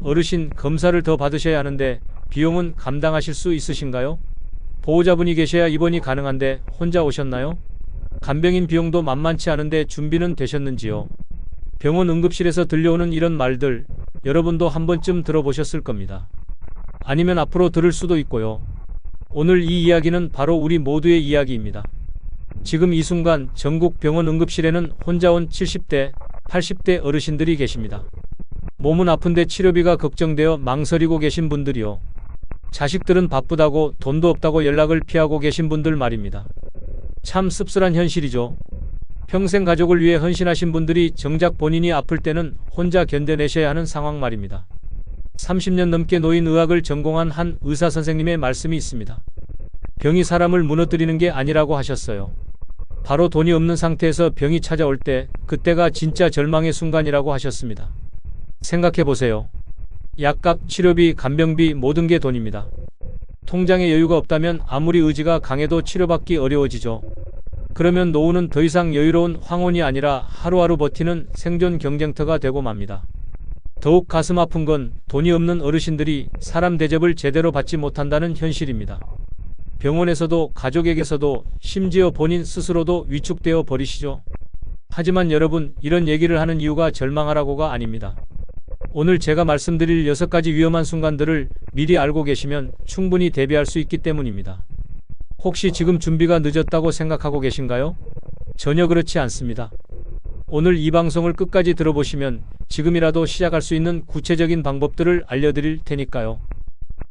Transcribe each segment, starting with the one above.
어르신, 검사를 더 받으셔야 하는데 비용은 감당하실 수 있으신가요? 보호자분이 계셔야 입원이 가능한데 혼자 오셨나요? 간병인 비용도 만만치 않은데 준비는 되셨는지요? 병원 응급실에서 들려오는 이런 말들, 여러분도 한 번쯤 들어보셨을 겁니다. 아니면 앞으로 들을 수도 있고요. 오늘 이 이야기는 바로 우리 모두의 이야기입니다. 지금 이 순간 전국 병원 응급실에는 혼자 온 70대, 80대 어르신들이 계십니다. 몸은 아픈데 치료비가 걱정되어 망설이고 계신 분들이요. 자식들은 바쁘다고 돈도 없다고 연락을 피하고 계신 분들 말입니다. 참 씁쓸한 현실이죠. 평생 가족을 위해 헌신하신 분들이 정작 본인이 아플 때는 혼자 견뎌내셔야 하는 상황 말입니다. 30년 넘게 노인의학을 전공한 한 의사 선생님의 말씀이 있습니다. 병이 사람을 무너뜨리는 게 아니라고 하셨어요. 바로 돈이 없는 상태에서 병이 찾아올 때, 그때가 진짜 절망의 순간이라고 하셨습니다. 생각해보세요. 약값, 치료비, 간병비 모든 게 돈입니다. 통장에 여유가 없다면 아무리 의지가 강해도 치료받기 어려워지죠. 그러면 노후는 더 이상 여유로운 황혼이 아니라 하루하루 버티는 생존 경쟁터가 되고 맙니다. 더욱 가슴 아픈 건 돈이 없는 어르신들이 사람 대접을 제대로 받지 못한다는 현실입니다. 병원에서도 가족에게서도 심지어 본인 스스로도 위축되어 버리시죠. 하지만 여러분, 이런 얘기를 하는 이유가 절망하라고가 아닙니다. 오늘 제가 말씀드릴 6가지 위험한 순간들을 미리 알고 계시면 충분히 대비할 수 있기 때문입니다. 혹시 지금 준비가 늦었다고 생각하고 계신가요? 전혀 그렇지 않습니다. 오늘 이 방송을 끝까지 들어보시면 지금이라도 시작할 수 있는 구체적인 방법들을 알려드릴 테니까요.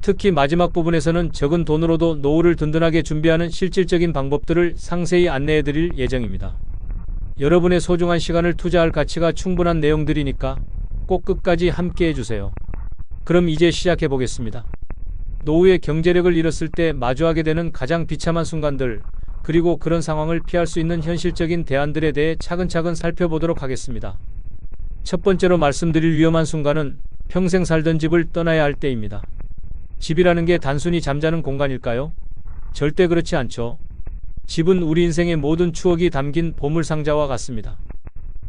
특히 마지막 부분에서는 적은 돈으로도 노후를 든든하게 준비하는 실질적인 방법들을 상세히 안내해드릴 예정입니다. 여러분의 소중한 시간을 투자할 가치가 충분한 내용들이니까 꼭 끝까지 함께 해주세요. 그럼 이제 시작해 보겠습니다. 노후의 경제력을 잃었을 때 마주하게 되는 가장 비참한 순간들, 그리고 그런 상황을 피할 수 있는 현실적인 대안들에 대해 차근차근 살펴보도록 하겠습니다. 첫 번째로 말씀드릴 위험한 순간은 평생 살던 집을 떠나야 할 때입니다. 집이라는 게 단순히 잠자는 공간일까요? 절대 그렇지 않죠. 집은 우리 인생의 모든 추억이 담긴 보물상자와 같습니다.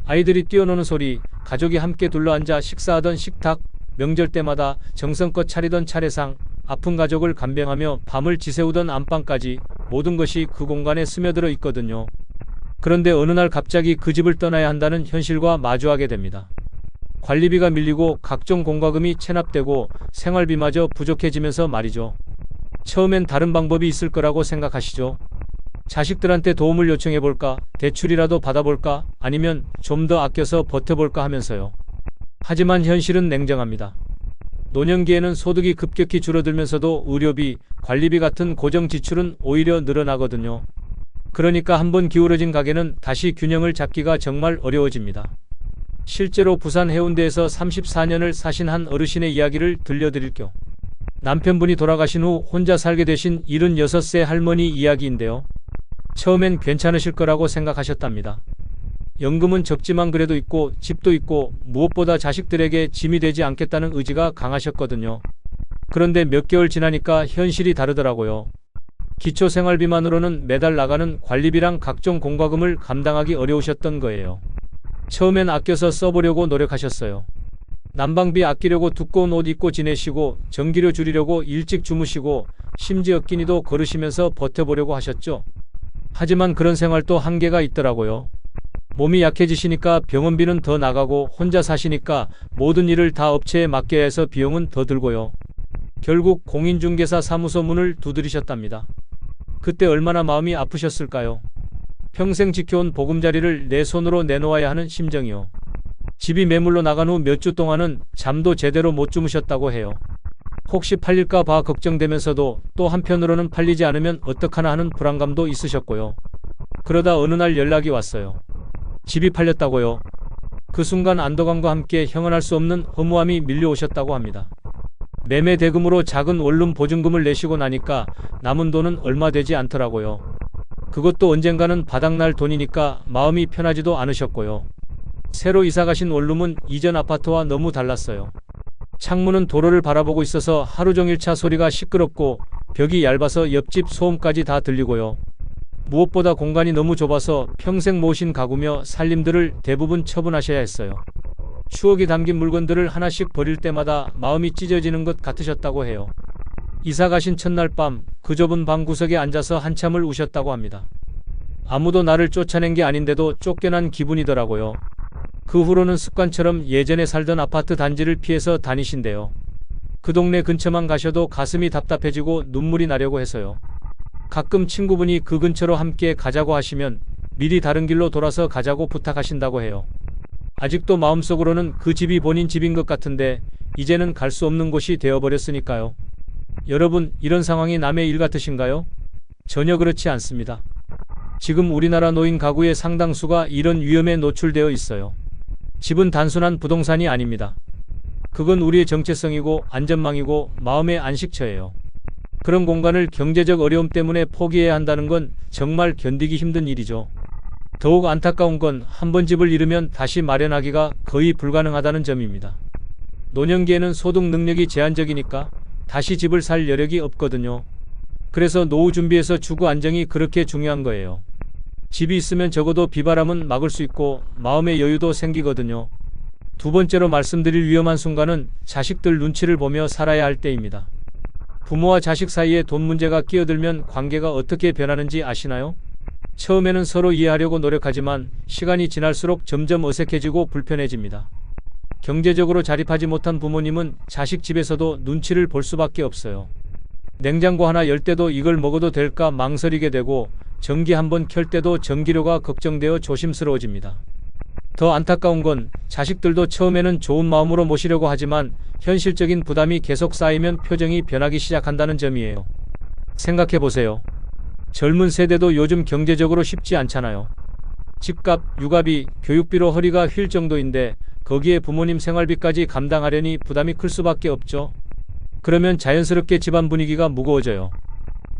아이들이 뛰어노는 소리, 가족이 함께 둘러앉아 식사하던 식탁, 명절 때마다 정성껏 차리던 차례상, 아픈 가족을 간병하며 밤을 지새우던 안방까지 모든 것이 그 공간에 스며들어 있거든요. 그런데 어느 날 갑자기 그 집을 떠나야 한다는 현실과 마주하게 됩니다. 관리비가 밀리고 각종 공과금이 체납되고 생활비마저 부족해지면서 말이죠. 처음엔 다른 방법이 있을 거라고 생각하시죠. 자식들한테 도움을 요청해볼까, 대출이라도 받아볼까, 아니면 좀 더 아껴서 버텨볼까 하면서요. 하지만 현실은 냉정합니다. 노년기에는 소득이 급격히 줄어들면서도 의료비, 관리비 같은 고정 지출은 오히려 늘어나거든요. 그러니까 한번 기울어진 가게는 다시 균형을 잡기가 정말 어려워집니다. 실제로 부산 해운대에서 34년을 사신 한 어르신의 이야기를 들려드릴게요. 남편분이 돌아가신 후 혼자 살게 되신 76세 할머니 이야기인데요. 처음엔 괜찮으실 거라고 생각하셨답니다. 연금은 적지만 그래도 있고 집도 있고 무엇보다 자식들에게 짐이 되지 않겠다는 의지가 강하셨거든요. 그런데 몇 개월 지나니까 현실이 다르더라고요. 기초생활비만으로는 매달 나가는 관리비랑 각종 공과금을 감당하기 어려우셨던 거예요. 처음엔 아껴서 써보려고 노력하셨어요. 난방비 아끼려고 두꺼운 옷 입고 지내시고 전기료 줄이려고 일찍 주무시고 심지어 끼니도 걸으시면서 버텨보려고 하셨죠. 하지만 그런 생활도 한계가 있더라고요. 몸이 약해지시니까 병원비는 더 나가고 혼자 사시니까 모든 일을 다 업체에 맡겨야 해서 비용은 더 들고요. 결국 공인중개사 사무소 문을 두드리셨답니다. 그때 얼마나 마음이 아프셨을까요? 평생 지켜온 보금자리를 내 손으로 내놓아야 하는 심정이요. 집이 매물로 나간 후 몇 주 동안은 잠도 제대로 못 주무셨다고 해요. 혹시 팔릴까 봐 걱정되면서도 또 한편으로는 팔리지 않으면 어떡하나 하는 불안감도 있으셨고요. 그러다 어느 날 연락이 왔어요. 집이 팔렸다고요. 그 순간 안도감과 함께 형언할 수 없는 허무함이 밀려오셨다고 합니다. 매매 대금으로 작은 원룸 보증금을 내시고 나니까 남은 돈은 얼마 되지 않더라고요. 그것도 언젠가는 바닥날 돈이니까 마음이 편하지도 않으셨고요. 새로 이사가신 원룸은 이전 아파트와 너무 달랐어요. 창문은 도로를 바라보고 있어서 하루 종일 차 소리가 시끄럽고 벽이 얇아서 옆집 소음까지 다 들리고요. 무엇보다 공간이 너무 좁아서 평생 모신 가구며 살림들을 대부분 처분하셔야 했어요. 추억이 담긴 물건들을 하나씩 버릴 때마다 마음이 찢어지는 것 같으셨다고 해요. 이사 가신 첫날 밤 그 좁은 방 구석에 앉아서 한참을 우셨다고 합니다. 아무도 나를 쫓아낸 게 아닌데도 쫓겨난 기분이더라고요. 그 후로는 습관처럼 예전에 살던 아파트 단지를 피해서 다니신대요. 그 동네 근처만 가셔도 가슴이 답답해지고 눈물이 나려고 해서요. 가끔 친구분이 그 근처로 함께 가자고 하시면 미리 다른 길로 돌아서 가자고 부탁하신다고 해요. 아직도 마음속으로는 그 집이 본인 집인 것 같은데 이제는 갈 수 없는 곳이 되어버렸으니까요. 여러분, 이런 상황이 남의 일 같으신가요? 전혀 그렇지 않습니다. 지금 우리나라 노인 가구의 상당수가 이런 위험에 노출되어 있어요. 집은 단순한 부동산이 아닙니다. 그건 우리의 정체성이고 안전망이고 마음의 안식처예요. 그런 공간을 경제적 어려움 때문에 포기해야 한다는 건 정말 견디기 힘든 일이죠. 더욱 안타까운 건 한 번 집을 잃으면 다시 마련하기가 거의 불가능하다는 점입니다. 노년기에는 소득 능력이 제한적이니까 다시 집을 살 여력이 없거든요. 그래서 노후 준비에서 주거 안정이 그렇게 중요한 거예요. 집이 있으면 적어도 비바람은 막을 수 있고 마음의 여유도 생기거든요. 두 번째로 말씀드릴 위험한 순간은 자식들 눈치를 보며 살아야 할 때입니다. 부모와 자식 사이에 돈 문제가 끼어들면 관계가 어떻게 변하는지 아시나요? 처음에는 서로 이해하려고 노력하지만 시간이 지날수록 점점 어색해지고 불편해집니다. 경제적으로 자립하지 못한 부모님은 자식 집에서도 눈치를 볼 수밖에 없어요. 냉장고 하나 열 때도 이걸 먹어도 될까 망설이게 되고 전기 한번 켤 때도 전기료가 걱정되어 조심스러워집니다. 더 안타까운 건 자식들도 처음에는 좋은 마음으로 모시려고 하지만 현실적인 부담이 계속 쌓이면 표정이 변하기 시작한다는 점이에요. 생각해보세요. 젊은 세대도 요즘 경제적으로 쉽지 않잖아요. 집값, 육아비, 교육비로 허리가 휠 정도인데 거기에 부모님 생활비까지 감당하려니 부담이 클 수밖에 없죠. 그러면 자연스럽게 집안 분위기가 무거워져요.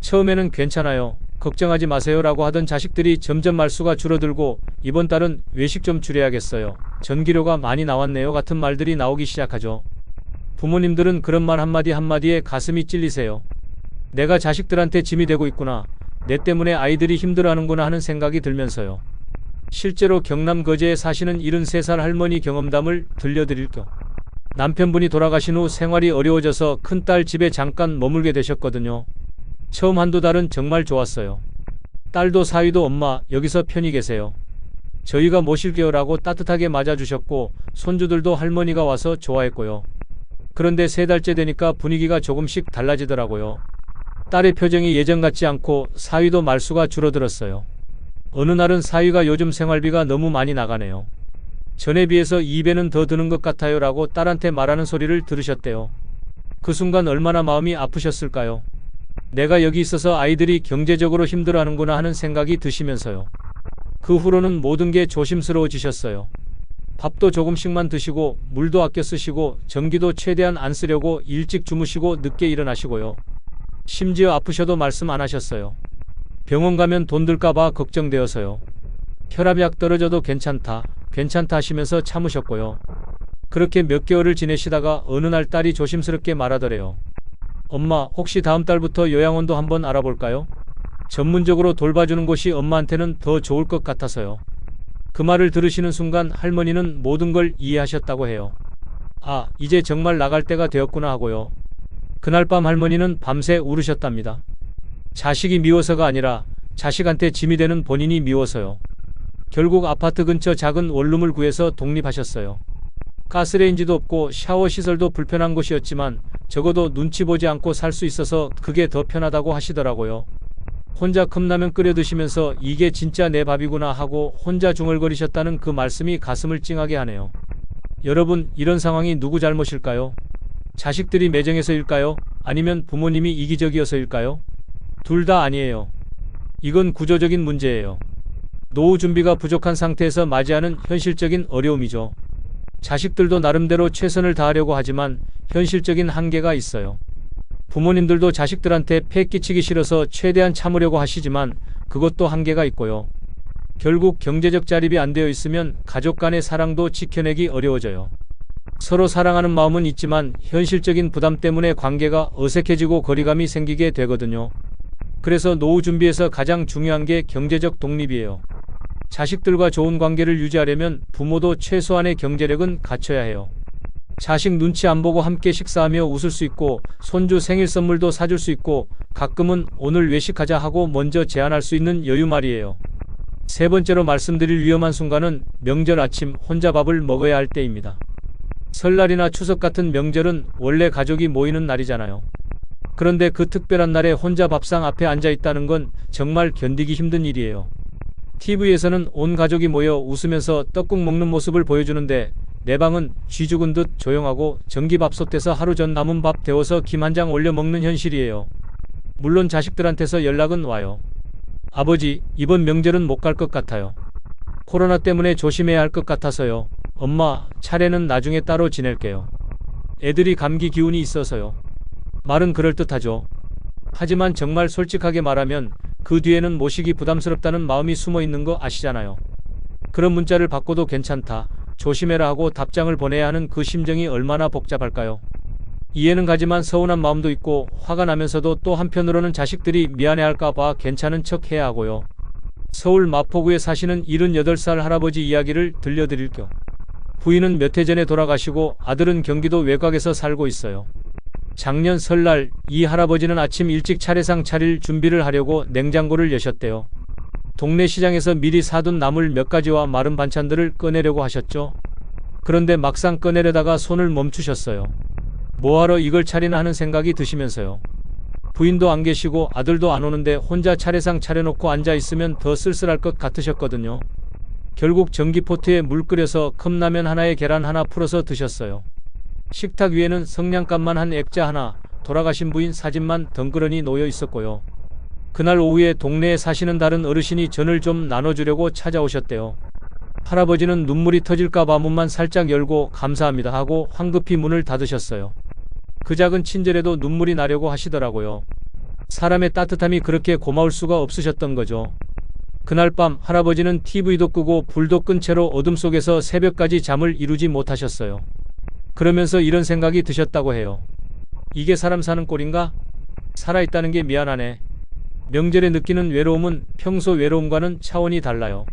처음에는 괜찮아요, 걱정하지 마세요 라고 하던 자식들이 점점 말수가 줄어들고 이번 달은 외식 좀 줄여야겠어요, 전기료가 많이 나왔네요 같은 말들이 나오기 시작하죠. 부모님들은 그런 말 한마디 한마디에 가슴이 찔리세요. 내가 자식들한테 짐이 되고 있구나, 내 때문에 아이들이 힘들어하는구나 하는 생각이 들면서요. 실제로 경남 거제에 사시는 73살 할머니 경험담을 들려드릴 겸 남편분이 돌아가신 후 생활이 어려워져서 큰딸 집에 잠깐 머물게 되셨거든요. 처음 한두 달은 정말 좋았어요. 딸도 사위도 엄마 여기서 편히 계세요, 저희가 모실게요 라고 따뜻하게 맞아주셨고 손주들도 할머니가 와서 좋아했고요. 그런데 3달째 되니까 분위기가 조금씩 달라지더라고요. 딸의 표정이 예전 같지 않고 사위도 말수가 줄어들었어요. 어느 날은 사위가 요즘 생활비가 너무 많이 나가네요, 전에 비해서 2배는 더 드는 것 같아요 라고 딸한테 말하는 소리를 들으셨대요. 그 순간 얼마나 마음이 아프셨을까요? 내가 여기 있어서 아이들이 경제적으로 힘들어하는구나 하는 생각이 드시면서요. 그 후로는 모든 게 조심스러워지셨어요. 밥도 조금씩만 드시고 물도 아껴 쓰시고 전기도 최대한 안 쓰려고 일찍 주무시고 늦게 일어나시고요. 심지어 아프셔도 말씀 안 하셨어요. 병원 가면 돈 들까봐 걱정되어서요. 혈압약 떨어져도 괜찮다 하시면서 참으셨고요. 그렇게 몇 개월을 지내시다가 어느 날 딸이 조심스럽게 말하더래요. 엄마, 혹시 다음 달부터 요양원도 한번 알아볼까요? 전문적으로 돌봐주는 곳이 엄마한테는 더 좋을 것 같아서요. 그 말을 들으시는 순간 할머니는 모든 걸 이해하셨다고 해요. 아, 이제 정말 나갈 때가 되었구나 하고요. 그날 밤 할머니는 밤새 울으셨답니다. 자식이 미워서가 아니라 자식한테 짐이 되는 본인이 미워서요. 결국 아파트 근처 작은 원룸을 구해서 독립하셨어요. 가스레인지도 없고 샤워 시설도 불편한 곳이었지만 적어도 눈치 보지 않고 살 수 있어서 그게 더 편하다고 하시더라고요. 혼자 컵라면 끓여 드시면서 이게 진짜 내 밥이구나 하고 혼자 중얼거리셨다는 그 말씀이 가슴을 찡하게 하네요. 여러분, 이런 상황이 누구 잘못일까요? 자식들이 매정해서일까요? 아니면 부모님이 이기적이어서일까요? 둘 다 아니에요. 이건 구조적인 문제예요. 노후 준비가 부족한 상태에서 맞이하는 현실적인 어려움이죠. 자식들도 나름대로 최선을 다하려고 하지만 현실적인 한계가 있어요. 부모님들도 자식들한테 폐 끼치기 싫어서 최대한 참으려고 하시지만 그것도 한계가 있고요. 결국 경제적 자립이 안 되어 있으면 가족 간의 사랑도 지켜내기 어려워져요. 서로 사랑하는 마음은 있지만 현실적인 부담 때문에 관계가 어색해지고 거리감이 생기게 되거든요. 그래서 노후 준비에서 가장 중요한 게 경제적 독립이에요. 자식들과 좋은 관계를 유지하려면 부모도 최소한의 경제력은 갖춰야 해요. 자식 눈치 안 보고 함께 식사하며 웃을 수 있고 손주 생일 선물도 사줄 수 있고 가끔은 오늘 외식하자 하고 먼저 제안할 수 있는 여유 말이에요. 세 번째로 말씀드릴 위험한 순간은 명절 아침 혼자 밥을 먹어야 할 때입니다. 설날이나 추석 같은 명절은 원래 가족이 모이는 날이잖아요. 그런데 그 특별한 날에 혼자 밥상 앞에 앉아 있다는 건 정말 견디기 힘든 일이에요. TV에서는 온 가족이 모여 웃으면서 떡국 먹는 모습을 보여주는데 내 방은 쥐 죽은 듯 조용하고 전기밥솥에서 하루 전 남은 밥 데워서 김 한 장 올려 먹는 현실이에요. 물론 자식들한테서 연락은 와요. 아버지, 이번 명절은 못 갈 것 같아요. 코로나 때문에 조심해야 할 것 같아서요. 엄마, 차례는 나중에 따로 지낼게요. 애들이 감기 기운이 있어서요. 말은 그럴듯하죠. 하지만 정말 솔직하게 말하면 그 뒤에는 모시기 부담스럽다는 마음이 숨어 있는 거 아시잖아요. 그런 문자를 받고도 괜찮다, 조심해라 하고 답장을 보내야 하는 그 심정이 얼마나 복잡할까요? 이해는 가지만 서운한 마음도 있고 화가 나면서도 또 한편으로는 자식들이 미안해할까봐 괜찮은 척 해야 하고요. 서울 마포구에 사시는 78살 할아버지 이야기를 들려드릴 겸 부인은 몇 해 전에 돌아가시고 아들은 경기도 외곽에서 살고 있어요. 작년 설날 이 할아버지는 아침 일찍 차례상 차릴 준비를 하려고 냉장고를 여셨대요. 동네 시장에서 미리 사둔 나물 몇 가지와 마른 반찬들을 꺼내려고 하셨죠. 그런데 막상 꺼내려다가 손을 멈추셨어요. 뭐하러 이걸 차리나 하는 생각이 드시면서요. 부인도 안 계시고 아들도 안 오는데 혼자 차례상 차려놓고 앉아있으면 더 쓸쓸할 것 같으셨거든요. 결국 전기포트에 물 끓여서 컵라면 하나에 계란 하나 풀어서 드셨어요. 식탁 위에는 성냥갑만 한 액자 하나, 돌아가신 부인 사진만 덩그러니 놓여 있었고요. 그날 오후에 동네에 사시는 다른 어르신이 전을 좀 나눠주려고 찾아오셨대요. 할아버지는 눈물이 터질까봐 문만 살짝 열고 감사합니다 하고 황급히 문을 닫으셨어요. 그 작은 친절에도 눈물이 나려고 하시더라고요. 사람의 따뜻함이 그렇게 고마울 수가 없으셨던 거죠. 그날 밤 할아버지는 TV도 끄고 불도 끈 채로 어둠 속에서 새벽까지 잠을 이루지 못하셨어요. 그러면서 이런 생각이 드셨다고 해요. 이게 사람 사는 꼴인가? 살아있다는 게 미안하네. 명절에 느끼는 외로움은 평소 외로움과는 차원이 달라요.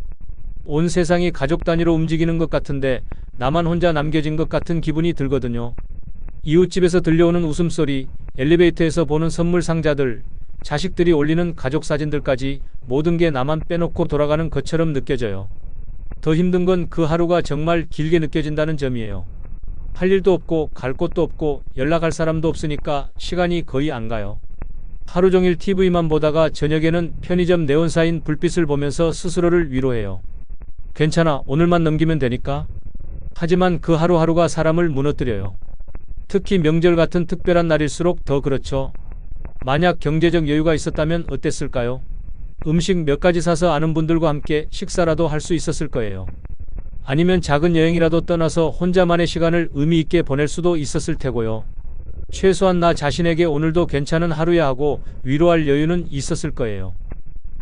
온 세상이 가족 단위로 움직이는 것 같은데 나만 혼자 남겨진 것 같은 기분이 들거든요. 이웃집에서 들려오는 웃음소리, 엘리베이터에서 보는 선물 상자들, 자식들이 올리는 가족 사진들까지 모든 게 나만 빼놓고 돌아가는 것처럼 느껴져요. 더 힘든 건 그 하루가 정말 길게 느껴진다는 점이에요. 할 일도 없고 갈 곳도 없고 연락할 사람도 없으니까 시간이 거의 안 가요. 하루 종일 TV만 보다가 저녁에는 편의점 네온사인 불빛을 보면서 스스로를 위로해요. 괜찮아, 오늘만 넘기면 되니까. 하지만 그 하루하루가 사람을 무너뜨려요. 특히 명절 같은 특별한 날일수록 더 그렇죠. 만약 경제적 여유가 있었다면 어땠을까요? 음식 몇 가지 사서 아는 분들과 함께 식사라도 할 수 있었을 거예요. 아니면 작은 여행이라도 떠나서 혼자만의 시간을 의미 있게 보낼 수도 있었을 테고요. 최소한 나 자신에게 오늘도 괜찮은 하루야 하고 위로할 여유는 있었을 거예요.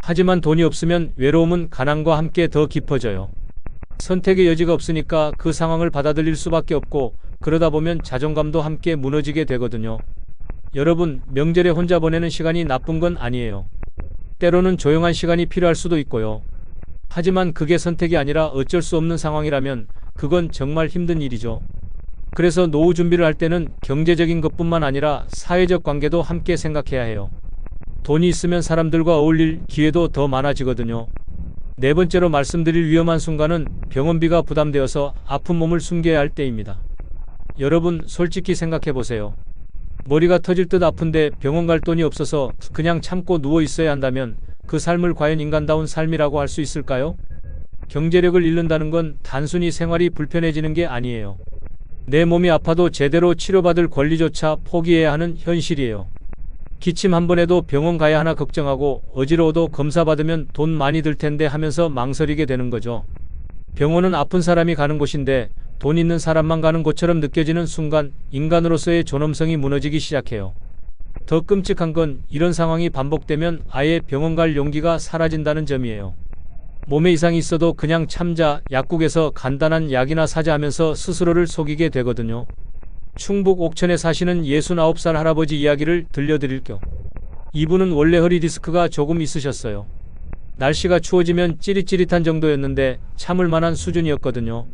하지만 돈이 없으면 외로움은 가난과 함께 더 깊어져요. 선택의 여지가 없으니까 그 상황을 받아들일 수밖에 없고 그러다 보면 자존감도 함께 무너지게 되거든요. 여러분, 명절에 혼자 보내는 시간이 나쁜 건 아니에요. 때로는 조용한 시간이 필요할 수도 있고요. 하지만 그게 선택이 아니라 어쩔 수 없는 상황이라면 그건 정말 힘든 일이죠. 그래서 노후 준비를 할 때는 경제적인 것뿐만 아니라 사회적 관계도 함께 생각해야 해요. 돈이 있으면 사람들과 어울릴 기회도 더 많아지거든요. 네 번째로 말씀드릴 위험한 순간은 병원비가 부담되어서 아픈 몸을 숨겨야 할 때입니다. 여러분, 솔직히 생각해 보세요. 머리가 터질 듯 아픈데 병원 갈 돈이 없어서 그냥 참고 누워 있어야 한다면 그 삶을 과연 인간다운 삶이라고 할 수 있을까요? 경제력을 잃는다는 건 단순히 생활이 불편해지는 게 아니에요. 내 몸이 아파도 제대로 치료받을 권리조차 포기해야 하는 현실이에요. 기침 한 번 해도 병원 가야 하나 걱정하고 어지러워도 검사 받으면 돈 많이 들 텐데 하면서 망설이게 되는 거죠. 병원은 아픈 사람이 가는 곳인데 돈 있는 사람만 가는 곳처럼 느껴지는 순간 인간으로서의 존엄성이 무너지기 시작해요. 더 끔찍한 건 이런 상황이 반복되면 아예 병원 갈 용기가 사라진다는 점이에요. 몸에 이상이 있어도 그냥 참자, 약국에서 간단한 약이나 사자 하면서 스스로를 속이게 되거든요. 충북 옥천에 사시는 69살 할아버지 이야기를 들려드릴 겸 이분은 원래 허리 디스크가 조금 있으셨어요. 날씨가 추워지면 찌릿찌릿한 정도였는데 참을 만한 수준이었거든요.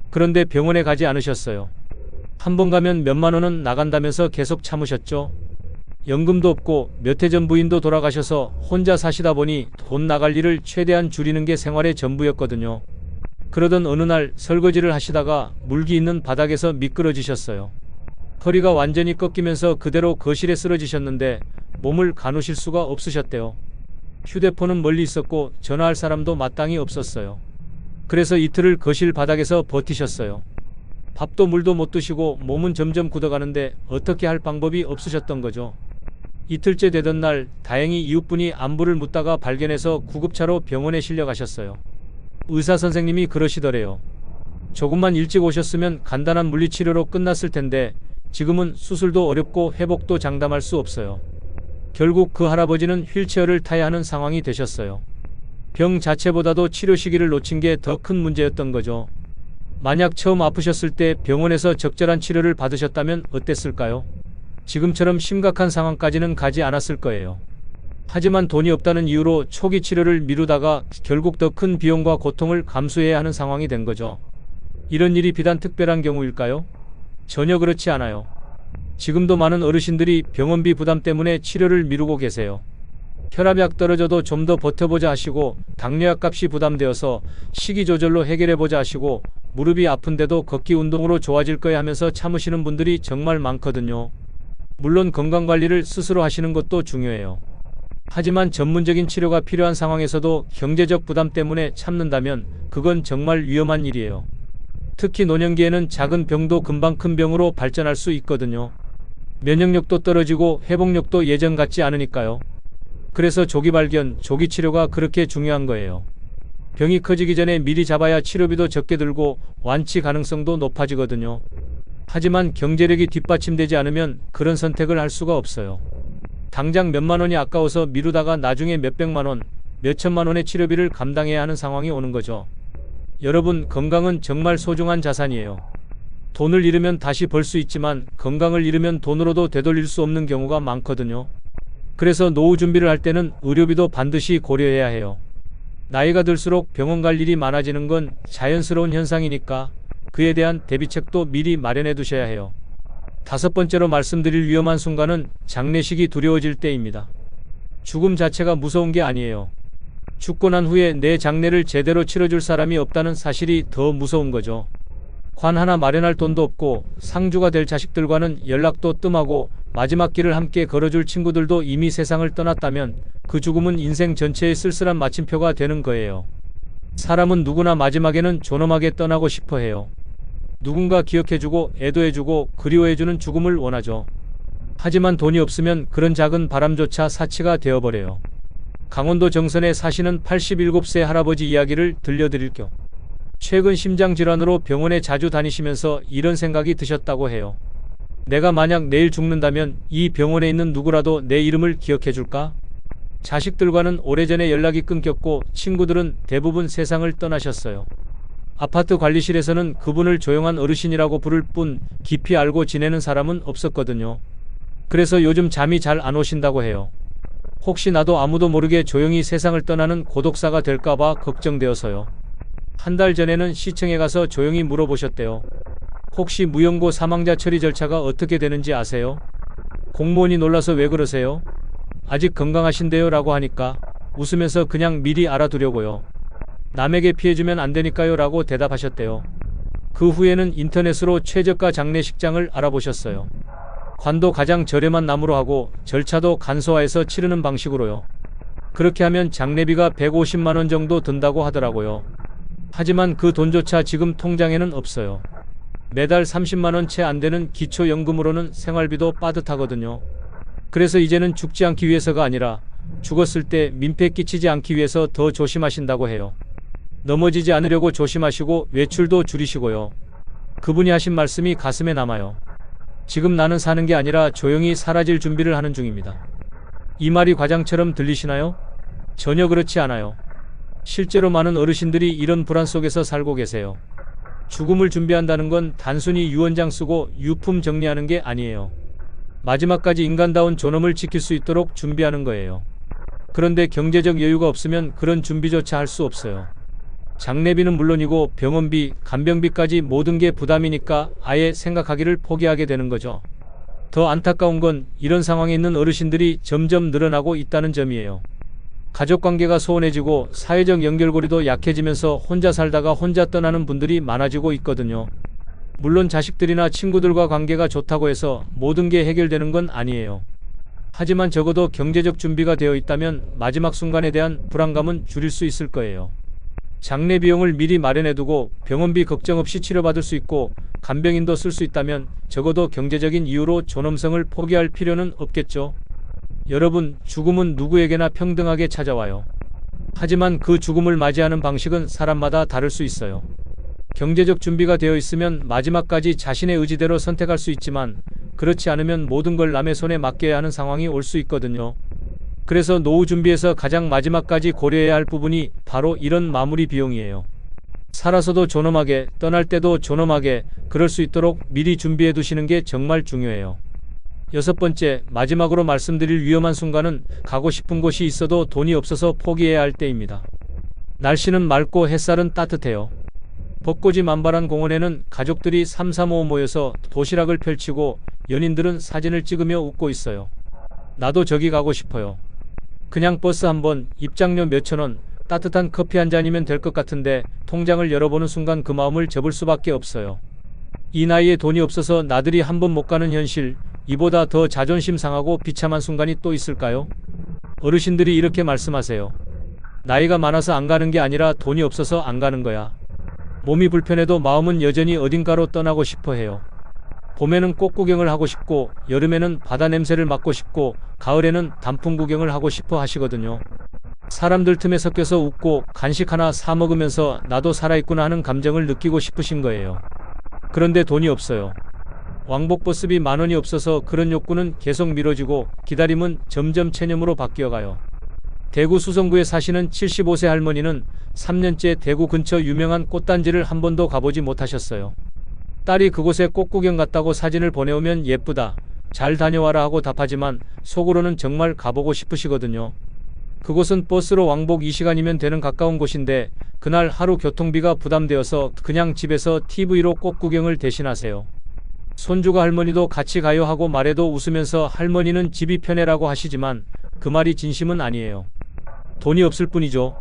그런데 병원에 가지 않으셨어요. 한 번 가면 몇만 원은 나간다면서 계속 참으셨죠. 연금도 없고 몇 해 전 부인도 돌아가셔서 혼자 사시다 보니 돈 나갈 일을 최대한 줄이는 게 생활의 전부였거든요. 그러던 어느 날 설거지를 하시다가 물기 있는 바닥에서 미끄러지셨어요. 허리가 완전히 꺾이면서 그대로 거실에 쓰러지셨는데 몸을 가누실 수가 없으셨대요. 휴대폰은 멀리 있었고 전화할 사람도 마땅히 없었어요. 그래서 이틀을 거실 바닥에서 버티셨어요. 밥도 물도 못 드시고 몸은 점점 굳어가는데 어떻게 할 방법이 없으셨던 거죠. 이틀째 되던 날 다행히 이웃분이 안부를 묻다가 발견해서 구급차로 병원에 실려가셨어요. 의사 선생님이 그러시더래요. 조금만 일찍 오셨으면 간단한 물리치료로 끝났을 텐데 지금은 수술도 어렵고 회복도 장담할 수 없어요. 결국 그 할아버지는 휠체어를 타야 하는 상황이 되셨어요. 병 자체보다도 치료 시기를 놓친 게 더 큰 문제였던 거죠. 만약 처음 아프셨을 때 병원에서 적절한 치료를 받으셨다면 어땠을까요? 지금처럼 심각한 상황까지는 가지 않았을 거예요. 하지만 돈이 없다는 이유로 초기 치료를 미루다가 결국 더 큰 비용과 고통을 감수해야 하는 상황이 된 거죠. 이런 일이 비단 특별한 경우일까요? 전혀 그렇지 않아요. 지금도 많은 어르신들이 병원비 부담 때문에 치료를 미루고 계세요. 혈압약 떨어져도 좀 더 버텨보자 하시고 당뇨약 값이 부담되어서 식이 조절로 해결해보자 하시고 무릎이 아픈데도 걷기 운동으로 좋아질 거야 하면서 참으시는 분들이 정말 많거든요. 물론 건강관리를 스스로 하시는 것도 중요해요. 하지만 전문적인 치료가 필요한 상황에서도 경제적 부담 때문에 참는다면 그건 정말 위험한 일이에요. 특히 노년기에는 작은 병도 금방 큰 병으로 발전할 수 있거든요. 면역력도 떨어지고 회복력도 예전 같지 않으니까요. 그래서 조기 발견, 조기 치료가 그렇게 중요한 거예요. 병이 커지기 전에 미리 잡아야 치료비도 적게 들고 완치 가능성도 높아지거든요. 하지만 경제력이 뒷받침되지 않으면 그런 선택을 할 수가 없어요. 당장 몇만 원이 아까워서 미루다가 나중에 몇백만 원, 몇천만 원의 치료비를 감당해야 하는 상황이 오는 거죠. 여러분, 건강은 정말 소중한 자산이에요. 돈을 잃으면 다시 벌 수 있지만 건강을 잃으면 돈으로도 되돌릴 수 없는 경우가 많거든요. 그래서 노후 준비를 할 때는 의료비도 반드시 고려해야 해요. 나이가 들수록 병원 갈 일이 많아지는 건 자연스러운 현상이니까 그에 대한 대비책도 미리 마련해 두셔야 해요. 다섯 번째로 말씀드릴 위험한 순간은 장례식이 두려워질 때입니다. 죽음 자체가 무서운 게 아니에요. 죽고 난 후에 내 장례를 제대로 치러줄 사람이 없다는 사실이 더 무서운 거죠. 관 하나 마련할 돈도 없고 상주가 될 자식들과는 연락도 뜸하고 마지막 길을 함께 걸어줄 친구들도 이미 세상을 떠났다면 그 죽음은 인생 전체의 쓸쓸한 마침표가 되는 거예요. 사람은 누구나 마지막에는 존엄하게 떠나고 싶어 해요. 누군가 기억해주고 애도해주고 그리워해주는 죽음을 원하죠. 하지만 돈이 없으면 그런 작은 바람조차 사치가 되어버려요. 강원도 정선에 사시는 87세 할아버지 이야기를 들려드릴 겸 최근 심장질환으로 병원에 자주 다니시면서 이런 생각이 드셨다고 해요. 내가 만약 내일 죽는다면 이 병원에 있는 누구라도 내 이름을 기억해줄까? 자식들과는 오래전에 연락이 끊겼고 친구들은 대부분 세상을 떠나셨어요. 아파트 관리실에서는 그분을 조용한 어르신이라고 부를 뿐 깊이 알고 지내는 사람은 없었거든요. 그래서 요즘 잠이 잘 안 오신다고 해요. 혹시 나도 아무도 모르게 조용히 세상을 떠나는 고독사가 될까봐 걱정되어서요. 한 달 전에는 시청에 가서 조용히 물어보셨대요. 혹시 무연고 사망자 처리 절차가 어떻게 되는지 아세요? 공무원이 놀라서 왜 그러세요? 아직 건강하신데요? 라고 하니까 웃으면서 그냥 미리 알아두려고요. 남에게 피해주면 안 되니까요? 라고 대답하셨대요. 그 후에는 인터넷으로 최저가 장례식장을 알아보셨어요. 관도 가장 저렴한 나무로 하고 절차도 간소화해서 치르는 방식으로요. 그렇게 하면 장례비가 150만 원 정도 든다고 하더라고요. 하지만 그 돈조차 지금 통장에는 없어요. 매달 30만 원 채 안 되는 기초연금으로는 생활비도 빠듯하거든요. 그래서 이제는 죽지 않기 위해서가 아니라 죽었을 때 민폐 끼치지 않기 위해서 더 조심하신다고 해요. 넘어지지 않으려고 조심하시고 외출도 줄이시고요. 그분이 하신 말씀이 가슴에 남아요. 지금 나는 사는 게 아니라 조용히 사라질 준비를 하는 중입니다. 이 말이 과장처럼 들리시나요? 전혀 그렇지 않아요. 실제로 많은 어르신들이 이런 불안 속에서 살고 계세요. 죽음을 준비한다는 건 단순히 유언장 쓰고 유품 정리하는 게 아니에요. 마지막까지 인간다운 존엄을 지킬 수 있도록 준비하는 거예요. 그런데 경제적 여유가 없으면 그런 준비조차 할 수 없어요. 장례비는 물론이고 병원비, 간병비까지 모든 게 부담이니까 아예 생각하기를 포기하게 되는 거죠. 더 안타까운 건 이런 상황에 있는 어르신들이 점점 늘어나고 있다는 점이에요. 가족관계가 소원해지고 사회적 연결고리도 약해지면서 혼자 살다가 혼자 떠나는 분들이 많아지고 있거든요. 물론 자식들이나 친구들과 관계가 좋다고 해서 모든 게 해결되는 건 아니에요. 하지만 적어도 경제적 준비가 되어 있다면 마지막 순간에 대한 불안감은 줄일 수 있을 거예요. 장례 비용을 미리 마련해두고 병원비 걱정 없이 치료받을 수 있고 간병인도 쓸 수 있다면 적어도 경제적인 이유로 존엄성을 포기할 필요는 없겠죠. 여러분, 죽음은 누구에게나 평등하게 찾아와요. 하지만 그 죽음을 맞이하는 방식은 사람마다 다를 수 있어요. 경제적 준비가 되어 있으면 마지막까지 자신의 의지대로 선택할 수 있지만 그렇지 않으면 모든 걸 남의 손에 맡겨야 하는 상황이 올 수 있거든요. 그래서 노후 준비에서 가장 마지막까지 고려해야 할 부분이 바로 이런 마무리 비용이에요. 살아서도 존엄하게, 떠날 때도 존엄하게 그럴 수 있도록 미리 준비해 두시는 게 정말 중요해요. 6번째, 마지막으로 말씀드릴 위험한 순간은 가고 싶은 곳이 있어도 돈이 없어서 포기해야 할 때입니다. 날씨는 맑고 햇살은 따뜻해요. 벚꽃이 만발한 공원에는 가족들이 3, 4, 5 모여서 도시락을 펼치고 연인들은 사진을 찍으며 웃고 있어요. 나도 저기 가고 싶어요. 그냥 버스 한 번, 입장료 몇천 원, 따뜻한 커피 한 잔이면 될 것 같은데 통장을 열어보는 순간 그 마음을 접을 수밖에 없어요. 이 나이에 돈이 없어서 나들이 한 번 못 가는 현실, 이보다 더 자존심 상하고 비참한 순간이 또 있을까요? 어르신들이 이렇게 말씀하세요. 나이가 많아서 안 가는 게 아니라 돈이 없어서 안 가는 거야. 몸이 불편해도 마음은 여전히 어딘가로 떠나고 싶어 해요. 봄에는 꽃 구경을 하고 싶고 여름에는 바다 냄새를 맡고 싶고 가을에는 단풍 구경을 하고 싶어 하시거든요. 사람들 틈에 섞여서 웃고 간식 하나 사 먹으면서 나도 살아있구나 하는 감정을 느끼고 싶으신 거예요. 그런데 돈이 없어요. 왕복 버스비 10,000원이 없어서 그런 욕구는 계속 미뤄지고 기다림은 점점 체념으로 바뀌어가요. 대구 수성구에 사시는 75세 할머니는 3년째 대구 근처 유명한 꽃단지를 한 번도 가보지 못하셨어요. 딸이 그곳에 꽃 구경 갔다고 사진을 보내오면 예쁘다, 잘 다녀와라 하고 답하지만 속으로는 정말 가보고 싶으시거든요. 그곳은 버스로 왕복 2시간이면 되는 가까운 곳인데 그날 하루 교통비가 부담되어서 그냥 집에서 TV로 꽃 구경을 대신하세요. 손주가 할머니도 같이 가요 하고 말해도 웃으면서 할머니는 집이 편해라고 하시지만 그 말이 진심은 아니에요. 돈이 없을 뿐이죠.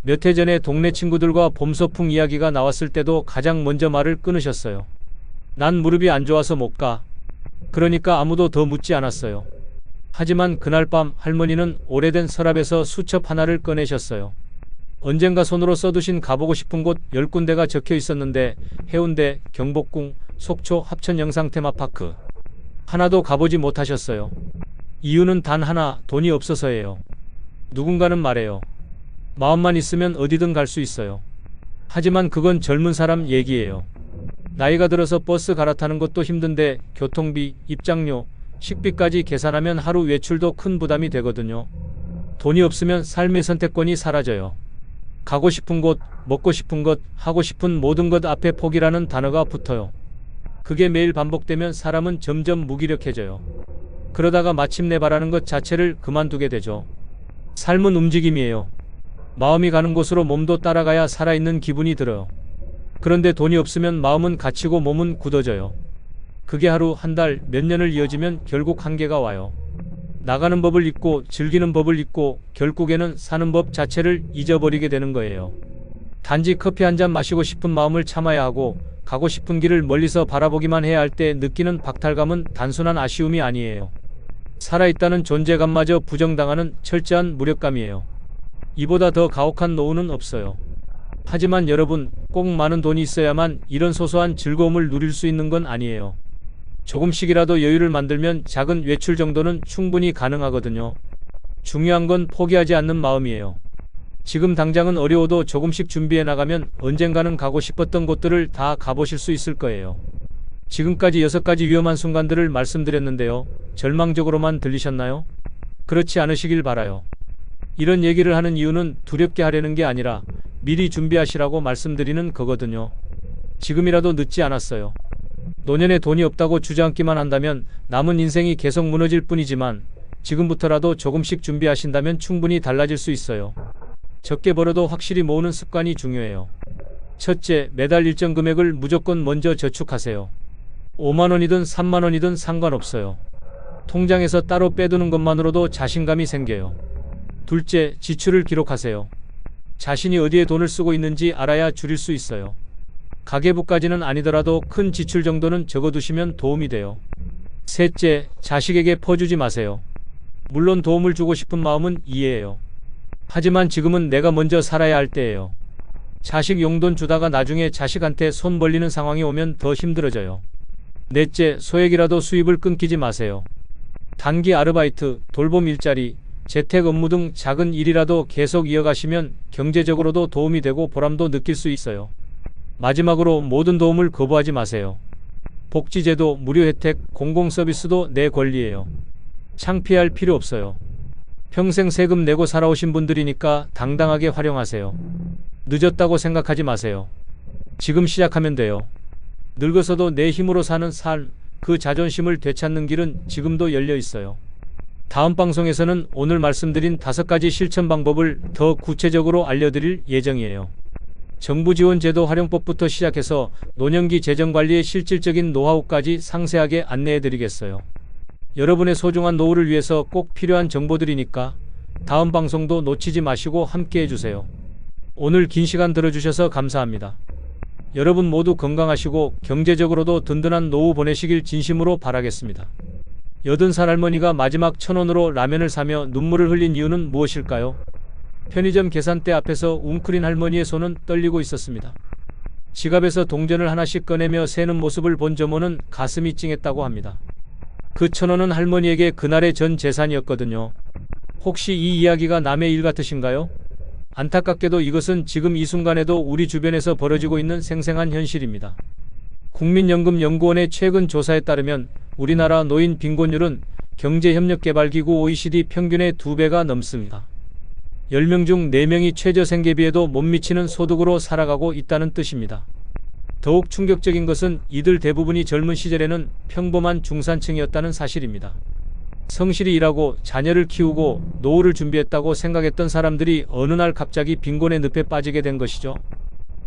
몇 해 전에 동네 친구들과 봄소풍 이야기가 나왔을 때도 가장 먼저 말을 끊으셨어요. 난 무릎이 안 좋아서 못 가. 그러니까 아무도 더 묻지 않았어요. 하지만 그날 밤 할머니는 오래된 서랍에서 수첩 하나를 꺼내셨어요. 언젠가 손으로 써두신 가보고 싶은 곳 10군데가 적혀 있었는데 해운대, 경복궁, 속초, 합천 영상 테마파크. 하나도 가보지 못하셨어요. 이유는 단 하나, 돈이 없어서예요. 누군가는 말해요. 마음만 있으면 어디든 갈 수 있어요. 하지만 그건 젊은 사람 얘기예요. 나이가 들어서 버스 갈아타는 것도 힘든데 교통비, 입장료, 식비까지 계산하면 하루 외출도 큰 부담이 되거든요. 돈이 없으면 삶의 선택권이 사라져요. 가고 싶은 곳, 먹고 싶은 것, 하고 싶은 모든 것 앞에 포기라는 단어가 붙어요. 그게 매일 반복되면 사람은 점점 무기력해져요. 그러다가 마침내 바라는 것 자체를 그만두게 되죠. 삶은 움직임이에요. 마음이 가는 곳으로 몸도 따라가야 살아있는 기분이 들어요. 그런데 돈이 없으면 마음은 갇히고 몸은 굳어져요. 그게 하루, 한 달, 몇 년을 이어지면 결국 한계가 와요. 나가는 법을 잊고 즐기는 법을 잊고 결국에는 사는 법 자체를 잊어버리게 되는 거예요. 단지 커피 한 잔 마시고 싶은 마음을 참아야 하고 가고 싶은 길을 멀리서 바라보기만 해야 할 때 느끼는 박탈감은 단순한 아쉬움이 아니에요. 살아있다는 존재감마저 부정당하는 철저한 무력감이에요. 이보다 더 가혹한 노후는 없어요. 하지만 여러분, 꼭 많은 돈이 있어야만 이런 소소한 즐거움을 누릴 수 있는 건 아니에요. 조금씩이라도 여유를 만들면 작은 외출 정도는 충분히 가능하거든요. 중요한 건 포기하지 않는 마음이에요. 지금 당장은 어려워도 조금씩 준비해 나가면 언젠가는 가고 싶었던 곳들을 다 가보실 수 있을 거예요. 지금까지 6가지 위험한 순간들을 말씀드렸는데요. 절망적으로만 들리셨나요? 그렇지 않으시길 바라요. 이런 얘기를 하는 이유는 두렵게 하려는 게 아니라 미리 준비하시라고 말씀드리는 거거든요. 지금이라도 늦지 않았어요. 노년에 돈이 없다고 주저앉기만 한다면 남은 인생이 계속 무너질 뿐이지만 지금부터라도 조금씩 준비하신다면 충분히 달라질 수 있어요. 적게 벌어도 확실히 모으는 습관이 중요해요. 첫째, 매달 일정 금액을 무조건 먼저 저축하세요. 5만 원이든 3만 원이든 상관없어요. 통장에서 따로 빼두는 것만으로도 자신감이 생겨요. 둘째, 지출을 기록하세요. 자신이 어디에 돈을 쓰고 있는지 알아야 줄일 수 있어요. 가계부까지는 아니더라도 큰 지출 정도는 적어두시면 도움이 돼요. 셋째, 자식에게 퍼주지 마세요. 물론 도움을 주고 싶은 마음은 이해해요. 하지만 지금은 내가 먼저 살아야 할 때예요. 자식 용돈 주다가 나중에 자식한테 손 벌리는 상황이 오면 더 힘들어져요. 넷째, 소액이라도 수입을 끊기지 마세요. 단기 아르바이트, 돌봄 일자리, 재택 업무 등 작은 일이라도 계속 이어가시면 경제적으로도 도움이 되고 보람도 느낄 수 있어요. 마지막으로 모든 도움을 거부하지 마세요. 복지제도, 무료 혜택, 공공서비스도 내 권리예요. 창피할 필요 없어요. 평생 세금 내고 살아오신 분들이니까 당당하게 활용하세요. 늦었다고 생각하지 마세요. 지금 시작하면 돼요. 늙어서도 내 힘으로 사는 삶, 그 자존심을 되찾는 길은 지금도 열려 있어요. 다음 방송에서는 오늘 말씀드린 5가지 실천 방법을 더 구체적으로 알려드릴 예정이에요. 정부 지원 제도 활용법부터 시작해서 노년기 재정관리의 실질적인 노하우까지 상세하게 안내해드리겠어요. 여러분의 소중한 노후를 위해서 꼭 필요한 정보들이니까 다음 방송도 놓치지 마시고 함께 해주세요. 오늘 긴 시간 들어주셔서 감사합니다. 여러분 모두 건강하시고 경제적으로도 든든한 노후 보내시길 진심으로 바라겠습니다. 80살 할머니가 마지막 1,000원으로 라면을 사며 눈물을 흘린 이유는 무엇일까요? 편의점 계산대 앞에서 웅크린 할머니의 손은 떨리고 있었습니다. 지갑에서 동전을 하나씩 꺼내며 세는 모습을 본 점원은 가슴이 찡했다고 합니다. 그 1,000원은 할머니에게 그날의 전 재산이었거든요. 혹시 이 이야기가 남의 일 같으신가요? 안타깝게도 이것은 지금 이 순간에도 우리 주변에서 벌어지고 있는 생생한 현실입니다. 국민연금연구원의 최근 조사에 따르면 우리나라 노인 빈곤율은 경제협력개발기구 OECD 평균의 2배가 넘습니다. 10명 중 4명이 최저생계비에도 못 미치는 소득으로 살아가고 있다는 뜻입니다. 더욱 충격적인 것은 이들 대부분이 젊은 시절에는 평범한 중산층이었다는 사실입니다. 성실히 일하고 자녀를 키우고 노후를 준비했다고 생각했던 사람들이 어느 날 갑자기 빈곤의 늪에 빠지게 된 것이죠.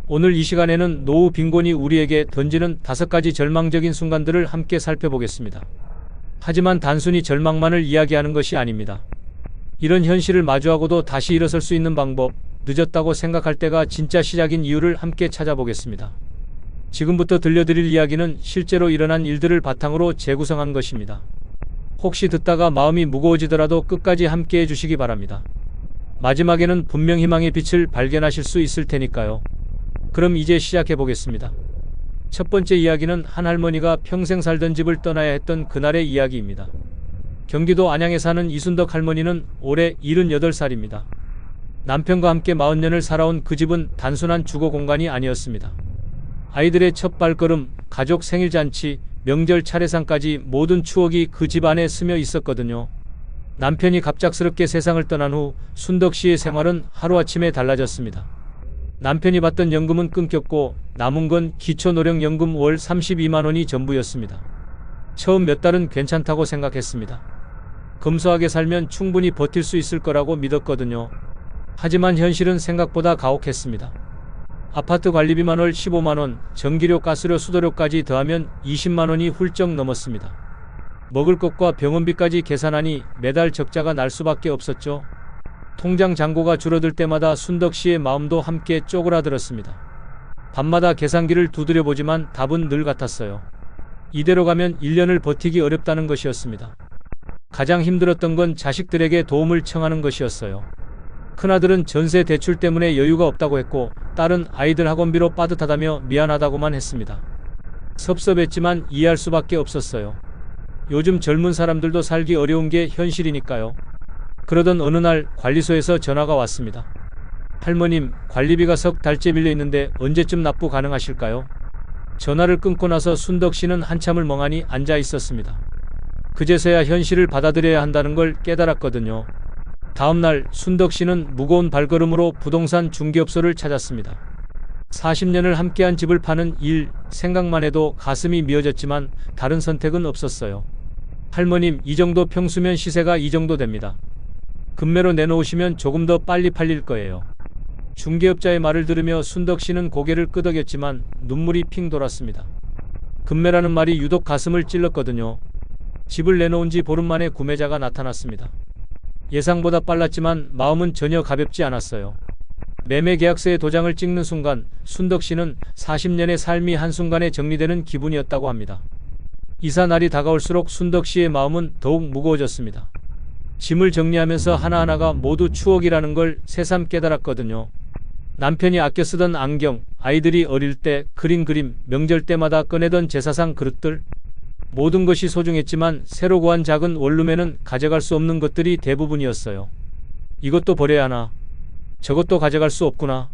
오늘 이 시간에는 노후 빈곤이 우리에게 던지는 5가지 절망적인 순간들을 함께 살펴보겠습니다. 하지만 단순히 절망만을 이야기하는 것이 아닙니다. 이런 현실을 마주하고도 다시 일어설 수 있는 방법, 늦었다고 생각할 때가 진짜 시작인 이유를 함께 찾아보겠습니다. 지금부터 들려드릴 이야기는 실제로 일어난 일들을 바탕으로 재구성한 것입니다. 혹시 듣다가 마음이 무거워지더라도 끝까지 함께 해주시기 바랍니다. 마지막에는 분명 희망의 빛을 발견하실 수 있을 테니까요. 그럼 이제 시작해 보겠습니다. 첫 번째 이야기는 한 할머니가 평생 살던 집을 떠나야 했던 그날의 이야기입니다. 경기도 안양에 사는 이순덕 할머니는 올해 78살입니다. 남편과 함께 40년을 살아온 그 집은 단순한 주거 공간이 아니었습니다. 아이들의 첫 발걸음, 가족 생일잔치, 명절 차례상까지 모든 추억이 그 집 안에 스며 있었거든요. 남편이 갑작스럽게 세상을 떠난 후 순덕 씨의 생활은 하루아침에 달라졌습니다. 남편이 받던 연금은 끊겼고 남은 건 기초노령연금 월 32만 원이 전부였습니다. 처음 몇 달은 괜찮다고 생각했습니다. 검소하게 살면 충분히 버틸 수 있을 거라고 믿었거든요. 하지만 현실은 생각보다 가혹했습니다. 아파트 관리비만 월 15만 원, 전기료, 가스료, 수도료까지 더하면 20만 원이 훌쩍 넘었습니다. 먹을 것과 병원비까지 계산하니 매달 적자가 날 수밖에 없었죠. 통장 잔고가 줄어들 때마다 순덕 씨의 마음도 함께 쪼그라들었습니다. 밤마다 계산기를 두드려보지만 답은 늘 같았어요. 이대로 가면 1년을 버티기 어렵다는 것이었습니다. 가장 힘들었던 건 자식들에게 도움을 청하는 것이었어요. 큰아들은 전세 대출 때문에 여유가 없다고 했고 딸은 아이들 학원비로 빠듯하다며 미안하다고만 했습니다. 섭섭했지만 이해할 수밖에 없었어요. 요즘 젊은 사람들도 살기 어려운 게 현실이니까요. 그러던 어느 날 관리소에서 전화가 왔습니다. 할머님, 관리비가 석 달째 밀려 있는데 언제쯤 납부 가능하실까요? 전화를 끊고 나서 순덕 씨는 한참을 멍하니 앉아 있었습니다. 그제서야 현실을 받아들여야 한다는 걸 깨달았거든요. 다음날 순덕 씨는 무거운 발걸음으로 부동산 중개업소를 찾았습니다. 40년을 함께한 집을 파는 일, 생각만 해도 가슴이 미어졌지만 다른 선택은 없었어요. 할머님, 이 정도 평수면 시세가 이 정도 됩니다. 금매로 내놓으시면 조금 더 빨리 팔릴 거예요. 중개업자의 말을 들으며 순덕 씨는 고개를 끄덕였지만 눈물이 핑 돌았습니다. 금매라는 말이 유독 가슴을 찔렀거든요. 집을 내놓은 지 보름 만에 구매자가 나타났습니다. 예상보다 빨랐지만 마음은 전혀 가볍지 않았어요. 매매 계약서에 도장을 찍는 순간 순덕 씨는 40년의 삶이 한순간에 정리되는 기분이었다고 합니다. 이사 날이 다가올수록 순덕 씨의 마음은 더욱 무거워졌습니다. 짐을 정리하면서 하나하나가 모두 추억이라는 걸 새삼 깨달았거든요. 남편이 아껴 쓰던 안경, 아이들이 어릴 때 그린 그림, 명절 때마다 꺼내던 제사상 그릇들. 모든 것이 소중했지만 새로 구한 작은 원룸에는 가져갈 수 없는 것들이 대부분이었어요. 이것도 버려야 하나? 저것도 가져갈 수 없구나.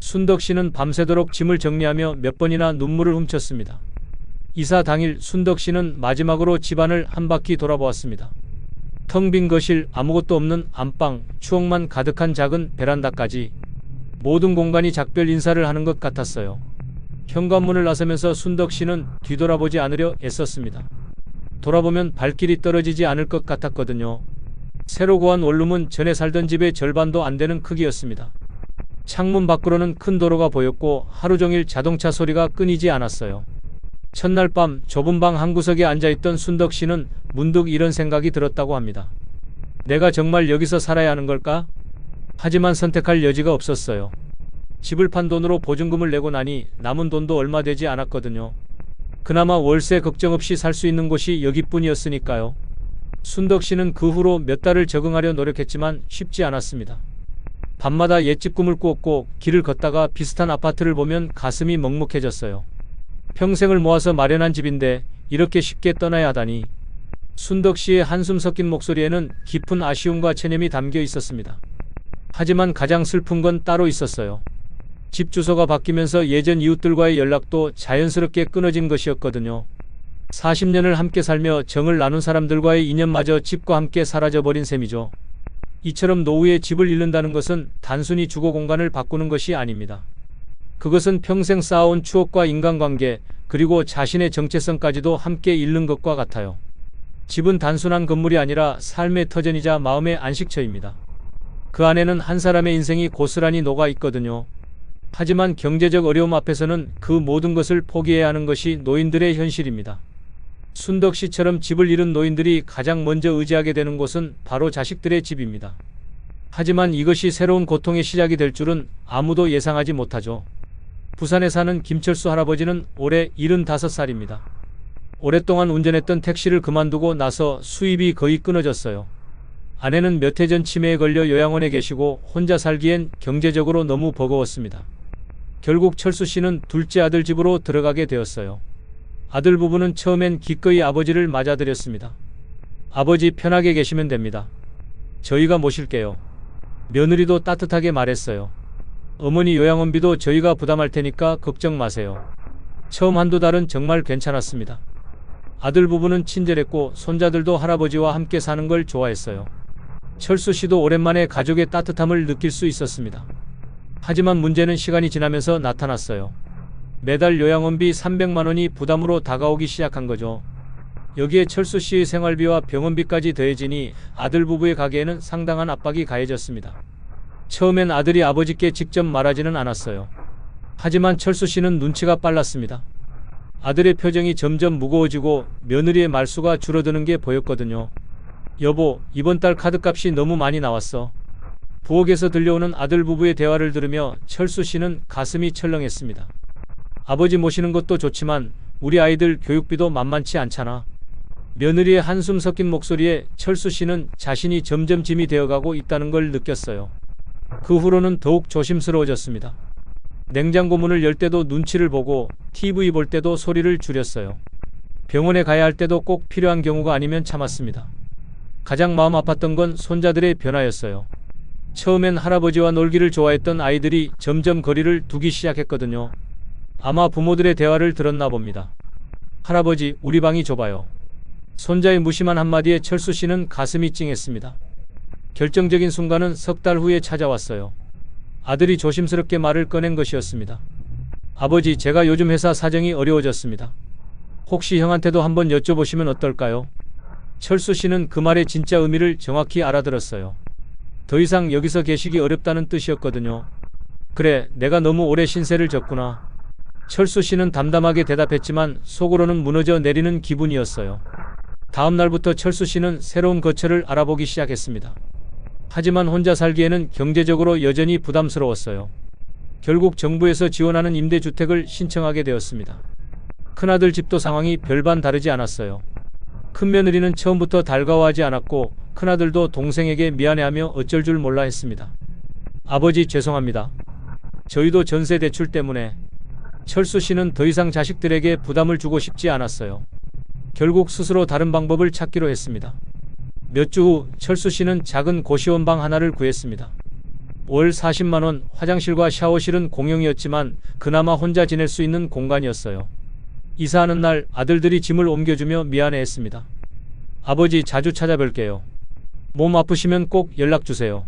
순덕 씨는 밤새도록 짐을 정리하며 몇 번이나 눈물을 훔쳤습니다. 이사 당일 순덕 씨는 마지막으로 집안을 한 바퀴 돌아보았습니다. 텅 빈 거실, 아무것도 없는 안방, 추억만 가득한 작은 베란다까지 모든 공간이 작별 인사를 하는 것 같았어요. 현관문을 나서면서 순덕 씨는 뒤돌아보지 않으려 애썼습니다. 돌아보면 발길이 떨어지지 않을 것 같았거든요. 새로 구한 원룸은 전에 살던 집의 절반도 안 되는 크기였습니다. 창문 밖으로는 큰 도로가 보였고 하루 종일 자동차 소리가 끊이지 않았어요. 첫날 밤 좁은 방 한구석에 앉아있던 순덕 씨는 문득 이런 생각이 들었다고 합니다. 내가 정말 여기서 살아야 하는 걸까? 하지만 선택할 여지가 없었어요. 집을 판 돈으로 보증금을 내고 나니 남은 돈도 얼마 되지 않았거든요. 그나마 월세 걱정 없이 살 수 있는 곳이 여기뿐이었으니까요. 순덕 씨는 그 후로 몇 달을 적응하려 노력했지만 쉽지 않았습니다. 밤마다 옛집 꿈을 꾸었고 길을 걷다가 비슷한 아파트를 보면 가슴이 먹먹해졌어요. 평생을 모아서 마련한 집인데 이렇게 쉽게 떠나야 하다니. 순덕 씨의 한숨 섞인 목소리에는 깊은 아쉬움과 체념이 담겨 있었습니다. 하지만 가장 슬픈 건 따로 있었어요. 집 주소가 바뀌면서 예전 이웃들과의 연락도 자연스럽게 끊어진 것이었거든요. 40년을 함께 살며 정을 나눈 사람들과의 인연마저 집과 함께 사라져버린 셈이죠. 이처럼 노후에 집을 잃는다는 것은 단순히 주거 공간을 바꾸는 것이 아닙니다. 그것은 평생 쌓아온 추억과 인간관계, 그리고 자신의 정체성까지도 함께 잃는 것과 같아요. 집은 단순한 건물이 아니라 삶의 터전이자 마음의 안식처입니다. 그 안에는 한 사람의 인생이 고스란히 녹아 있거든요. 하지만 경제적 어려움 앞에서는 그 모든 것을 포기해야 하는 것이 노인들의 현실입니다. 순덕 씨처럼 집을 잃은 노인들이 가장 먼저 의지하게 되는 곳은 바로 자식들의 집입니다. 하지만 이것이 새로운 고통의 시작이 될 줄은 아무도 예상하지 못하죠. 부산에 사는 김철수 할아버지는 올해 75살입니다. 오랫동안 운전했던 택시를 그만두고 나서 수입이 거의 끊어졌어요. 아내는 몇 해 전 치매에 걸려 요양원에 계시고 혼자 살기엔 경제적으로 너무 버거웠습니다. 결국 철수 씨는 둘째 아들 집으로 들어가게 되었어요. 아들 부부는 처음엔 기꺼이 아버지를 맞아들였습니다. 아버지 편하게 계시면 됩니다. 저희가 모실게요. 며느리도 따뜻하게 말했어요. 어머니 요양원비도 저희가 부담할 테니까 걱정 마세요. 처음 한두 달은 정말 괜찮았습니다. 아들 부부는 친절했고 손자들도 할아버지와 함께 사는 걸 좋아했어요. 철수 씨도 오랜만에 가족의 따뜻함을 느낄 수 있었습니다. 하지만 문제는 시간이 지나면서 나타났어요. 매달 요양원비 300만 원이 부담으로 다가오기 시작한 거죠. 여기에 철수 씨의 생활비와 병원비까지 더해지니 아들 부부의 가게에는 상당한 압박이 가해졌습니다. 처음엔 아들이 아버지께 직접 말하지는 않았어요. 하지만 철수 씨는 눈치가 빨랐습니다. 아들의 표정이 점점 무거워지고 며느리의 말수가 줄어드는 게 보였거든요. 여보, 이번 달 카드값이 너무 많이 나왔어. 부엌에서 들려오는 아들 부부의 대화를 들으며 철수 씨는 가슴이 철렁했습니다. 아버지 모시는 것도 좋지만 우리 아이들 교육비도 만만치 않잖아. 며느리의 한숨 섞인 목소리에 철수 씨는 자신이 점점 짐이 되어가고 있다는 걸 느꼈어요. 그 후로는 더욱 조심스러워졌습니다. 냉장고 문을 열 때도 눈치를 보고 TV 볼 때도 소리를 줄였어요. 병원에 가야 할 때도 꼭 필요한 경우가 아니면 참았습니다. 가장 마음 아팠던 건 손자들의 변화였어요. 처음엔 할아버지와 놀기를 좋아했던 아이들이 점점 거리를 두기 시작했거든요. 아마 부모들의 대화를 들었나 봅니다. 할아버지, 우리 방이 좁아요. 손자의 무심한 한마디에 철수 씨는 가슴이 찡했습니다. 결정적인 순간은 석 달 후에 찾아왔어요. 아들이 조심스럽게 말을 꺼낸 것이었습니다. 아버지, 제가 요즘 회사 사정이 어려워졌습니다. 혹시 형한테도 한번 여쭤보시면 어떨까요? 철수 씨는 그 말의 진짜 의미를 정확히 알아들었어요. 더 이상 여기서 계시기 어렵다는 뜻이었거든요. 그래, 내가 너무 오래 신세를 졌구나. 철수 씨는 담담하게 대답했지만 속으로는 무너져 내리는 기분이었어요. 다음 날부터 철수 씨는 새로운 거처를 알아보기 시작했습니다. 하지만 혼자 살기에는 경제적으로 여전히 부담스러웠어요. 결국 정부에서 지원하는 임대주택을 신청하게 되었습니다. 큰아들 집도 상황이 별반 다르지 않았어요. 큰며느리는 처음부터 달가워하지 않았고 큰아들도 동생에게 미안해하며 어쩔 줄 몰라 했습니다. 아버지 죄송합니다. 저희도 전세 대출 때문에. 철수 씨는 더 이상 자식들에게 부담을 주고 싶지 않았어요. 결국 스스로 다른 방법을 찾기로 했습니다. 몇 주 후 철수 씨는 작은 고시원 방 하나를 구했습니다. 월 40만 원, 화장실과 샤워실은 공용이었지만 그나마 혼자 지낼 수 있는 공간이었어요. 이사하는 날 아들들이 짐을 옮겨주며 미안해했습니다. 아버지 자주 찾아뵐게요. 몸 아프시면 꼭 연락주세요.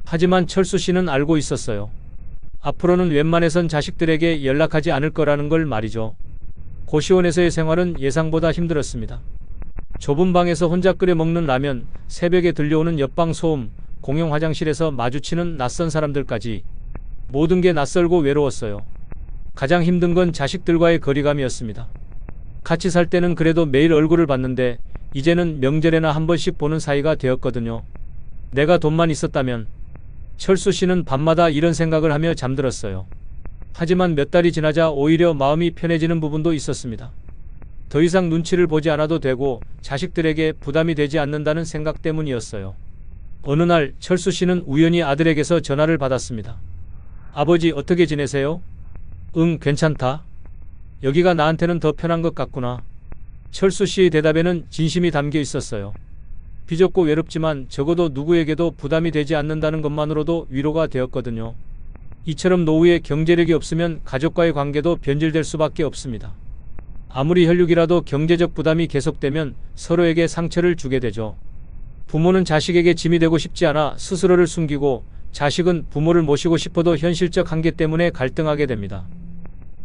하지만 철수 씨는 알고 있었어요. 앞으로는 웬만해선 자식들에게 연락하지 않을 거라는 걸 말이죠. 고시원에서의 생활은 예상보다 힘들었습니다. 좁은 방에서 혼자 끓여 먹는 라면, 새벽에 들려오는 옆방 소음, 공용 화장실에서 마주치는 낯선 사람들까지 모든 게 낯설고 외로웠어요. 가장 힘든 건 자식들과의 거리감이었습니다. 같이 살 때는 그래도 매일 얼굴을 봤는데 이제는 명절에나 한 번씩 보는 사이가 되었거든요. 내가 돈만 있었다면. 철수 씨는 밤마다 이런 생각을 하며 잠들었어요. 하지만 몇 달이 지나자 오히려 마음이 편해지는 부분도 있었습니다. 더 이상 눈치를 보지 않아도 되고 자식들에게 부담이 되지 않는다는 생각 때문이었어요. 어느 날 철수 씨는 우연히 아들에게서 전화를 받았습니다. 아버지 어떻게 지내세요? 응, 괜찮다. 여기가 나한테는 더 편한 것 같구나. 철수 씨의 대답에는 진심이 담겨 있었어요. 비좁고 외롭지만 적어도 누구에게도 부담이 되지 않는다는 것만으로도 위로가 되었거든요. 이처럼 노후에 경제력이 없으면 가족과의 관계도 변질될 수밖에 없습니다. 아무리 혈육이라도 경제적 부담이 계속되면 서로에게 상처를 주게 되죠. 부모는 자식에게 짐이 되고 싶지 않아 스스로를 숨기고 자식은 부모를 모시고 싶어도 현실적 한계 때문에 갈등하게 됩니다.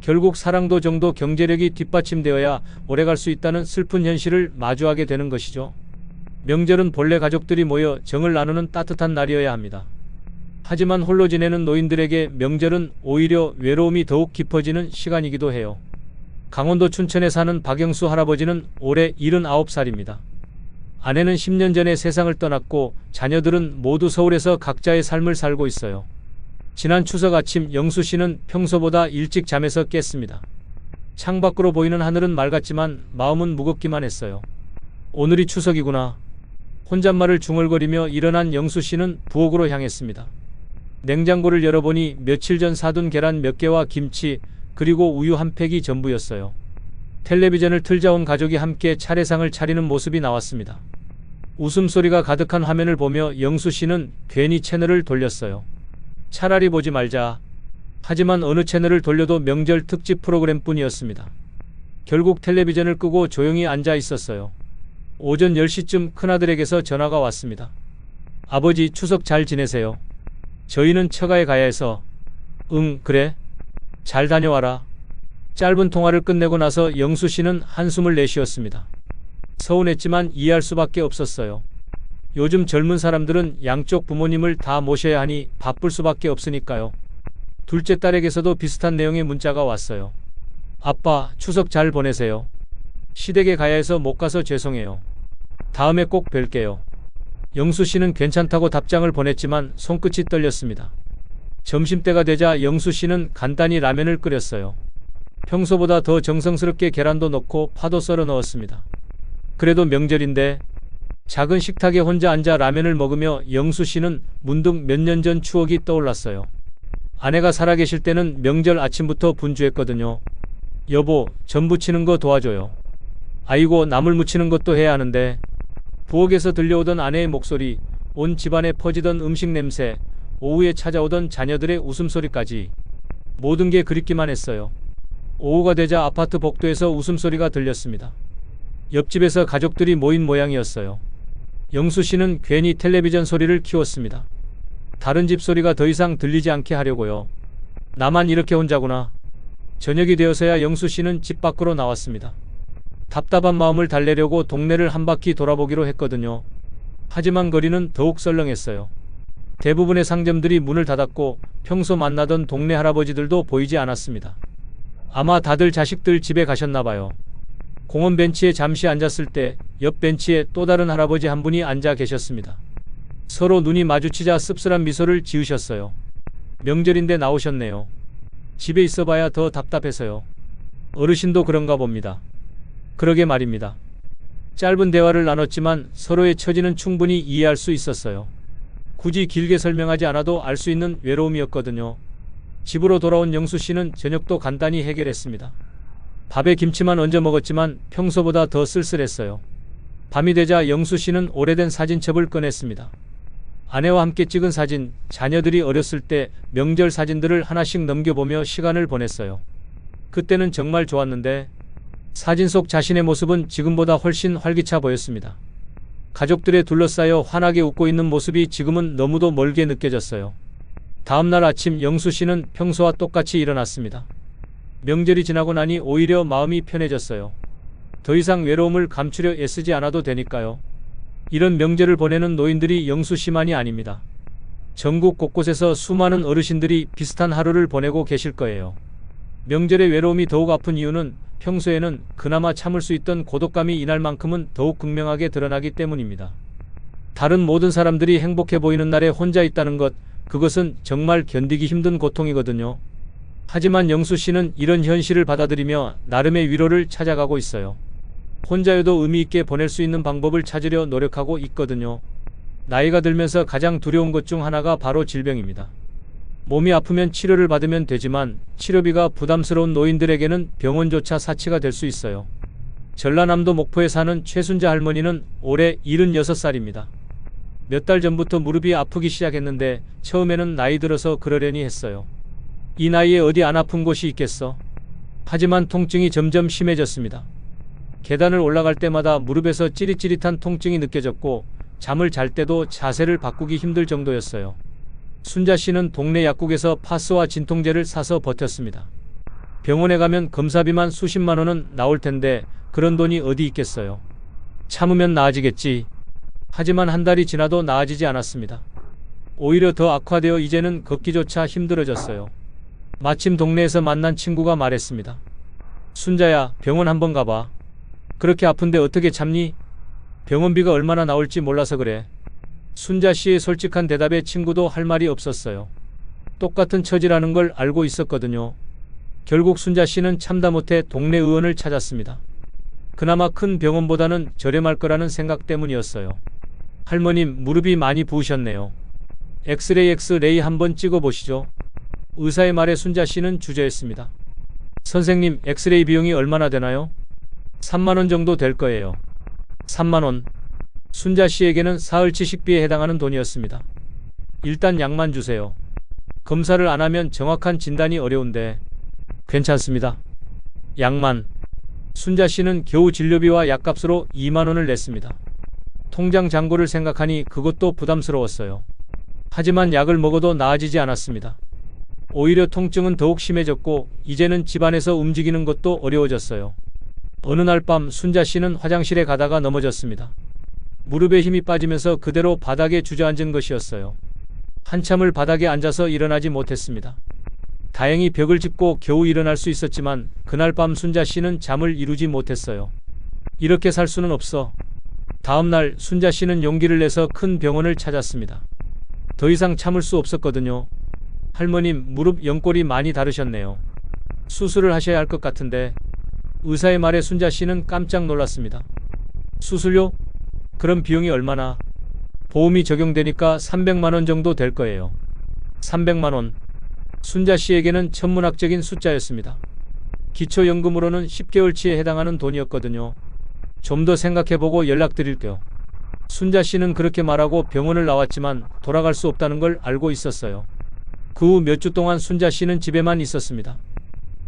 결국 사랑도 정도 경제력이 뒷받침되어야 오래갈 수 있다는 슬픈 현실을 마주하게 되는 것이죠. 명절은 본래 가족들이 모여 정을 나누는 따뜻한 날이어야 합니다. 하지만 홀로 지내는 노인들에게 명절은 오히려 외로움이 더욱 깊어지는 시간이기도 해요. 강원도 춘천에 사는 박영수 할아버지는 올해 79살입니다. 아내는 10년 전에 세상을 떠났고 자녀들은 모두 서울에서 각자의 삶을 살고 있어요. 지난 추석 아침 영수 씨는 평소보다 일찍 잠에서 깼습니다. 창밖으로 보이는 하늘은 맑았지만 마음은 무겁기만 했어요. 오늘이 추석이구나. 혼잣말을 중얼거리며 일어난 영수 씨는 부엌으로 향했습니다. 냉장고를 열어보니 며칠 전 사둔 계란 몇 개와 김치 그리고 우유 한 팩이 전부였어요. 텔레비전을 틀자 온 가족이 함께 차례상을 차리는 모습이 나왔습니다. 웃음소리가 가득한 화면을 보며 영수 씨는 괜히 채널을 돌렸어요. 차라리 보지 말자. 하지만 어느 채널을 돌려도 명절 특집 프로그램뿐이었습니다. 결국 텔레비전을 끄고 조용히 앉아 있었어요. 오전 10시쯤 큰아들에게서 전화가 왔습니다. 아버지 추석 잘 지내세요? 저희는 처가에 가야 해서. 응, 그래. 잘 다녀와라. 짧은 통화를 끝내고 나서 영수 씨는 한숨을 내쉬었습니다. 서운했지만 이해할 수밖에 없었어요. 요즘 젊은 사람들은 양쪽 부모님을 다 모셔야 하니 바쁠 수밖에 없으니까요. 둘째 딸에게서도 비슷한 내용의 문자가 왔어요. 아빠, 추석 잘 보내세요. 시댁에 가야 해서 못 가서 죄송해요. 다음에 꼭 뵐게요. 영수 씨는 괜찮다고 답장을 보냈지만 손끝이 떨렸습니다. 점심때가 되자 영수 씨는 간단히 라면을 끓였어요. 평소보다 더 정성스럽게 계란도 넣고 파도 썰어 넣었습니다. 그래도 명절인데. 작은 식탁에 혼자 앉아 라면을 먹으며 영수 씨는 문득 몇 년 전 추억이 떠올랐어요. 아내가 살아계실 때는 명절 아침부터 분주했거든요. 여보, 전 부치는 거 도와줘요. 아이고, 나물 무치는 것도 해야 하는데. 부엌에서 들려오던 아내의 목소리, 온 집안에 퍼지던 음식 냄새, 오후에 찾아오던 자녀들의 웃음소리까지 모든 게 그립기만 했어요. 오후가 되자 아파트 복도에서 웃음소리가 들렸습니다. 옆집에서 가족들이 모인 모양이었어요. 영수 씨는 괜히 텔레비전 소리를 키웠습니다. 다른 집 소리가 더 이상 들리지 않게 하려고요. 나만 이렇게 혼자구나. 저녁이 되어서야 영수 씨는 집 밖으로 나왔습니다. 답답한 마음을 달래려고 동네를 한 바퀴 돌아보기로 했거든요. 하지만 거리는 더욱 썰렁했어요. 대부분의 상점들이 문을 닫았고 평소 만나던 동네 할아버지들도 보이지 않았습니다. 아마 다들 자식들 집에 가셨나 봐요. 공원 벤치에 잠시 앉았을 때 옆 벤치에 또 다른 할아버지 한 분이 앉아 계셨습니다. 서로 눈이 마주치자 씁쓸한 미소를 지으셨어요. 명절인데 나오셨네요. 집에 있어봐야 더 답답해서요. 어르신도 그런가 봅니다. 그러게 말입니다. 짧은 대화를 나눴지만 서로의 처지는 충분히 이해할 수 있었어요. 굳이 길게 설명하지 않아도 알 수 있는 외로움이었거든요. 집으로 돌아온 영수 씨는 저녁도 간단히 해결했습니다. 밥에 김치만 얹어 먹었지만 평소보다 더 쓸쓸했어요. 밤이 되자 영수 씨는 오래된 사진첩을 꺼냈습니다. 아내와 함께 찍은 사진, 자녀들이 어렸을 때 명절 사진들을 하나씩 넘겨보며 시간을 보냈어요. 그때는 정말 좋았는데 사진 속 자신의 모습은 지금보다 훨씬 활기차 보였습니다. 가족들에 둘러싸여 환하게 웃고 있는 모습이 지금은 너무도 멀게 느껴졌어요. 다음날 아침 영수 씨는 평소와 똑같이 일어났습니다. 명절이 지나고 나니 오히려 마음이 편해졌어요. 더 이상 외로움을 감추려 애쓰지 않아도 되니까요. 이런 명절을 보내는 노인들이 영수 씨만이 아닙니다. 전국 곳곳에서 수많은 어르신들이 비슷한 하루를 보내고 계실 거예요. 명절의 외로움이 더욱 아픈 이유는 평소에는 그나마 참을 수 있던 고독감이 이날만큼은 더욱 극명하게 드러나기 때문입니다. 다른 모든 사람들이 행복해 보이는 날에 혼자 있다는 것, 그것은 정말 견디기 힘든 고통이거든요. 하지만 영수 씨는 이런 현실을 받아들이며 나름의 위로를 찾아가고 있어요. 혼자여도 의미 있게 보낼 수 있는 방법을 찾으려 노력하고 있거든요. 나이가 들면서 가장 두려운 것 중 하나가 바로 질병입니다. 몸이 아프면 치료를 받으면 되지만 치료비가 부담스러운 노인들에게는 병원조차 사치가 될 수 있어요. 전라남도 목포에 사는 최순자 할머니는 올해 76살입니다. 몇 달 전부터 무릎이 아프기 시작했는데 처음에는 나이 들어서 그러려니 했어요. 이 나이에 어디 안 아픈 곳이 있겠어? 하지만 통증이 점점 심해졌습니다. 계단을 올라갈 때마다 무릎에서 찌릿찌릿한 통증이 느껴졌고 잠을 잘 때도 자세를 바꾸기 힘들 정도였어요. 순자 씨는 동네 약국에서 파스와 진통제를 사서 버텼습니다. 병원에 가면 검사비만 수십만 원은 나올 텐데 그런 돈이 어디 있겠어요. 참으면 나아지겠지. 하지만 한 달이 지나도 나아지지 않았습니다. 오히려 더 악화되어 이제는 걷기조차 힘들어졌어요. 마침 동네에서 만난 친구가 말했습니다. 순자야, 병원 한번 가봐. 그렇게 아픈데 어떻게 참니? 병원비가 얼마나 나올지 몰라서 그래. 순자 씨의 솔직한 대답에 친구도 할 말이 없었어요. 똑같은 처지라는 걸 알고 있었거든요. 결국 순자 씨는 참다 못해 동네 의원을 찾았습니다. 그나마 큰 병원보다는 저렴할 거라는 생각 때문이었어요. 할머님, 무릎이 많이 부으셨네요. 엑스레이 한번 찍어보시죠. 의사의 말에 순자 씨는 주저했습니다. 선생님, 엑스레이 비용이 얼마나 되나요? 3만 원 정도 될 거예요. 3만 원. 순자 씨에게는 사흘치 식비에 해당하는 돈이었습니다. 일단 약만 주세요. 검사를 안 하면 정확한 진단이 어려운데. 괜찮습니다. 약만. 순자 씨는 겨우 진료비와 약값으로 2만 원을 냈습니다. 통장 잔고를 생각하니 그것도 부담스러웠어요. 하지만 약을 먹어도 나아지지 않았습니다. 오히려 통증은 더욱 심해졌고 이제는 집안에서 움직이는 것도 어려워졌어요. 어느 날 밤 순자 씨는 화장실에 가다가 넘어졌습니다. 무릎에 힘이 빠지면서 그대로 바닥에 주저앉은 것이었어요. 한참을 바닥에 앉아서 일어나지 못했습니다. 다행히 벽을 짚고 겨우 일어날 수 있었지만 그날 밤 순자 씨는 잠을 이루지 못했어요. 이렇게 살 수는 없어. 다음 날 순자 씨는 용기를 내서 큰 병원을 찾았습니다. 더 이상 참을 수 없었거든요. 할머님, 무릎 연골이 많이 다르셨네요. 수술을 하셔야 할 것 같은데. 의사의 말에 순자 씨는 깜짝 놀랐습니다. 수술료? 그럼 비용이 얼마나? 보험이 적용되니까 300만 원 정도 될 거예요. 300만 원. 순자 씨에게는 천문학적인 숫자였습니다. 기초연금으로는 10개월치에 해당하는 돈이었거든요. 좀 더 생각해보고 연락드릴게요. 순자 씨는 그렇게 말하고 병원을 나왔지만 돌아갈 수 없다는 걸 알고 있었어요. 그 후 몇 주 동안 순자 씨는 집에만 있었습니다.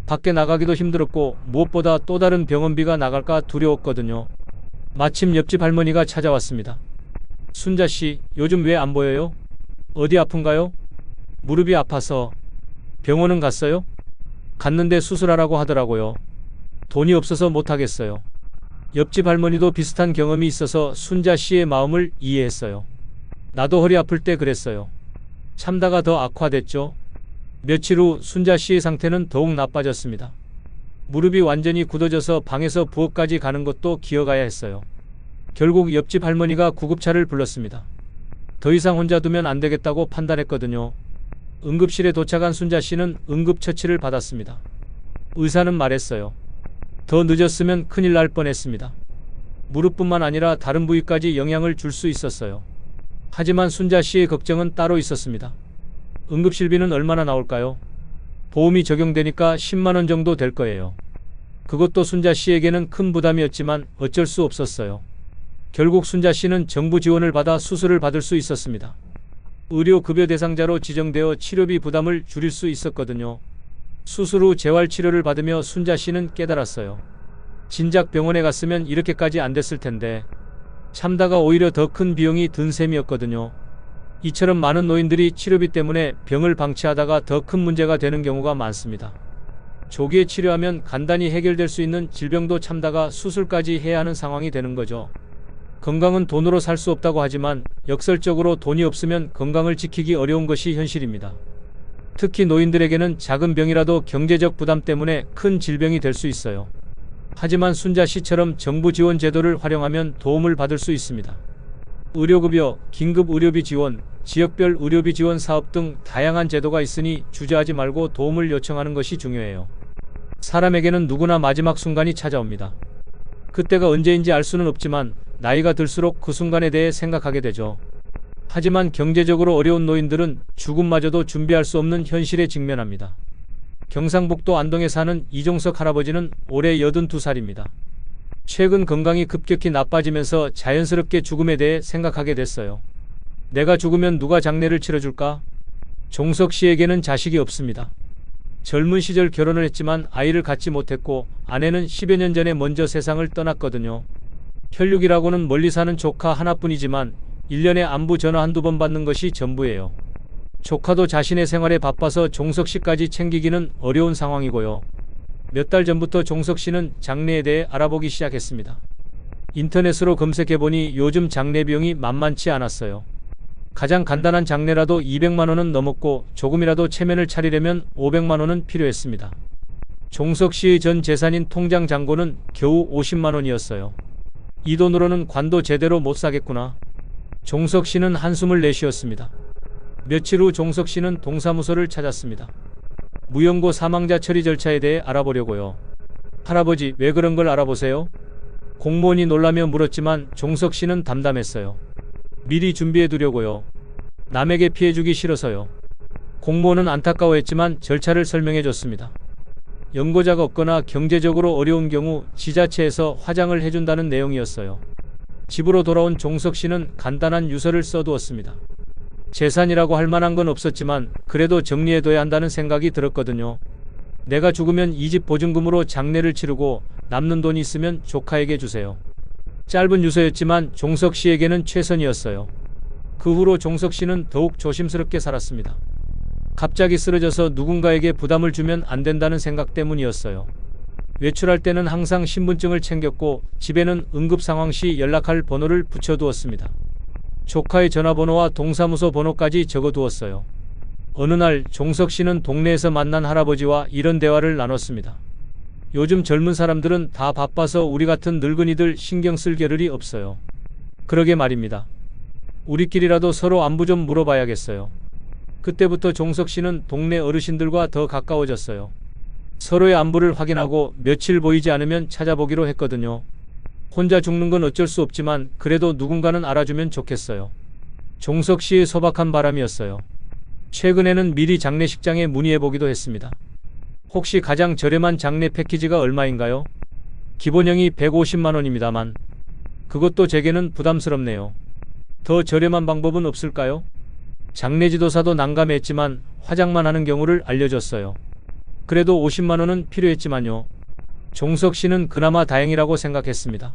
밖에 나가기도 힘들었고 무엇보다 또 다른 병원비가 나갈까 두려웠거든요. 마침 옆집 할머니가 찾아왔습니다. 순자 씨, 요즘 왜 안 보여요? 어디 아픈가요? 무릎이 아파서. 병원은 갔어요? 갔는데 수술하라고 하더라고요. 돈이 없어서 못하겠어요. 옆집 할머니도 비슷한 경험이 있어서 순자 씨의 마음을 이해했어요. 나도 허리 아플 때 그랬어요. 참다가 더 악화됐죠. 며칠 후 순자 씨의 상태는 더욱 나빠졌습니다. 무릎이 완전히 굳어져서 방에서 부엌까지 가는 것도 기어가야 했어요. 결국 옆집 할머니가 구급차를 불렀습니다. 더 이상 혼자 두면 안 되겠다고 판단했거든요. 응급실에 도착한 순자 씨는 응급처치를 받았습니다. 의사는 말했어요. 더 늦었으면 큰일 날 뻔했습니다. 무릎뿐만 아니라 다른 부위까지 영향을 줄 수 있었어요. 하지만 순자 씨의 걱정은 따로 있었습니다. 응급실비는 얼마나 나올까요? 보험이 적용되니까 10만 원 정도 될 거예요. 그것도 순자 씨에게는 큰 부담이었지만 어쩔 수 없었어요. 결국 순자 씨는 정부 지원을 받아 수술을 받을 수 있었습니다. 의료급여 대상자로 지정되어 치료비 부담을 줄일 수 있었거든요. 수술 후 재활치료를 받으며 순자 씨는 깨달았어요. 진작 병원에 갔으면 이렇게까지 안 됐을 텐데 참다가 오히려 더 큰 비용이 든 셈이었거든요. 이처럼 많은 노인들이 치료비 때문에 병을 방치하다가 더 큰 문제가 되는 경우가 많습니다. 조기에 치료하면 간단히 해결될 수 있는 질병도 참다가 수술까지 해야 하는 상황이 되는 거죠. 건강은 돈으로 살 수 없다고 하지만 역설적으로 돈이 없으면 건강을 지키기 어려운 것이 현실입니다. 특히 노인들에게는 작은 병이라도 경제적 부담 때문에 큰 질병이 될 수 있어요. 하지만 순자 씨처럼 정부 지원 제도를 활용하면 도움을 받을 수 있습니다. 의료급여, 긴급의료비 지원, 지역별 의료비 지원 사업 등 다양한 제도가 있으니 주저하지 말고 도움을 요청하는 것이 중요해요. 사람에게는 누구나 마지막 순간이 찾아옵니다. 그때가 언제인지 알 수는 없지만 나이가 들수록 그 순간에 대해 생각하게 되죠. 하지만 경제적으로 어려운 노인들은 죽음마저도 준비할 수 없는 현실에 직면합니다. 경상북도 안동에 사는 이종석 할아버지는 올해 82살입니다. 최근 건강이 급격히 나빠지면서 자연스럽게 죽음에 대해 생각하게 됐어요. 내가 죽으면 누가 장례를 치러줄까? 종석 씨에게는 자식이 없습니다. 젊은 시절 결혼을 했지만 아이를 갖지 못했고 아내는 10여 년 전에 먼저 세상을 떠났거든요. 혈육이라고는 멀리 사는 조카 하나뿐이지만 1년에 안부 전화 한두 번 받는 것이 전부예요. 조카도 자신의 생활에 바빠서 종석 씨까지 챙기기는 어려운 상황이고요. 몇 달 전부터 종석 씨는 장례에 대해 알아보기 시작했습니다. 인터넷으로 검색해보니 요즘 장례 비용이 만만치 않았어요. 가장 간단한 장례라도 200만 원은 넘었고 조금이라도 체면을 차리려면 500만 원은 필요했습니다. 종석 씨의 전 재산인 통장 잔고는 겨우 50만 원이었어요. 이 돈으로는 관도 제대로 못 사겠구나. 종석 씨는 한숨을 내쉬었습니다. 며칠 후 종석 씨는 동사무소를 찾았습니다. 무연고 사망자 처리 절차에 대해 알아보려고요. 할아버지, 왜 그런 걸 알아보세요? 공무원이 놀라며 물었지만 종석 씨는 담담했어요. 미리 준비해 두려고요. 남에게 피해 주기 싫어서요. 공무원은 안타까워했지만 절차를 설명해 줬습니다. 연고자가 없거나 경제적으로 어려운 경우 지자체에서 화장을 해준다는 내용이었어요. 집으로 돌아온 종석 씨는 간단한 유서를 써두었습니다. 재산이라고 할 만한 건 없었지만 그래도 정리해둬야 한다는 생각이 들었거든요. 내가 죽으면 이 집 보증금으로 장례를 치르고 남는 돈이 있으면 조카에게 주세요. 짧은 유서였지만 종석 씨에게는 최선이었어요. 그 후로 종석 씨는 더욱 조심스럽게 살았습니다. 갑자기 쓰러져서 누군가에게 부담을 주면 안 된다는 생각 때문이었어요. 외출할 때는 항상 신분증을 챙겼고 집에는 응급 상황 시 연락할 번호를 붙여두었습니다. 조카의 전화번호와 동사무소 번호까지 적어두었어요. 어느 날 종석 씨는 동네에서 만난 할아버지와 이런 대화를 나눴습니다. 요즘 젊은 사람들은 다 바빠서 우리 같은 늙은이들 신경 쓸 겨를이 없어요. 그러게 말입니다. 우리끼리라도 서로 안부 좀 물어봐야겠어요. 그때부터 종석 씨는 동네 어르신들과 더 가까워졌어요. 서로의 안부를 확인하고 며칠 보이지 않으면 찾아보기로 했거든요. 혼자 죽는 건 어쩔 수 없지만 그래도 누군가는 알아주면 좋겠어요. 종석 씨의 소박한 바람이었어요. 최근에는 미리 장례식장에 문의해보기도 했습니다. 혹시 가장 저렴한 장례 패키지가 얼마인가요? 기본형이 150만 원입니다만 그것도 제게는 부담스럽네요. 더 저렴한 방법은 없을까요? 장례지도사도 난감했지만 화장만 하는 경우를 알려줬어요. 그래도 50만 원은 필요했지만요. 종석 씨는 그나마 다행이라고 생각했습니다.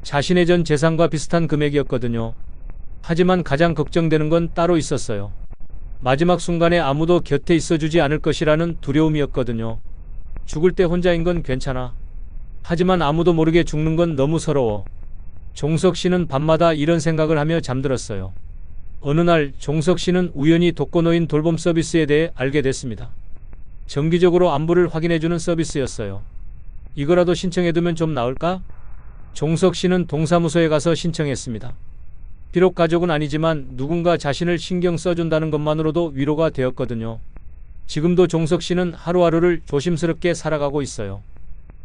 자신의 전 재산과 비슷한 금액이었거든요. 하지만 가장 걱정되는 건 따로 있었어요. 마지막 순간에 아무도 곁에 있어주지 않을 것이라는 두려움이었거든요. 죽을 때 혼자인 건 괜찮아. 하지만 아무도 모르게 죽는 건 너무 서러워. 종석 씨는 밤마다 이런 생각을 하며 잠들었어요. 어느 날 종석 씨는 우연히 독거노인 돌봄 서비스에 대해 알게 됐습니다. 정기적으로 안부를 확인해주는 서비스였어요. 이거라도 신청해두면 좀 나을까? 종석 씨는 동사무소에 가서 신청했습니다. 비록 가족은 아니지만 누군가 자신을 신경 써준다는 것만으로도 위로가 되었거든요. 지금도 종석 씨는 하루하루를 조심스럽게 살아가고 있어요.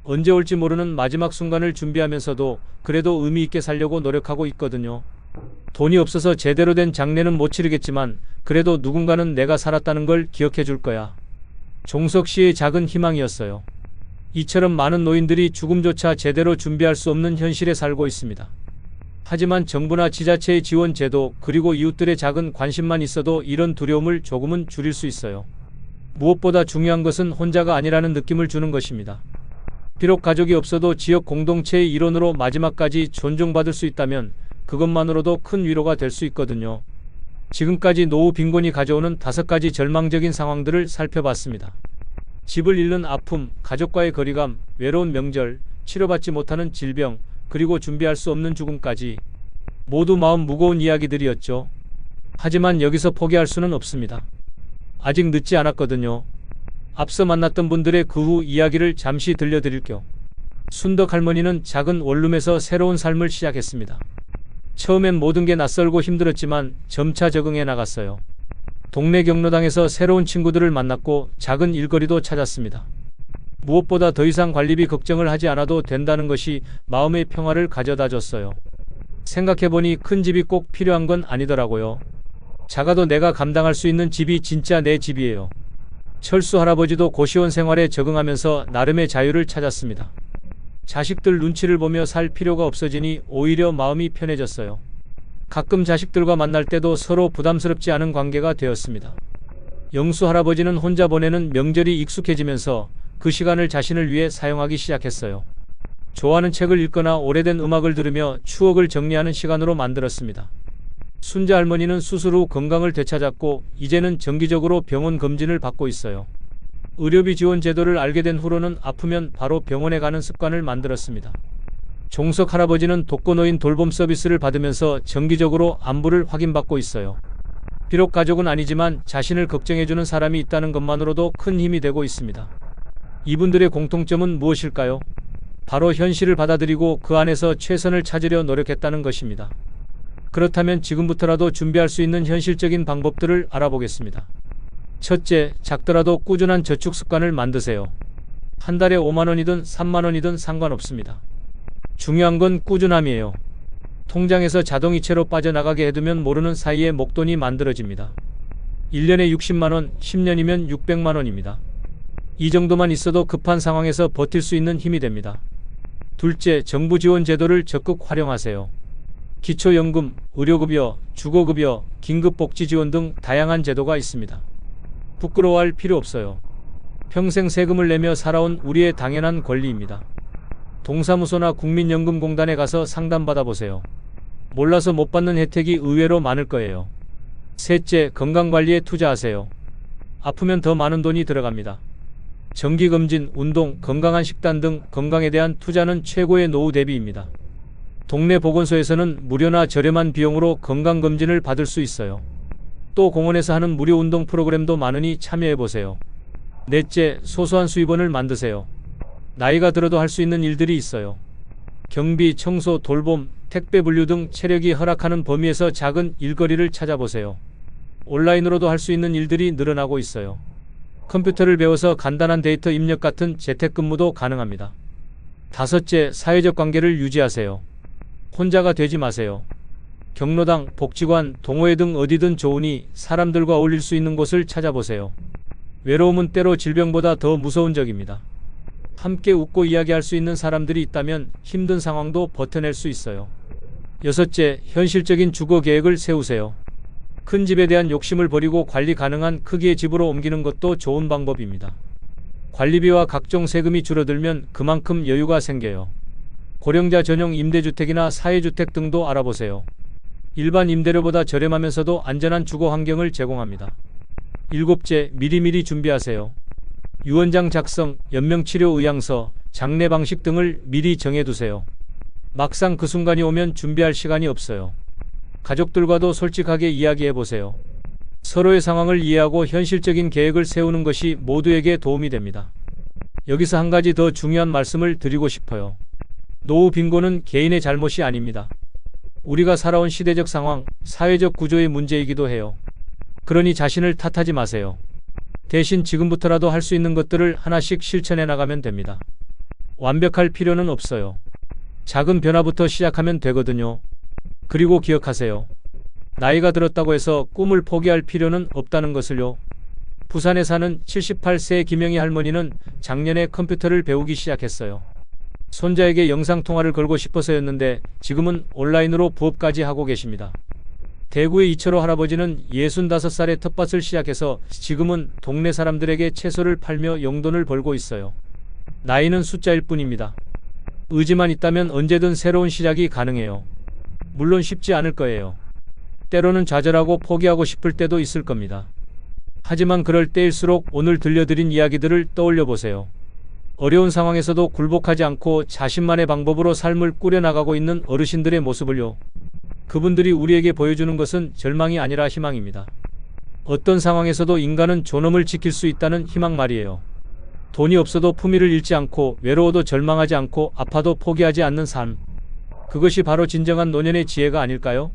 언제 올지 모르는 마지막 순간을 준비하면서도 그래도 의미 있게 살려고 노력하고 있거든요. 돈이 없어서 제대로 된 장례는 못 치르겠지만 그래도 누군가는 내가 살았다는 걸 기억해 줄 거야. 종석 씨의 작은 희망이었어요. 이처럼 많은 노인들이 죽음조차 제대로 준비할 수 없는 현실에 살고 있습니다. 하지만 정부나 지자체의 지원 제도 그리고 이웃들의 작은 관심만 있어도 이런 두려움을 조금은 줄일 수 있어요. 무엇보다 중요한 것은 혼자가 아니라는 느낌을 주는 것입니다. 비록 가족이 없어도 지역 공동체의 일원으로 마지막까지 존중받을 수 있다면 그것만으로도 큰 위로가 될 수 있거든요. 지금까지 노후 빈곤이 가져오는 5가지 절망적인 상황들을 살펴봤습니다. 집을 잃는 아픔, 가족과의 거리감, 외로운 명절, 치료받지 못하는 질병, 그리고 준비할 수 없는 죽음까지 모두 마음 무거운 이야기들이었죠. 하지만 여기서 포기할 수는 없습니다. 아직 늦지 않았거든요. 앞서 만났던 분들의 그 후 이야기를 잠시 들려드릴게요. 순덕 할머니는 작은 원룸에서 새로운 삶을 시작했습니다. 처음엔 모든 게 낯설고 힘들었지만 점차 적응해 나갔어요. 동네 경로당에서 새로운 친구들을 만났고 작은 일거리도 찾았습니다. 무엇보다 더 이상 관리비 걱정을 하지 않아도 된다는 것이 마음의 평화를 가져다 줬어요. 생각해보니 큰 집이 꼭 필요한 건 아니더라고요. 작아도 내가 감당할 수 있는 집이 진짜 내 집이에요. 철수 할아버지도 고시원 생활에 적응하면서 나름의 자유를 찾았습니다. 자식들 눈치를 보며 살 필요가 없어지니 오히려 마음이 편해졌어요. 가끔 자식들과 만날 때도 서로 부담스럽지 않은 관계가 되었습니다. 영수 할아버지는 혼자 보내는 명절이 익숙해지면서 그 시간을 자신을 위해 사용하기 시작했어요. 좋아하는 책을 읽거나 오래된 음악을 들으며 추억을 정리하는 시간으로 만들었습니다. 순자 할머니는 수술 후 건강을 되찾았고 이제는 정기적으로 병원 검진을 받고 있어요. 의료비 지원 제도를 알게 된 후로는 아프면 바로 병원에 가는 습관을 만들었습니다. 종석 할아버지는 독거노인 돌봄 서비스를 받으면서 정기적으로 안부를 확인받고 있어요. 비록 가족은 아니지만 자신을 걱정해주는 사람이 있다는 것만으로도 큰 힘이 되고 있습니다. 이분들의 공통점은 무엇일까요? 바로 현실을 받아들이고 그 안에서 최선을 찾으려 노력했다는 것입니다. 그렇다면 지금부터라도 준비할 수 있는 현실적인 방법들을 알아보겠습니다. 첫째, 작더라도 꾸준한 저축 습관을 만드세요. 한 달에 5만원이든 3만원이든 상관없습니다. 중요한 건 꾸준함이에요. 통장에서 자동이체로 빠져나가게 해두면 모르는 사이에 목돈이 만들어집니다. 1년에 60만원, 10년이면 600만원입니다. 이 정도만 있어도 급한 상황에서 버틸 수 있는 힘이 됩니다. 둘째, 정부 지원 제도를 적극 활용하세요. 기초연금, 의료급여, 주거급여, 긴급복지지원 등 다양한 제도가 있습니다. 부끄러워할 필요 없어요. 평생 세금을 내며 살아온 우리의 당연한 권리입니다. 동사무소나 국민연금공단에 가서 상담받아보세요. 몰라서 못 받는 혜택이 의외로 많을 거예요. 셋째, 건강관리에 투자하세요. 아프면 더 많은 돈이 들어갑니다. 정기검진, 운동, 건강한 식단 등 건강에 대한 투자는 최고의 노후 대비입니다. 동네 보건소에서는 무료나 저렴한 비용으로 건강검진을 받을 수 있어요. 또 공원에서 하는 무료 운동 프로그램도 많으니 참여해보세요. 넷째, 소소한 수입원을 만드세요. 나이가 들어도 할 수 있는 일들이 있어요. 경비, 청소, 돌봄, 택배 분류 등 체력이 허락하는 범위에서 작은 일거리를 찾아보세요. 온라인으로도 할 수 있는 일들이 늘어나고 있어요. 컴퓨터를 배워서 간단한 데이터 입력 같은 재택근무도 가능합니다. 다섯째, 사회적 관계를 유지하세요. 혼자가 되지 마세요. 경로당, 복지관, 동호회 등 어디든 좋으니 사람들과 어울릴 수 있는 곳을 찾아보세요. 외로움은 때로 질병보다 더 무서운 적입니다. 함께 웃고 이야기할 수 있는 사람들이 있다면 힘든 상황도 버텨낼 수 있어요. 여섯째, 현실적인 주거 계획을 세우세요. 큰 집에 대한 욕심을 버리고 관리 가능한 크기의 집으로 옮기는 것도 좋은 방법입니다. 관리비와 각종 세금이 줄어들면 그만큼 여유가 생겨요. 고령자 전용 임대주택이나 사회주택 등도 알아보세요. 일반 임대료보다 저렴하면서도 안전한 주거 환경을 제공합니다. 일곱째, 미리미리 준비하세요. 유언장 작성, 연명치료 의향서, 장례 방식 등을 미리 정해두세요. 막상 그 순간이 오면 준비할 시간이 없어요. 가족들과도 솔직하게 이야기해보세요. 서로의 상황을 이해하고 현실적인 계획을 세우는 것이 모두에게 도움이 됩니다. 여기서 한 가지 더 중요한 말씀을 드리고 싶어요. 노후 빈곤은 개인의 잘못이 아닙니다. 우리가 살아온 시대적 상황, 사회적 구조의 문제이기도 해요. 그러니 자신을 탓하지 마세요. 대신 지금부터라도 할 수 있는 것들을 하나씩 실천해 나가면 됩니다. 완벽할 필요는 없어요. 작은 변화부터 시작하면 되거든요. 그리고 기억하세요. 나이가 들었다고 해서 꿈을 포기할 필요는 없다는 것을요. 부산에 사는 78세 김영희 할머니는 작년에 컴퓨터를 배우기 시작했어요. 손자에게 영상통화를 걸고 싶어서였는데 지금은 온라인으로 부업까지 하고 계십니다. 대구의 이철호 할아버지는 65살에 텃밭을 시작해서 지금은 동네 사람들에게 채소를 팔며 용돈을 벌고 있어요. 나이는 숫자일 뿐입니다. 의지만 있다면 언제든 새로운 시작이 가능해요. 물론 쉽지 않을 거예요. 때로는 좌절하고 포기하고 싶을 때도 있을 겁니다. 하지만 그럴 때일수록 오늘 들려드린 이야기들을 떠올려 보세요. 어려운 상황에서도 굴복하지 않고 자신만의 방법으로 삶을 꾸려나가고 있는 어르신들의 모습을요. 그분들이 우리에게 보여주는 것은 절망이 아니라 희망입니다. 어떤 상황에서도 인간은 존엄을 지킬 수 있다는 희망 말이에요. 돈이 없어도 품위를 잃지 않고 외로워도 절망하지 않고 아파도 포기하지 않는 삶. 그것이 바로 진정한 노년의 지혜가 아닐까요?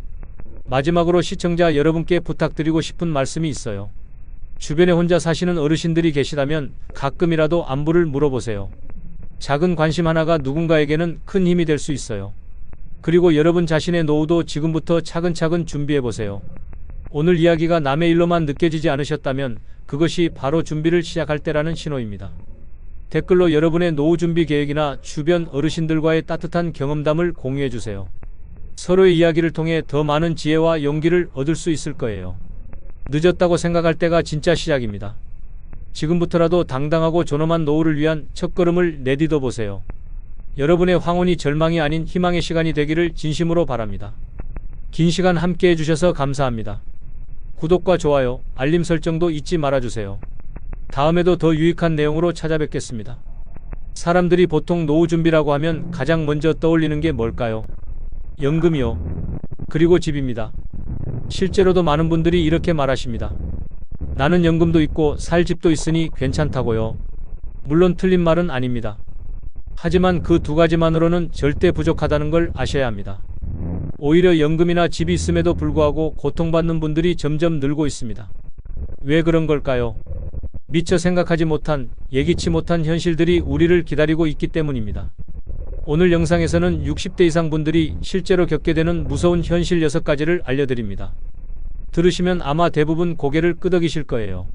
마지막으로 시청자 여러분께 부탁드리고 싶은 말씀이 있어요. 주변에 혼자 사시는 어르신들이 계시다면 가끔이라도 안부를 물어보세요. 작은 관심 하나가 누군가에게는 큰 힘이 될 수 있어요. 그리고 여러분 자신의 노후도 지금부터 차근차근 준비해보세요. 오늘 이야기가 남의 일로만 느껴지지 않으셨다면 그것이 바로 준비를 시작할 때라는 신호입니다. 댓글로 여러분의 노후 준비 계획이나 주변 어르신들과의 따뜻한 경험담을 공유해주세요. 서로의 이야기를 통해 더 많은 지혜와 용기를 얻을 수 있을 거예요. 늦었다고 생각할 때가 진짜 시작입니다. 지금부터라도 당당하고 존엄한 노후를 위한 첫걸음을 내딛어 보세요. 여러분의 황혼이 절망이 아닌 희망의 시간이 되기를 진심으로 바랍니다. 긴 시간 함께 해주셔서 감사합니다. 구독과 좋아요, 알림 설정도 잊지 말아주세요. 다음에도 더 유익한 내용으로 찾아뵙겠습니다. 사람들이 보통 노후 준비라고 하면 가장 먼저 떠올리는 게 뭘까요? 연금이요. 그리고 집입니다. 실제로도 많은 분들이 이렇게 말하십니다. 나는 연금도 있고 살 집도 있으니 괜찮다고요. 물론 틀린 말은 아닙니다. 하지만 그 두 가지만으로는 절대 부족하다는 걸 아셔야 합니다. 오히려 연금이나 집이 있음에도 불구하고 고통받는 분들이 점점 늘고 있습니다. 왜 그런 걸까요? 미처 생각하지 못한, 예기치 못한 현실들이 우리를 기다리고 있기 때문입니다. 오늘 영상에서는 60대 이상 분들이 실제로 겪게 되는 무서운 현실 6가지를 알려드립니다. 들으시면 아마 대부분 고개를 끄덕이실 거예요.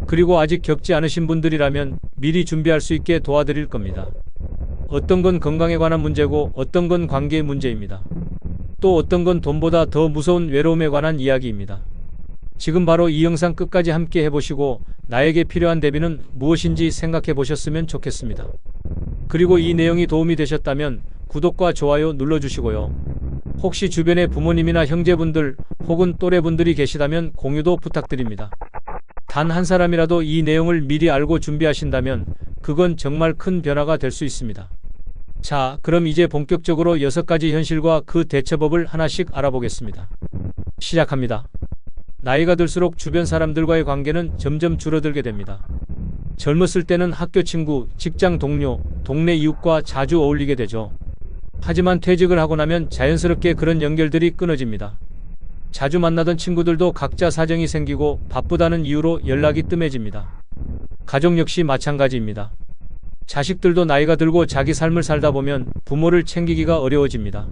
그리고 아직 겪지 않으신 분들이라면 미리 준비할 수 있게 도와드릴 겁니다. 어떤 건 건강에 관한 문제고 어떤 건 관계의 문제입니다. 또 어떤 건 돈보다 더 무서운 외로움에 관한 이야기입니다. 지금 바로 이 영상 끝까지 함께 해보시고 나에게 필요한 대비는 무엇인지 생각해 보셨으면 좋겠습니다. 그리고 이 내용이 도움이 되셨다면 구독과 좋아요 눌러주시고요. 혹시 주변에 부모님이나 형제분들 혹은 또래분들이 계시다면 공유도 부탁드립니다. 단 한 사람이라도 이 내용을 미리 알고 준비하신다면 그건 정말 큰 변화가 될 수 있습니다. 자, 그럼 이제 본격적으로 6가지 현실과 그 대처법을 하나씩 알아보겠습니다. 시작합니다. 나이가 들수록 주변 사람들과의 관계는 점점 줄어들게 됩니다. 젊었을 때는 학교 친구, 직장 동료, 동네 이웃과 자주 어울리게 되죠. 하지만 퇴직을 하고 나면 자연스럽게 그런 연결들이 끊어집니다. 자주 만나던 친구들도 각자 사정이 생기고 바쁘다는 이유로 연락이 뜸해집니다. 가족 역시 마찬가지입니다. 자식들도 나이가 들고 자기 삶을 살다 보면 부모를 챙기기가 어려워집니다.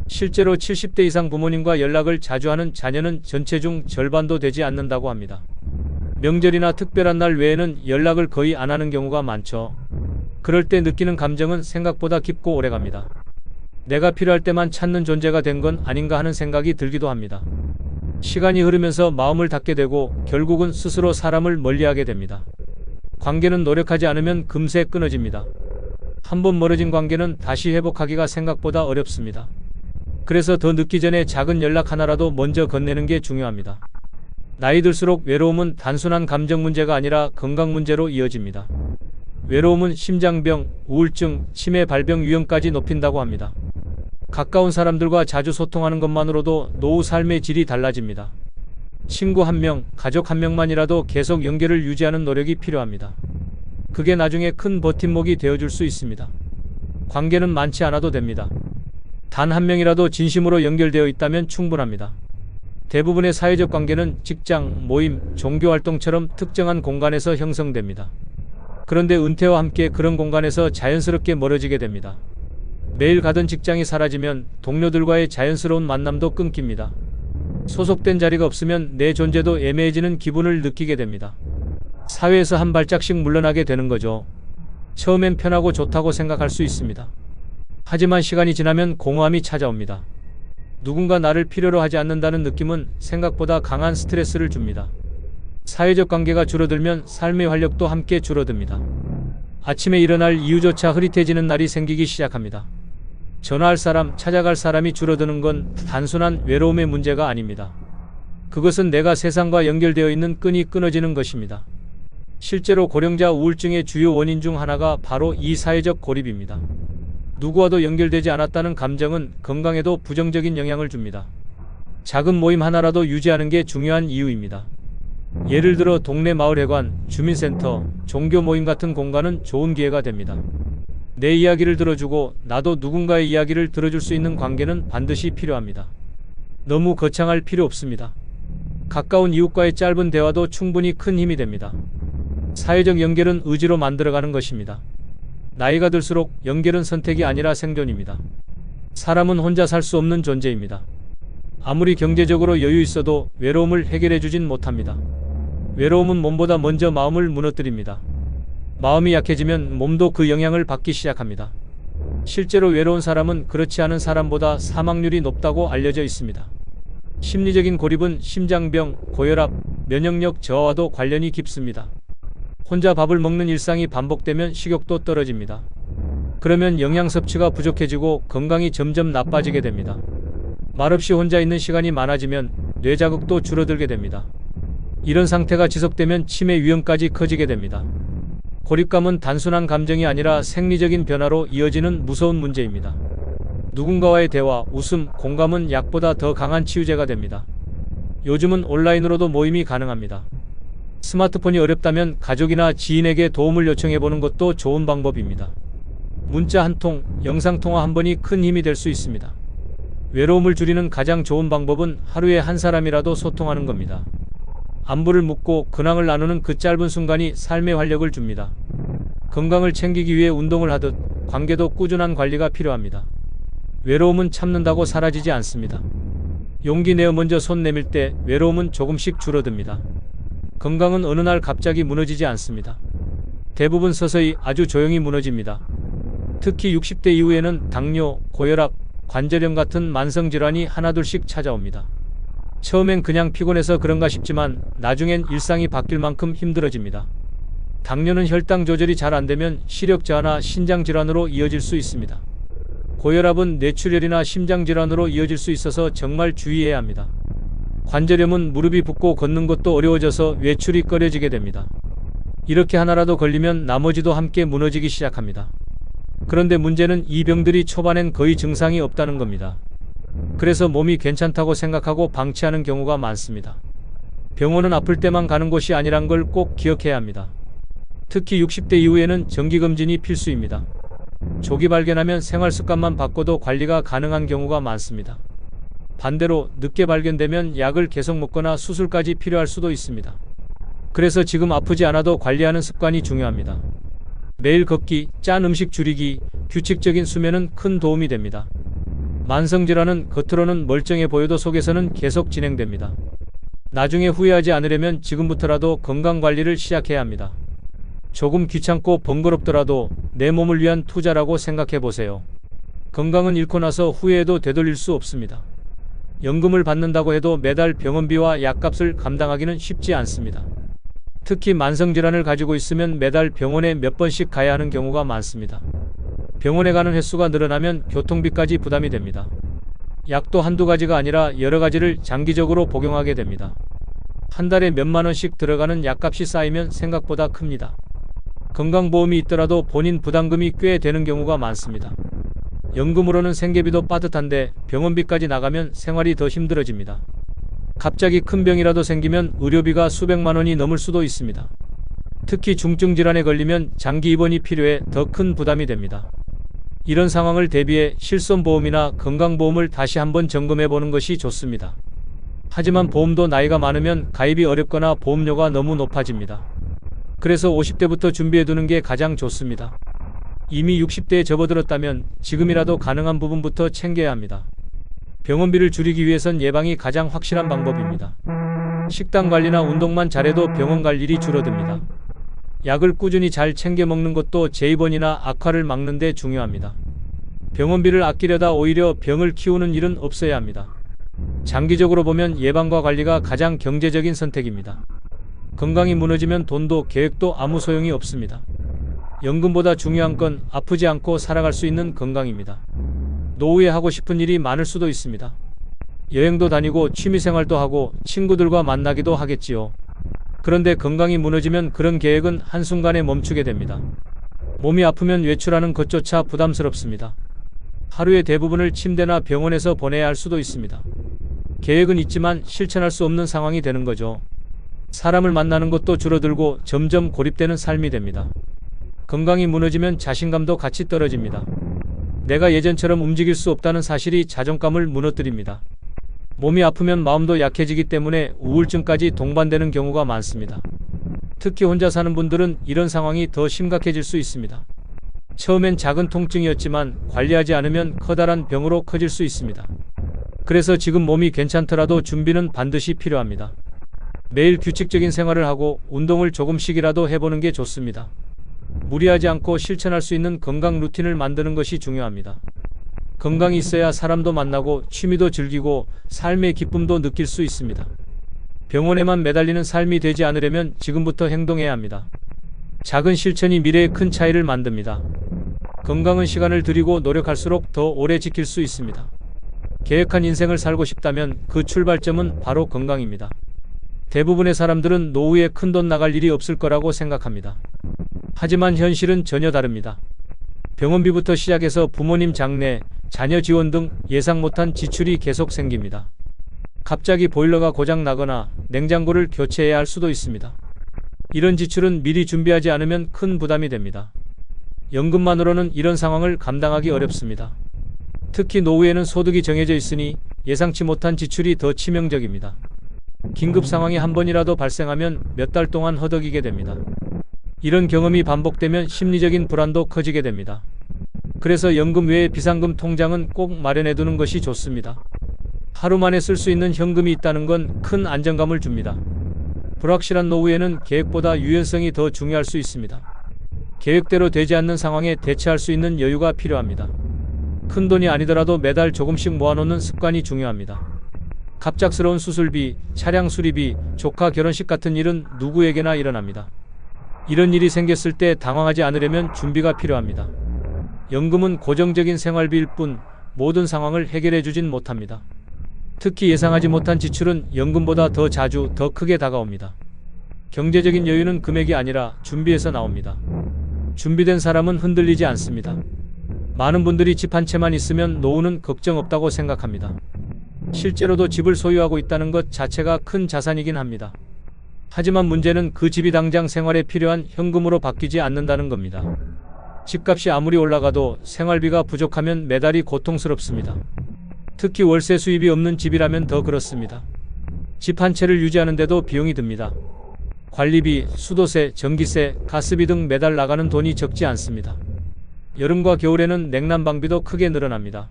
실제로 70대 이상 부모님과 연락을 자주 하는 자녀는 전체 중 절반도 되지 않는다고 합니다. 명절이나 특별한 날 외에는 연락을 거의 안 하는 경우가 많죠. 그럴 때 느끼는 감정은 생각보다 깊고 오래갑니다. 내가 필요할 때만 찾는 존재가 된 건 아닌가 하는 생각이 들기도 합니다. 시간이 흐르면서 마음을 닫게 되고 결국은 스스로 사람을 멀리하게 됩니다. 관계는 노력하지 않으면 금세 끊어집니다. 한번 멀어진 관계는 다시 회복하기가 생각보다 어렵습니다. 그래서 더 늦기 전에 작은 연락 하나라도 먼저 건네는 게 중요합니다. 나이 들수록 외로움은 단순한 감정 문제가 아니라 건강 문제로 이어집니다. 외로움은 심장병, 우울증, 치매 발병 위험까지 높인다고 합니다. 가까운 사람들과 자주 소통하는 것만으로도 노후 삶의 질이 달라집니다. 친구 한 명, 가족 한 명만이라도 계속 연결을 유지하는 노력이 필요합니다. 그게 나중에 큰 버팀목이 되어줄 수 있습니다. 관계는 많지 않아도 됩니다. 단 한 명이라도 진심으로 연결되어 있다면 충분합니다. 대부분의 사회적 관계는 직장, 모임, 종교활동처럼 특정한 공간에서 형성됩니다. 그런데 은퇴와 함께 그런 공간에서 자연스럽게 멀어지게 됩니다. 매일 가던 직장이 사라지면 동료들과의 자연스러운 만남도 끊깁니다. 소속된 자리가 없으면 내 존재도 애매해지는 기분을 느끼게 됩니다. 사회에서 한 발짝씩 물러나게 되는 거죠. 처음엔 편하고 좋다고 생각할 수 있습니다. 하지만 시간이 지나면 공허함이 찾아옵니다. 누군가 나를 필요로 하지 않는다는 느낌은 생각보다 강한 스트레스를 줍니다. 사회적 관계가 줄어들면 삶의 활력도 함께 줄어듭니다. 아침에 일어날 이유조차 흐릿해지는 날이 생기기 시작합니다. 전화할 사람, 찾아갈 사람이 줄어드는 건 단순한 외로움의 문제가 아닙니다. 그것은 내가 세상과 연결되어 있는 끈이 끊어지는 것입니다. 실제로 고령자 우울증의 주요 원인 중 하나가 바로 이 사회적 고립입니다. 누구와도 연결되지 않았다는 감정은 건강에도 부정적인 영향을 줍니다. 작은 모임 하나라도 유지하는 게 중요한 이유입니다. 예를 들어 동네 마을회관, 주민센터, 종교 모임 같은 공간은 좋은 기회가 됩니다. 내 이야기를 들어주고 나도 누군가의 이야기를 들어줄 수 있는 관계는 반드시 필요합니다. 너무 거창할 필요 없습니다. 가까운 이웃과의 짧은 대화도 충분히 큰 힘이 됩니다. 사회적 연결은 의지로 만들어가는 것입니다. 나이가 들수록 연결은 선택이 아니라 생존입니다. 사람은 혼자 살 수 없는 존재입니다. 아무리 경제적으로 여유 있어도 외로움을 해결해 주진 못합니다. 외로움은 몸보다 먼저 마음을 무너뜨립니다. 마음이 약해지면 몸도 그 영향을 받기 시작합니다. 실제로 외로운 사람은 그렇지 않은 사람보다 사망률이 높다고 알려져 있습니다. 심리적인 고립은 심장병, 고혈압, 면역력 저하와도 관련이 깊습니다. 혼자 밥을 먹는 일상이 반복되면 식욕도 떨어집니다. 그러면 영양 섭취가 부족해지고 건강이 점점 나빠지게 됩니다. 말없이 혼자 있는 시간이 많아지면 뇌 자극도 줄어들게 됩니다. 이런 상태가 지속되면 치매 위험까지 커지게 됩니다. 고립감은 단순한 감정이 아니라 생리적인 변화로 이어지는 무서운 문제입니다. 누군가와의 대화, 웃음, 공감은 약보다 더 강한 치유제가 됩니다. 요즘은 온라인으로도 모임이 가능합니다. 스마트폰이 어렵다면 가족이나 지인에게 도움을 요청해보는 것도 좋은 방법입니다. 문자 한 통, 영상통화 한 번이 큰 힘이 될 수 있습니다. 외로움을 줄이는 가장 좋은 방법은 하루에 한 사람이라도 소통하는 겁니다. 안부를 묻고 근황을 나누는 그 짧은 순간이 삶의 활력을 줍니다. 건강을 챙기기 위해 운동을 하듯 관계도 꾸준한 관리가 필요합니다. 외로움은 참는다고 사라지지 않습니다. 용기 내어 먼저 손 내밀 때 외로움은 조금씩 줄어듭니다. 건강은 어느 날 갑자기 무너지지 않습니다. 대부분 서서히 아주 조용히 무너집니다. 특히 60대 이후에는 당뇨, 고혈압, 관절염 같은 만성질환이 하나둘씩 찾아옵니다. 처음엔 그냥 피곤해서 그런가 싶지만 나중엔 일상이 바뀔 만큼 힘들어집니다. 당뇨는 혈당 조절이 잘 안되면 시력 저하나 신장 질환으로 이어질 수 있습니다. 고혈압은 뇌출혈이나 심장 질환으로 이어질 수 있어서 정말 주의해야 합니다. 관절염은 무릎이 붓고 걷는 것도 어려워져서 외출이 꺼려지게 됩니다. 이렇게 하나라도 걸리면 나머지도 함께 무너지기 시작합니다. 그런데 문제는 이 병들이 초반엔 거의 증상이 없다는 겁니다. 그래서 몸이 괜찮다고 생각하고 방치하는 경우가 많습니다. 병원은 아플 때만 가는 곳이 아니란 걸 꼭 기억해야 합니다. 특히 60대 이후에는 정기검진이 필수입니다. 조기 발견하면 생활습관만 바꿔도 관리가 가능한 경우가 많습니다. 반대로 늦게 발견되면 약을 계속 먹거나 수술까지 필요할 수도 있습니다. 그래서 지금 아프지 않아도 관리하는 습관이 중요합니다. 매일 걷기, 짠 음식 줄이기, 규칙적인 수면은 큰 도움이 됩니다. 만성질환은 겉으로는 멀쩡해 보여도 속에서는 계속 진행됩니다. 나중에 후회하지 않으려면 지금부터라도 건강관리를 시작해야 합니다. 조금 귀찮고 번거롭더라도 내 몸을 위한 투자라고 생각해 보세요. 건강은 잃고 나서 후회해도 되돌릴 수 없습니다. 연금을 받는다고 해도 매달 병원비와 약값을 감당하기는 쉽지 않습니다. 특히 만성질환을 가지고 있으면 매달 병원에 몇 번씩 가야 하는 경우가 많습니다. 병원에 가는 횟수가 늘어나면 교통비까지 부담이 됩니다. 약도 한두 가지가 아니라 여러 가지를 장기적으로 복용하게 됩니다. 한 달에 몇만 원씩 들어가는 약값이 쌓이면 생각보다 큽니다. 건강보험이 있더라도 본인 부담금이 꽤 되는 경우가 많습니다. 연금으로는 생계비도 빠듯한데 병원비까지 나가면 생활이 더 힘들어집니다. 갑자기 큰 병이라도 생기면 의료비가 수백만 원이 넘을 수도 있습니다. 특히 중증 질환에 걸리면 장기 입원이 필요해 더 큰 부담이 됩니다. 이런 상황을 대비해 실손보험이나 건강보험을 다시 한번 점검해 보는 것이 좋습니다. 하지만 보험도 나이가 많으면 가입이 어렵거나 보험료가 너무 높아집니다. 그래서 50대부터 준비해 두는 게 가장 좋습니다. 이미 60대에 접어들었다면 지금이라도 가능한 부분부터 챙겨야 합니다. 병원비를 줄이기 위해선 예방이 가장 확실한 방법입니다. 식단 관리나 운동만 잘해도 병원 갈 일이 줄어듭니다. 약을 꾸준히 잘 챙겨 먹는 것도 재입원이나 악화를 막는 데 중요합니다. 병원비를 아끼려다 오히려 병을 키우는 일은 없어야 합니다. 장기적으로 보면 예방과 관리가 가장 경제적인 선택입니다. 건강이 무너지면 돈도 계획도 아무 소용이 없습니다. 연금보다 중요한 건 아프지 않고 살아갈 수 있는 건강입니다. 노후에 하고 싶은 일이 많을 수도 있습니다. 여행도 다니고 취미생활도 하고 친구들과 만나기도 하겠지요. 그런데 건강이 무너지면 그런 계획은 한순간에 멈추게 됩니다. 몸이 아프면 외출하는 것조차 부담스럽습니다. 하루의 대부분을 침대나 병원에서 보내야 할 수도 있습니다. 계획은 있지만 실천할 수 없는 상황이 되는 거죠. 사람을 만나는 것도 줄어들고 점점 고립되는 삶이 됩니다. 건강이 무너지면 자신감도 같이 떨어집니다. 내가 예전처럼 움직일 수 없다는 사실이 자존감을 무너뜨립니다. 몸이 아프면 마음도 약해지기 때문에 우울증까지 동반되는 경우가 많습니다. 특히 혼자 사는 분들은 이런 상황이 더 심각해질 수 있습니다. 처음엔 작은 통증이었지만 관리하지 않으면 커다란 병으로 커질 수 있습니다. 그래서 지금 몸이 괜찮더라도 준비는 반드시 필요합니다. 매일 규칙적인 생활을 하고 운동을 조금씩이라도 해보는 게 좋습니다. 무리하지 않고 실천할 수 있는 건강 루틴을 만드는 것이 중요합니다. 건강이 있어야 사람도 만나고 취미도 즐기고 삶의 기쁨도 느낄 수 있습니다. 병원에만 매달리는 삶이 되지 않으려면 지금부터 행동해야 합니다. 작은 실천이 미래에 큰 차이를 만듭니다. 건강은 시간을 들이고 노력할수록 더 오래 지킬 수 있습니다. 계획한 인생을 살고 싶다면 그 출발점은 바로 건강입니다. 대부분의 사람들은 노후에 큰돈 나갈 일이 없을 거라고 생각합니다. 하지만 현실은 전혀 다릅니다. 병원비부터 시작해서 부모님 장례, 자녀 지원 등 예상 못한 지출이 계속 생깁니다. 갑자기 보일러가 고장 나거나 냉장고를 교체해야 할 수도 있습니다. 이런 지출은 미리 준비하지 않으면 큰 부담이 됩니다. 연금만으로는 이런 상황을 감당하기 어렵습니다. 특히 노후에는 소득이 정해져 있으니 예상치 못한 지출이 더 치명적입니다. 긴급 상황이 한 번이라도 발생하면 몇 달 동안 허덕이게 됩니다. 이런 경험이 반복되면 심리적인 불안도 커지게 됩니다. 그래서 연금 외에 비상금 통장은 꼭 마련해 두는 것이 좋습니다. 하루 만에 쓸 수 있는 현금이 있다는 건 큰 안정감을 줍니다. 불확실한 노후에는 계획보다 유연성이 더 중요할 수 있습니다. 계획대로 되지 않는 상황에 대처할 수 있는 여유가 필요합니다. 큰 돈이 아니더라도 매달 조금씩 모아놓는 습관이 중요합니다. 갑작스러운 수술비, 차량 수리비, 조카 결혼식 같은 일은 누구에게나 일어납니다. 이런 일이 생겼을 때 당황하지 않으려면 준비가 필요합니다. 연금은 고정적인 생활비일 뿐 모든 상황을 해결해 주진 못합니다. 특히 예상하지 못한 지출은 연금보다 더 자주 더 크게 다가옵니다. 경제적인 여유는 금액이 아니라 준비에서 나옵니다. 준비된 사람은 흔들리지 않습니다. 많은 분들이 집 한 채만 있으면 노후는 걱정 없다고 생각합니다. 실제로도 집을 소유하고 있다는 것 자체가 큰 자산이긴 합니다. 하지만 문제는 그 집이 당장 생활에 필요한 현금으로 바뀌지 않는다는 겁니다. 집값이 아무리 올라가도 생활비가 부족하면 매달이 고통스럽습니다. 특히 월세 수입이 없는 집이라면 더 그렇습니다. 집 한 채를 유지하는데도 비용이 듭니다. 관리비, 수도세, 전기세, 가스비 등 매달 나가는 돈이 적지 않습니다. 여름과 겨울에는 냉난방비도 크게 늘어납니다.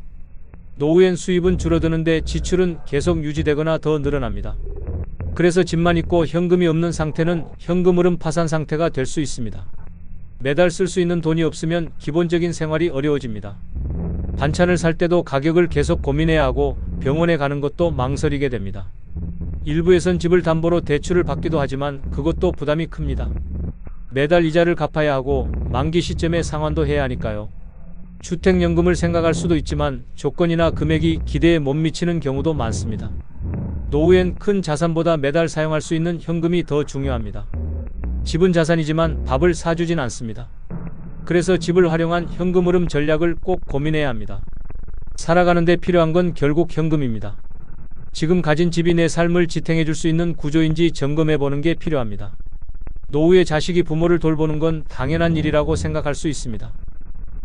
노후엔 수입은 줄어드는데 지출은 계속 유지되거나 더 늘어납니다. 그래서 집만 있고 현금이 없는 상태는 현금 흐름 파산 상태가 될 수 있습니다. 매달 쓸 수 있는 돈이 없으면 기본적인 생활이 어려워집니다. 반찬을 살 때도 가격을 계속 고민해야 하고 병원에 가는 것도 망설이게 됩니다. 일부에선 집을 담보로 대출을 받기도 하지만 그것도 부담이 큽니다. 매달 이자를 갚아야 하고 만기 시점에 상환도 해야 하니까요. 주택연금을 생각할 수도 있지만 조건이나 금액이 기대에 못 미치는 경우도 많습니다. 노후엔 큰 자산보다 매달 사용할 수 있는 현금이 더 중요합니다. 집은 자산이지만 밥을 사주진 않습니다. 그래서 집을 활용한 현금 흐름 전략을 꼭 고민해야 합니다. 살아가는데 필요한 건 결국 현금입니다. 지금 가진 집이 내 삶을 지탱해 줄 수 있는 구조인지 점검해 보는 게 필요합니다. 노후에 자식이 부모를 돌보는 건 당연한 일이라고 생각할 수 있습니다.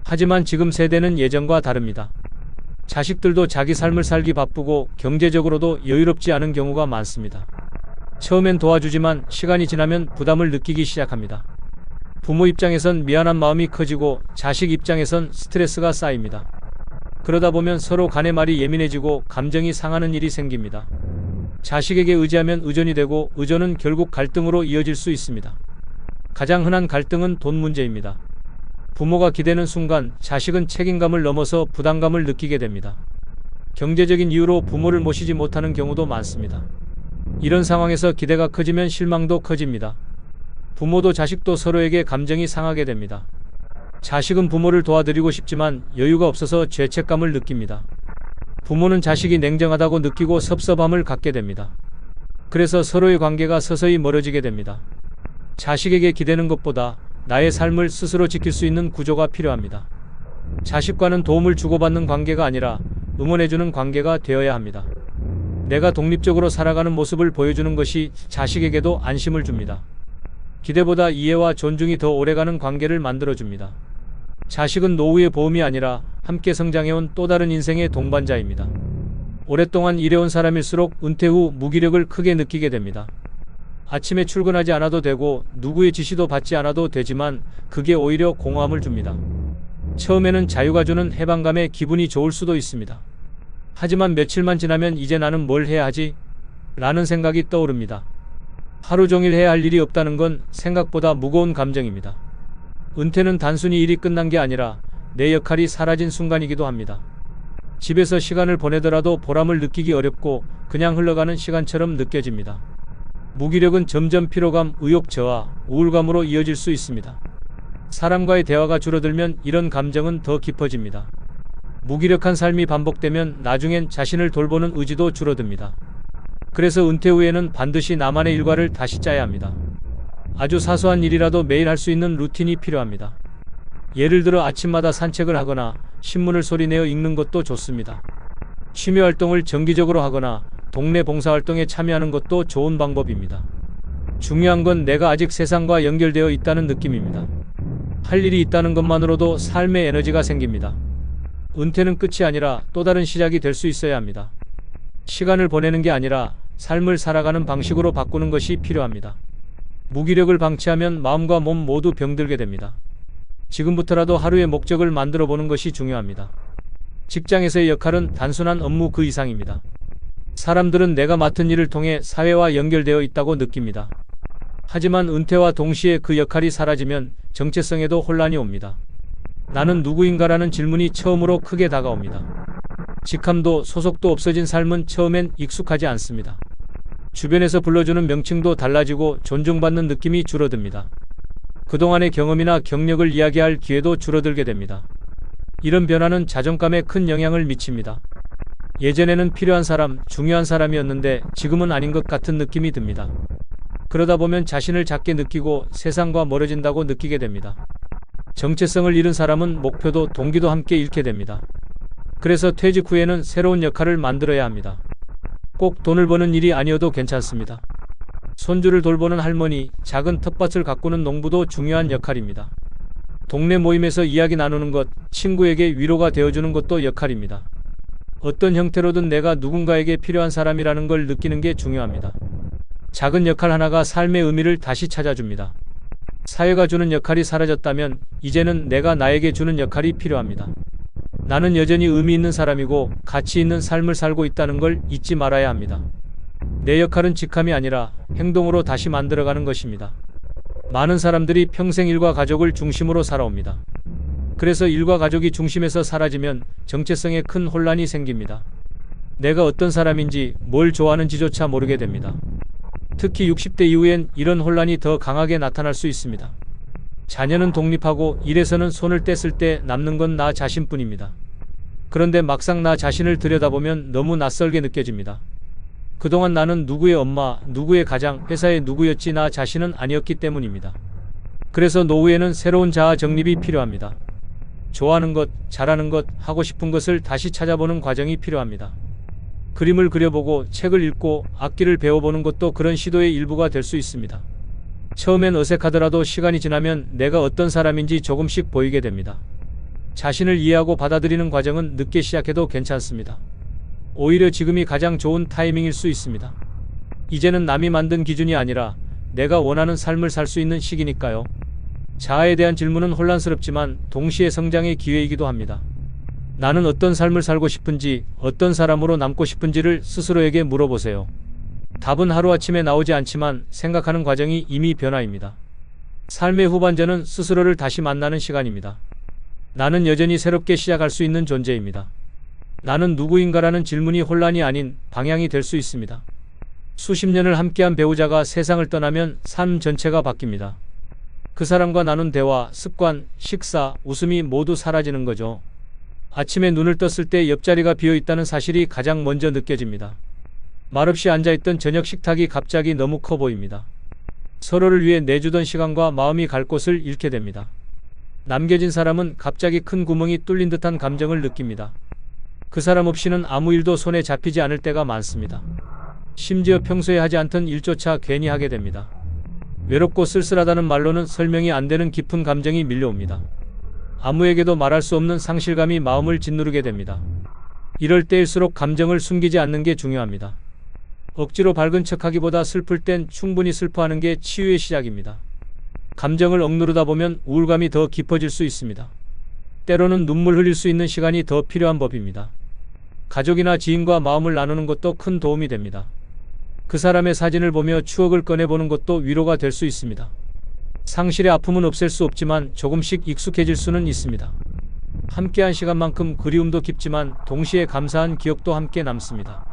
하지만 지금 세대는 예전과 다릅니다. 자식들도 자기 삶을 살기 바쁘고 경제적으로도 여유롭지 않은 경우가 많습니다. 처음엔 도와주지만 시간이 지나면 부담을 느끼기 시작합니다. 부모 입장에선 미안한 마음이 커지고 자식 입장에선 스트레스가 쌓입니다. 그러다 보면 서로 간의 말이 예민해지고 감정이 상하는 일이 생깁니다. 자식에게 의지하면 의존이 되고 의존은 결국 갈등으로 이어질 수 있습니다. 가장 흔한 갈등은 돈 문제입니다. 부모가 기대는 순간 자식은 책임감을 넘어서 부담감을 느끼게 됩니다. 경제적인 이유로 부모를 모시지 못하는 경우도 많습니다. 이런 상황에서 기대가 커지면 실망도 커집니다. 부모도 자식도 서로에게 감정이 상하게 됩니다. 자식은 부모를 도와드리고 싶지만 여유가 없어서 죄책감을 느낍니다. 부모는 자식이 냉정하다고 느끼고 섭섭함을 갖게 됩니다. 그래서 서로의 관계가 서서히 멀어지게 됩니다. 자식에게 기대는 것보다 나의 삶을 스스로 지킬 수 있는 구조가 필요합니다. 자식과는 도움을 주고받는 관계가 아니라 응원해주는 관계가 되어야 합니다. 내가 독립적으로 살아가는 모습을 보여주는 것이 자식에게도 안심을 줍니다. 기대보다 이해와 존중이 더 오래가는 관계를 만들어줍니다. 자식은 노후의 보험이 아니라 함께 성장해온 또 다른 인생의 동반자입니다. 오랫동안 일해온 사람일수록 은퇴 후 무기력을 크게 느끼게 됩니다. 아침에 출근하지 않아도 되고 누구의 지시도 받지 않아도 되지만 그게 오히려 공허함을 줍니다. 처음에는 자유가 주는 해방감에 기분이 좋을 수도 있습니다. 하지만 며칠만 지나면 이제 나는 뭘 해야 하지? 라는 생각이 떠오릅니다. 하루 종일 해야 할 일이 없다는 건 생각보다 무거운 감정입니다. 은퇴는 단순히 일이 끝난 게 아니라 내 역할이 사라진 순간이기도 합니다. 집에서 시간을 보내더라도 보람을 느끼기 어렵고 그냥 흘러가는 시간처럼 느껴집니다. 무기력은 점점 피로감, 의욕 저하, 우울감으로 이어질 수 있습니다. 사람과의 대화가 줄어들면 이런 감정은 더 깊어집니다. 무기력한 삶이 반복되면 나중엔 자신을 돌보는 의지도 줄어듭니다. 그래서 은퇴 후에는 반드시 나만의 일과를 다시 짜야 합니다. 아주 사소한 일이라도 매일 할 수 있는 루틴이 필요합니다. 예를 들어 아침마다 산책을 하거나 신문을 소리내어 읽는 것도 좋습니다. 취미 활동을 정기적으로 하거나 동네 봉사활동에 참여하는 것도 좋은 방법입니다. 중요한 건 내가 아직 세상과 연결되어 있다는 느낌입니다. 할 일이 있다는 것만으로도 삶의 에너지가 생깁니다. 은퇴는 끝이 아니라 또 다른 시작이 될 수 있어야 합니다. 시간을 보내는 게 아니라 삶을 살아가는 방식으로 바꾸는 것이 필요합니다. 무기력을 방치하면 마음과 몸 모두 병들게 됩니다. 지금부터라도 하루의 목적을 만들어 보는 것이 중요합니다. 직장에서의 역할은 단순한 업무 그 이상입니다. 사람들은 내가 맡은 일을 통해 사회와 연결되어 있다고 느낍니다. 하지만 은퇴와 동시에 그 역할이 사라지면 정체성에도 혼란이 옵니다. 나는 누구인가라는 질문이 처음으로 크게 다가옵니다. 직함도 소속도 없어진 삶은 처음엔 익숙하지 않습니다. 주변에서 불러주는 명칭도 달라지고 존중받는 느낌이 줄어듭니다. 그동안의 경험이나 경력을 이야기할 기회도 줄어들게 됩니다. 이런 변화는 자존감에 큰 영향을 미칩니다. 예전에는 필요한 사람, 중요한 사람이었는데 지금은 아닌 것 같은 느낌이 듭니다. 그러다 보면 자신을 작게 느끼고 세상과 멀어진다고 느끼게 됩니다. 정체성을 잃은 사람은 목표도 동기도 함께 잃게 됩니다. 그래서 퇴직 후에는 새로운 역할을 만들어야 합니다. 꼭 돈을 버는 일이 아니어도 괜찮습니다. 손주를 돌보는 할머니, 작은 텃밭을 가꾸는 농부도 중요한 역할입니다. 동네 모임에서 이야기 나누는 것, 친구에게 위로가 되어주는 것도 역할입니다. 어떤 형태로든 내가 누군가에게 필요한 사람이라는 걸 느끼는 게 중요합니다. 작은 역할 하나가 삶의 의미를 다시 찾아줍니다. 사회가 주는 역할이 사라졌다면 이제는 내가 나에게 주는 역할이 필요합니다. 나는 여전히 의미 있는 사람이고 가치 있는 삶을 살고 있다는 걸 잊지 말아야 합니다. 내 역할은 직함이 아니라 행동으로 다시 만들어가는 것입니다. 많은 사람들이 평생 일과 가족을 중심으로 살아옵니다. 그래서 일과 가족이 중심에서 사라지면 정체성에 큰 혼란이 생깁니다. 내가 어떤 사람인지 뭘 좋아하는지조차 모르게 됩니다. 특히 60대 이후엔 이런 혼란이 더 강하게 나타날 수 있습니다. 자녀는 독립하고 일에서는 손을 뗐을 때 남는 건 나 자신뿐입니다. 그런데 막상 나 자신을 들여다보면 너무 낯설게 느껴집니다. 그동안 나는 누구의 엄마, 누구의 가장, 회사의 누구였지 나 자신은 아니었기 때문입니다. 그래서 노후에는 새로운 자아 정립이 필요합니다. 좋아하는 것, 잘하는 것, 하고 싶은 것을 다시 찾아보는 과정이 필요합니다. 그림을 그려보고 책을 읽고 악기를 배워보는 것도 그런 시도의 일부가 될 수 있습니다. 처음엔 어색하더라도 시간이 지나면 내가 어떤 사람인지 조금씩 보이게 됩니다. 자신을 이해하고 받아들이는 과정은 늦게 시작해도 괜찮습니다. 오히려 지금이 가장 좋은 타이밍일 수 있습니다. 이제는 남이 만든 기준이 아니라 내가 원하는 삶을 살 수 있는 시기니까요. 자아에 대한 질문은 혼란스럽지만 동시에 성장의 기회이기도 합니다. 나는 어떤 삶을 살고 싶은지, 어떤 사람으로 남고 싶은지를 스스로에게 물어보세요. 답은 하루아침에 나오지 않지만 생각하는 과정이 이미 변화입니다. 삶의 후반전은 스스로를 다시 만나는 시간입니다. 나는 여전히 새롭게 시작할 수 있는 존재입니다. 나는 누구인가라는 질문이 혼란이 아닌 방향이 될 수 있습니다. 수십 년을 함께한 배우자가 세상을 떠나면 삶 전체가 바뀝니다. 그 사람과 나눈 대화, 습관, 식사, 웃음이 모두 사라지는 거죠. 아침에 눈을 떴을 때 옆자리가 비어 있다는 사실이 가장 먼저 느껴집니다. 말없이 앉아있던 저녁 식탁이 갑자기 너무 커 보입니다. 서로를 위해 내주던 시간과 마음이 갈 곳을 잃게 됩니다. 남겨진 사람은 갑자기 큰 구멍이 뚫린 듯한 감정을 느낍니다. 그 사람 없이는 아무 일도 손에 잡히지 않을 때가 많습니다. 심지어 평소에 하지 않던 일조차 괜히 하게 됩니다. 외롭고 쓸쓸하다는 말로는 설명이 안 되는 깊은 감정이 밀려옵니다. 아무에게도 말할 수 없는 상실감이 마음을 짓누르게 됩니다. 이럴 때일수록 감정을 숨기지 않는 게 중요합니다. 억지로 밝은 척하기보다 슬플 땐 충분히 슬퍼하는 게 치유의 시작입니다. 감정을 억누르다 보면 우울감이 더 깊어질 수 있습니다. 때로는 눈물 흘릴 수 있는 시간이 더 필요한 법입니다. 가족이나 지인과 마음을 나누는 것도 큰 도움이 됩니다. 그 사람의 사진을 보며 추억을 꺼내보는 것도 위로가 될 수 있습니다. 상실의 아픔은 없앨 수 없지만 조금씩 익숙해질 수는 있습니다. 함께한 시간만큼 그리움도 깊지만 동시에 감사한 기억도 함께 남습니다.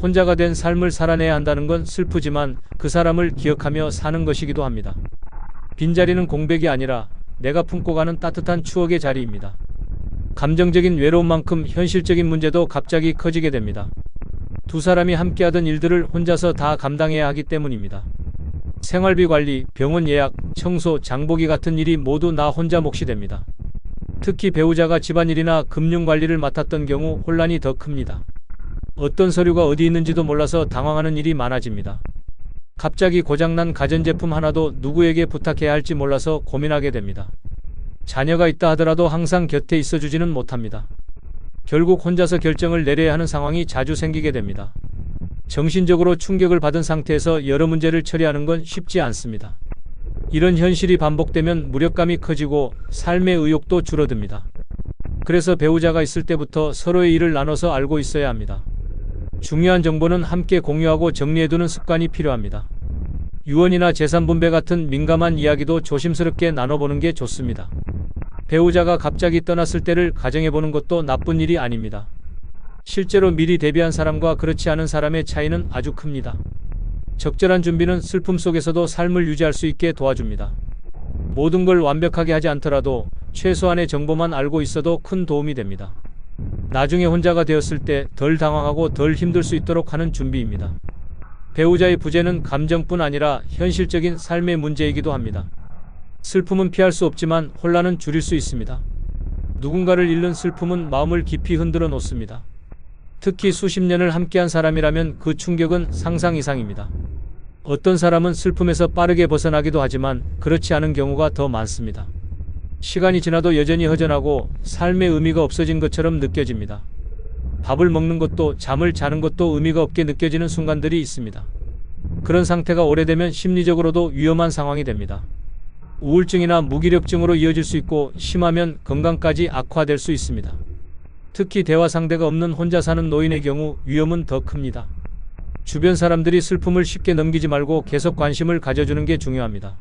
혼자가 된 삶을 살아내야 한다는 건 슬프지만 그 사람을 기억하며 사는 것이기도 합니다. 빈자리는 공백이 아니라 내가 품고 가는 따뜻한 추억의 자리입니다. 감정적인 외로움만큼 현실적인 문제도 갑자기 커지게 됩니다. 두 사람이 함께하던 일들을 혼자서 다 감당해야 하기 때문입니다. 생활비 관리, 병원 예약, 청소, 장보기 같은 일이 모두 나 혼자 몫이 됩니다. 특히 배우자가 집안일이나 금융관리를 맡았던 경우 혼란이 더 큽니다. 어떤 서류가 어디 있는지도 몰라서 당황하는 일이 많아집니다. 갑자기 고장난 가전제품 하나도 누구에게 부탁해야 할지 몰라서 고민하게 됩니다. 자녀가 있다 하더라도 항상 곁에 있어주지는 못합니다. 결국 혼자서 결정을 내려야 하는 상황이 자주 생기게 됩니다. 정신적으로 충격을 받은 상태에서 여러 문제를 처리하는 건 쉽지 않습니다. 이런 현실이 반복되면 무력감이 커지고 삶의 의욕도 줄어듭니다. 그래서 배우자가 있을 때부터 서로의 일을 나눠서 알고 있어야 합니다. 중요한 정보는 함께 공유하고 정리해두는 습관이 필요합니다. 유언이나 재산 분배 같은 민감한 이야기도 조심스럽게 나눠보는 게 좋습니다. 배우자가 갑자기 떠났을 때를 가정해보는 것도 나쁜 일이 아닙니다. 실제로 미리 대비한 사람과 그렇지 않은 사람의 차이는 아주 큽니다. 적절한 준비는 슬픔 속에서도 삶을 유지할 수 있게 도와줍니다. 모든 걸 완벽하게 하지 않더라도 최소한의 정보만 알고 있어도 큰 도움이 됩니다. 나중에 혼자가 되었을 때 덜 당황하고 덜 힘들 수 있도록 하는 준비입니다. 배우자의 부재는 감정뿐 아니라 현실적인 삶의 문제이기도 합니다. 슬픔은 피할 수 없지만 혼란은 줄일 수 있습니다. 누군가를 잃는 슬픔은 마음을 깊이 흔들어 놓습니다. 특히 수십 년을 함께한 사람이라면 그 충격은 상상 이상입니다. 어떤 사람은 슬픔에서 빠르게 벗어나기도 하지만 그렇지 않은 경우가 더 많습니다. 시간이 지나도 여전히 허전하고 삶의 의미가 없어진 것처럼 느껴집니다. 밥을 먹는 것도 잠을 자는 것도 의미가 없게 느껴지는 순간들이 있습니다. 그런 상태가 오래되면 심리적으로도 위험한 상황이 됩니다. 우울증이나 무기력증으로 이어질 수 있고 심하면 건강까지 악화될 수 있습니다. 특히 대화 상대가 없는 혼자 사는 노인의 경우 위험은 더 큽니다. 주변 사람들이 슬픔을 쉽게 넘기지 말고 계속 관심을 가져주는 게 중요합니다.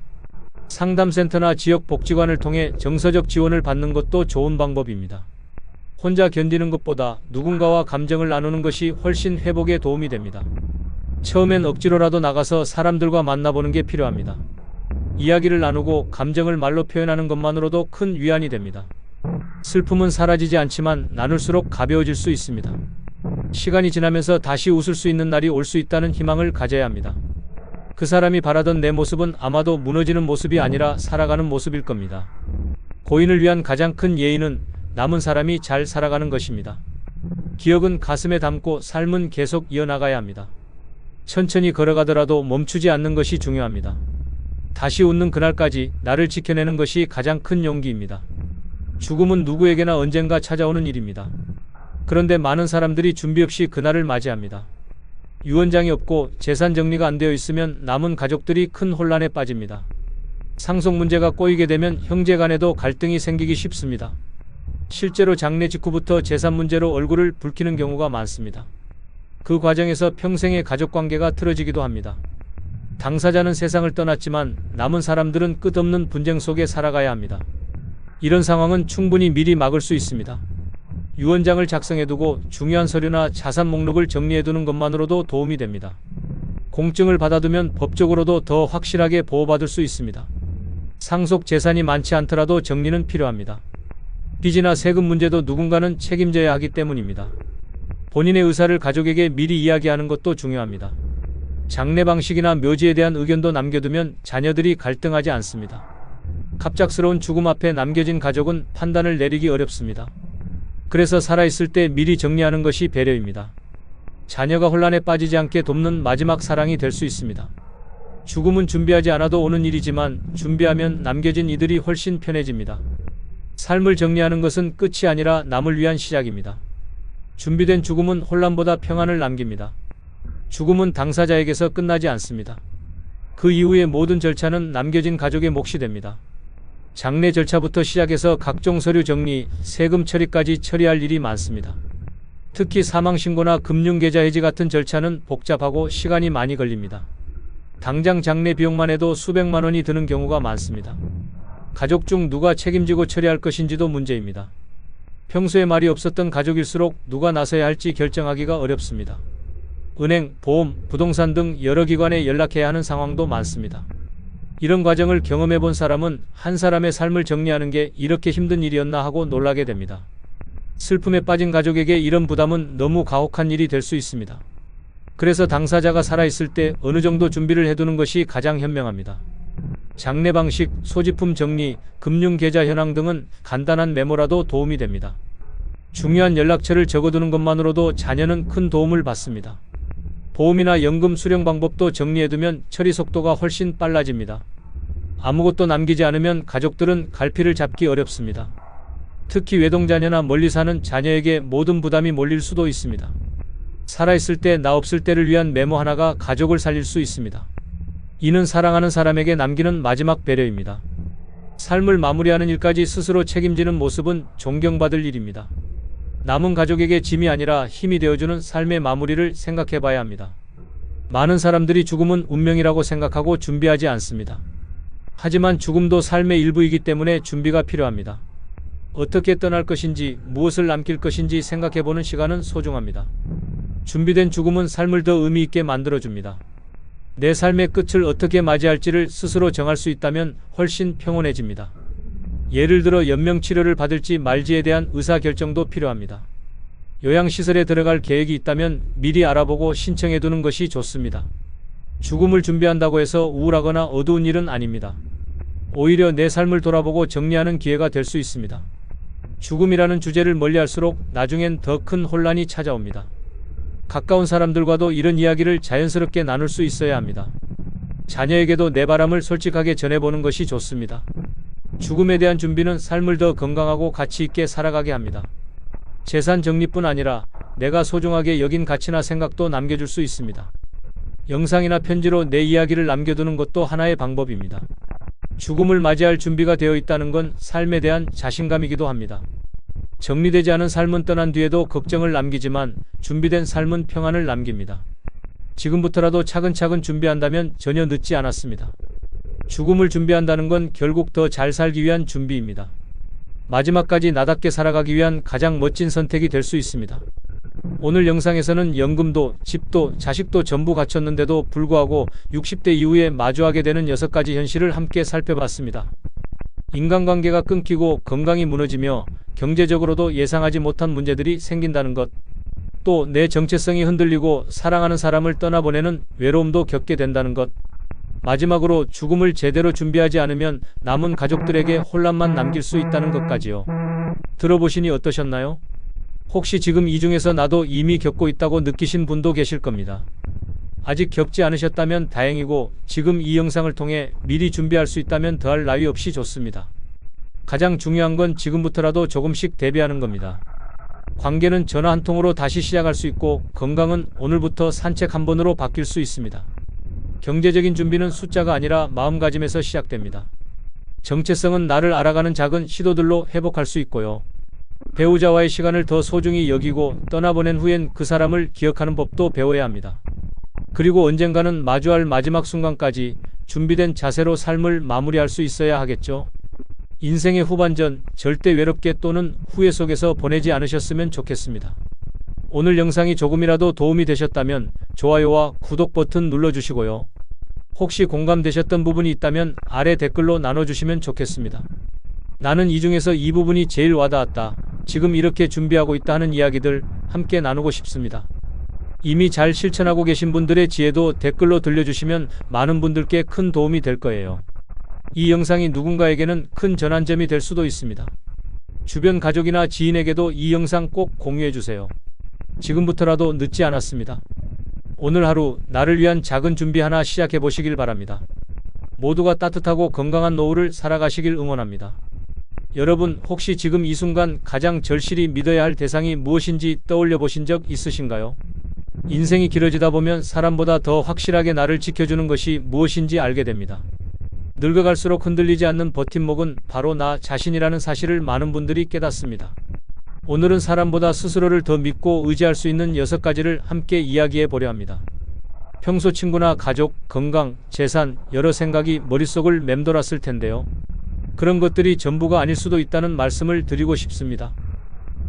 상담센터나 지역 복지관을 통해 정서적 지원을 받는 것도 좋은 방법입니다. 혼자 견디는 것보다 누군가와 감정을 나누는 것이 훨씬 회복에 도움이 됩니다. 처음엔 억지로라도 나가서 사람들과 만나보는 게 필요합니다. 이야기를 나누고 감정을 말로 표현하는 것만으로도 큰 위안이 됩니다. 슬픔은 사라지지 않지만 나눌수록 가벼워질 수 있습니다. 시간이 지나면서 다시 웃을 수 있는 날이 올 수 있다는 희망을 가져야 합니다. 그 사람이 바라던 내 모습은 아마도 무너지는 모습이 아니라 살아가는 모습일 겁니다. 고인을 위한 가장 큰 예의는 남은 사람이 잘 살아가는 것입니다. 기억은 가슴에 담고 삶은 계속 이어나가야 합니다. 천천히 걸어가더라도 멈추지 않는 것이 중요합니다. 다시 웃는 그날까지 나를 지켜내는 것이 가장 큰 용기입니다. 죽음은 누구에게나 언젠가 찾아오는 일입니다. 그런데 많은 사람들이 준비 없이 그날을 맞이합니다. 유언장이 없고 재산 정리가 안 되어 있으면 남은 가족들이 큰 혼란에 빠집니다. 상속 문제가 꼬이게 되면 형제 간에도 갈등이 생기기 쉽습니다. 실제로 장례 직후부터 재산 문제로 얼굴을 붉히는 경우가 많습니다. 그 과정에서 평생의 가족관계가 틀어지기도 합니다. 당사자는 세상을 떠났지만 남은 사람들은 끝없는 분쟁 속에 살아가야 합니다. 이런 상황은 충분히 미리 막을 수 있습니다. 유언장을 작성해두고 중요한 서류나 자산 목록을 정리해두는 것만으로도 도움이 됩니다. 공증을 받아두면 법적으로도 더 확실하게 보호받을 수 있습니다. 상속 재산이 많지 않더라도 정리는 필요합니다. 빚이나 세금 문제도 누군가는 책임져야 하기 때문입니다. 본인의 의사를 가족에게 미리 이야기하는 것도 중요합니다. 장례 방식이나 묘지에 대한 의견도 남겨두면 자녀들이 갈등하지 않습니다. 갑작스러운 죽음 앞에 남겨진 가족은 판단을 내리기 어렵습니다. 그래서 살아있을 때 미리 정리하는 것이 배려입니다. 자녀가 혼란에 빠지지 않게 돕는 마지막 사랑이 될 수 있습니다. 죽음은 준비하지 않아도 오는 일이지만 준비하면 남겨진 이들이 훨씬 편해집니다. 삶을 정리하는 것은 끝이 아니라 남을 위한 시작입니다. 준비된 죽음은 혼란보다 평안을 남깁니다. 죽음은 당사자에게서 끝나지 않습니다. 그 이후의 모든 절차는 남겨진 가족의 몫이 됩니다. 장례 절차부터 시작해서 각종 서류 정리, 세금 처리까지 처리할 일이 많습니다. 특히 사망신고나 금융계좌 해지 같은 절차는 복잡하고 시간이 많이 걸립니다. 당장 장례 비용만 해도 수백만 원이 드는 경우가 많습니다. 가족 중 누가 책임지고 처리할 것인지도 문제입니다. 평소에 말이 없었던 가족일수록 누가 나서야 할지 결정하기가 어렵습니다. 은행, 보험, 부동산 등 여러 기관에 연락해야 하는 상황도 많습니다. 이런 과정을 경험해 본 사람은 한 사람의 삶을 정리하는 게 이렇게 힘든 일이었나 하고 놀라게 됩니다. 슬픔에 빠진 가족에게 이런 부담은 너무 가혹한 일이 될 수 있습니다. 그래서 당사자가 살아있을 때 어느 정도 준비를 해두는 것이 가장 현명합니다. 장례 방식, 소지품 정리, 금융계좌 현황 등은 간단한 메모라도 도움이 됩니다. 중요한 연락처를 적어두는 것만으로도 자녀는 큰 도움을 받습니다. 보험이나 연금 수령 방법도 정리해두면 처리 속도가 훨씬 빨라집니다. 아무것도 남기지 않으면 가족들은 갈피를 잡기 어렵습니다. 특히 외동자녀나 멀리 사는 자녀에게 모든 부담이 몰릴 수도 있습니다. 살아있을 때 나 없을 때를 위한 메모 하나가 가족을 살릴 수 있습니다. 이는 사랑하는 사람에게 남기는 마지막 배려입니다. 삶을 마무리하는 일까지 스스로 책임지는 모습은 존경받을 일입니다. 남은 가족에게 짐이 아니라 힘이 되어주는 삶의 마무리를 생각해봐야 합니다. 많은 사람들이 죽음은 운명이라고 생각하고 준비하지 않습니다. 하지만 죽음도 삶의 일부이기 때문에 준비가 필요합니다. 어떻게 떠날 것인지, 무엇을 남길 것인지 생각해보는 시간은 소중합니다. 준비된 죽음은 삶을 더 의미 있게 만들어줍니다. 내 삶의 끝을 어떻게 맞이할지를 스스로 정할 수 있다면 훨씬 평온해집니다. 예를 들어 연명치료를 받을지 말지에 대한 의사결정도 필요합니다. 요양시설에 들어갈 계획이 있다면 미리 알아보고 신청해두는 것이 좋습니다. 죽음을 준비한다고 해서 우울하거나 어두운 일은 아닙니다. 오히려 내 삶을 돌아보고 정리하는 기회가 될 수 있습니다. 죽음이라는 주제를 멀리할수록 나중엔 더 큰 혼란이 찾아옵니다. 가까운 사람들과도 이런 이야기를 자연스럽게 나눌 수 있어야 합니다. 자녀에게도 내 바람을 솔직하게 전해보는 것이 좋습니다. 죽음에 대한 준비는 삶을 더 건강하고 가치 있게 살아가게 합니다. 재산 정리뿐 아니라 내가 소중하게 여긴 가치나 생각도 남겨줄 수 있습니다. 영상이나 편지로 내 이야기를 남겨두는 것도 하나의 방법입니다. 죽음을 맞이할 준비가 되어 있다는 건 삶에 대한 자신감이기도 합니다. 정리되지 않은 삶은 떠난 뒤에도 걱정을 남기지만 준비된 삶은 평안을 남깁니다. 지금부터라도 차근차근 준비한다면 전혀 늦지 않았습니다. 죽음을 준비한다는 건 결국 더 잘 살기 위한 준비입니다. 마지막까지 나답게 살아가기 위한 가장 멋진 선택이 될 수 있습니다. 오늘 영상에서는 연금도, 집도, 자식도 전부 갖췄는데도 불구하고 60대 이후에 마주하게 되는 6가지 현실을 함께 살펴봤습니다. 인간관계가 끊기고 건강이 무너지며 경제적으로도 예상하지 못한 문제들이 생긴다는 것. 또 내 정체성이 흔들리고 사랑하는 사람을 떠나보내는 외로움도 겪게 된다는 것. 마지막으로 죽음을 제대로 준비하지 않으면 남은 가족들에게 혼란만 남길 수 있다는 것까지요. 들어보시니 어떠셨나요? 혹시 지금 이 중에서 나도 이미 겪고 있다고 느끼신 분도 계실 겁니다. 아직 겪지 않으셨다면 다행이고 지금 이 영상을 통해 미리 준비할 수 있다면 더할 나위 없이 좋습니다. 가장 중요한 건 지금부터라도 조금씩 대비하는 겁니다. 관계는 전화 한 통으로 다시 시작할 수 있고 건강은 오늘부터 산책 한 번으로 바뀔 수 있습니다. 경제적인 준비는 숫자가 아니라 마음가짐에서 시작됩니다. 정체성은 나를 알아가는 작은 시도들로 회복할 수 있고요. 배우자와의 시간을 더 소중히 여기고 떠나보낸 후엔 그 사람을 기억하는 법도 배워야 합니다. 그리고 언젠가는 마주할 마지막 순간까지 준비된 자세로 삶을 마무리할 수 있어야 하겠죠. 인생의 후반전 절대 외롭게 또는 후회 속에서 보내지 않으셨으면 좋겠습니다. 오늘 영상이 조금이라도 도움이 되셨다면 좋아요와 구독 버튼 눌러주시고요. 혹시 공감되셨던 부분이 있다면 아래 댓글로 나눠주시면 좋겠습니다. 나는 이 중에서 이 부분이 제일 와닿았다. 지금 이렇게 준비하고 있다 하는 이야기들 함께 나누고 싶습니다. 이미 잘 실천하고 계신 분들의 지혜도 댓글로 들려주시면 많은 분들께 큰 도움이 될 거예요. 이 영상이 누군가에게는 큰 전환점이 될 수도 있습니다. 주변 가족이나 지인에게도 이 영상 꼭 공유해주세요. 지금부터라도 늦지 않았습니다. 오늘 하루 나를 위한 작은 준비 하나 시작해 보시길 바랍니다. 모두가 따뜻하고 건강한 노후를 살아가시길 응원합니다. 여러분 혹시 지금 이 순간 가장 절실히 믿어야 할 대상이 무엇인지 떠올려 보신 적 있으신가요? 인생이 길어지다 보면 사람보다 더 확실하게 나를 지켜주는 것이 무엇인지 알게 됩니다. 늙어갈수록 흔들리지 않는 버팀목은 바로 나 자신이라는 사실을 많은 분들이 깨닫습니다. 오늘은 사람보다 스스로를 더 믿고 의지할 수 있는 6가지를 함께 이야기해 보려 합니다. 평소 친구나 가족, 건강, 재산, 여러 생각이 머릿속을 맴돌았을 텐데요. 그런 것들이 전부가 아닐 수도 있다는 말씀을 드리고 싶습니다.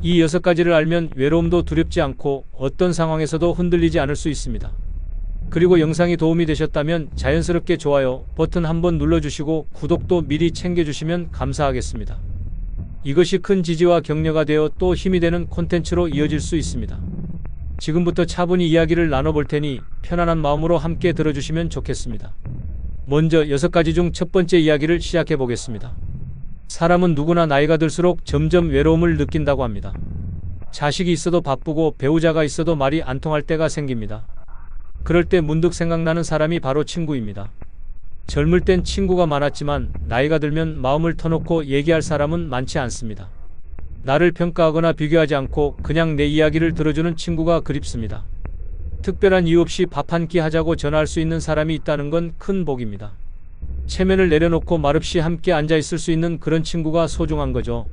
이 6가지를 알면 외로움도 두렵지 않고 어떤 상황에서도 흔들리지 않을 수 있습니다. 그리고 영상이 도움이 되셨다면 자연스럽게 좋아요 버튼 한번 눌러주시고 구독도 미리 챙겨주시면 감사하겠습니다. 이것이 큰 지지와 격려가 되어 또 힘이 되는 콘텐츠로 이어질 수 있습니다. 지금부터 차분히 이야기를 나눠볼 테니 편안한 마음으로 함께 들어주시면 좋겠습니다. 먼저 6가지 중 첫 번째 이야기를 시작해 보겠습니다. 사람은 누구나 나이가 들수록 점점 외로움을 느낀다고 합니다. 자식이 있어도 바쁘고 배우자가 있어도 말이 안 통할 때가 생깁니다. 그럴 때 문득 생각나는 사람이 바로 친구입니다. 젊을 땐 친구가 많았지만 나이가 들면 마음을 터놓고 얘기할 사람은 많지 않습니다. 나를 평가하거나 비교하지 않고 그냥 내 이야기를 들어주는 친구가 그립습니다. 특별한 이유 없이 밥 한 끼 하자고 전화할 수 있는 사람이 있다는 건 큰 복입니다. 체면을 내려놓고 말없이 함께 앉아 있을 수 있는 그런 친구가 소중한 거죠.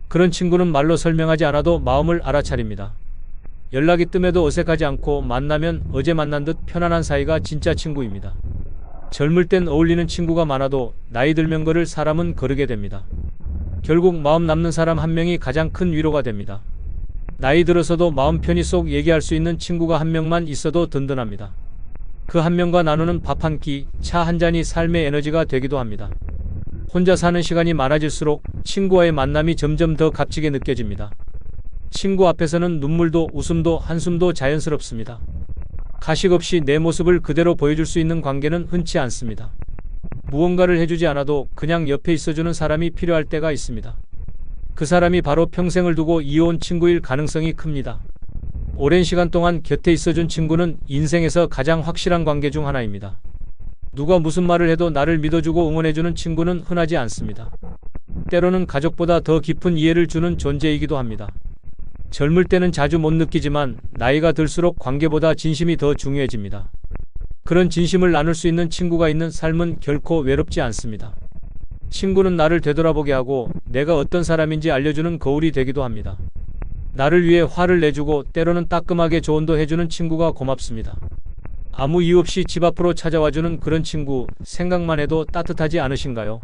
그런 친구는 말로 설명하지 않아도 마음을 알아차립니다. 연락이 뜸해도 어색하지 않고 만나면 어제 만난 듯 편안한 사이가 진짜 친구입니다. 젊을 땐 어울리는 친구가 많아도 나이 들면 거를 사람은 거르게 됩니다. 결국 마음 남는 사람 한 명이 가장 큰 위로가 됩니다. 나이 들어서도 마음 편히 쏙 얘기할 수 있는 친구가 한 명만 있어도 든든합니다. 그 한 명과 나누는 밥 한 끼, 차 한 잔이 삶의 에너지가 되기도 합니다. 혼자 사는 시간이 많아질수록 친구와의 만남이 점점 더 값지게 느껴집니다. 친구 앞에서는 눈물도 웃음도 한숨도 자연스럽습니다. 가식 없이 내 모습을 그대로 보여줄 수 있는 관계는 흔치 않습니다. 무언가를 해주지 않아도 그냥 옆에 있어주는 사람이 필요할 때가 있습니다. 그 사람이 바로 평생을 두고 이어온 친구일 가능성이 큽니다. 오랜 시간 동안 곁에 있어준 친구는 인생에서 가장 확실한 관계 중 하나입니다. 누가 무슨 말을 해도 나를 믿어주고 응원해주는 친구는 흔하지 않습니다. 때로는 가족보다 더 깊은 이해를 주는 존재이기도 합니다. 젊을 때는 자주 못 느끼지만 나이가 들수록 관계보다 진심이 더 중요해집니다. 그런 진심을 나눌 수 있는 친구가 있는 삶은 결코 외롭지 않습니다. 친구는 나를 되돌아보게 하고 내가 어떤 사람인지 알려주는 거울이 되기도 합니다. 나를 위해 화를 내주고 때로는 따끔하게 조언도 해주는 친구가 고맙습니다. 아무 이유 없이 집 앞으로 찾아와주는 그런 친구 생각만 해도 따뜻하지 않으신가요?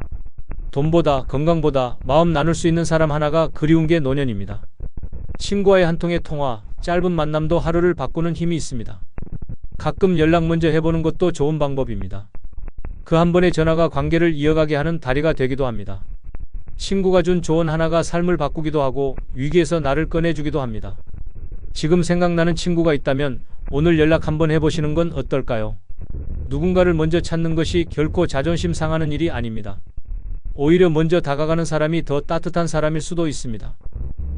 돈보다 건강보다 마음 나눌 수 있는 사람 하나가 그리운 게 노년입니다. 친구와의 한 통의 통화, 짧은 만남도 하루를 바꾸는 힘이 있습니다. 가끔 연락 먼저 해보는 것도 좋은 방법입니다. 그 한 번의 전화가 관계를 이어가게 하는 다리가 되기도 합니다. 친구가 준 조언 하나가 삶을 바꾸기도 하고 위기에서 나를 꺼내주기도 합니다. 지금 생각나는 친구가 있다면 오늘 연락 한번 해보시는 건 어떨까요? 누군가를 먼저 찾는 것이 결코 자존심 상하는 일이 아닙니다. 오히려 먼저 다가가는 사람이 더 따뜻한 사람일 수도 있습니다.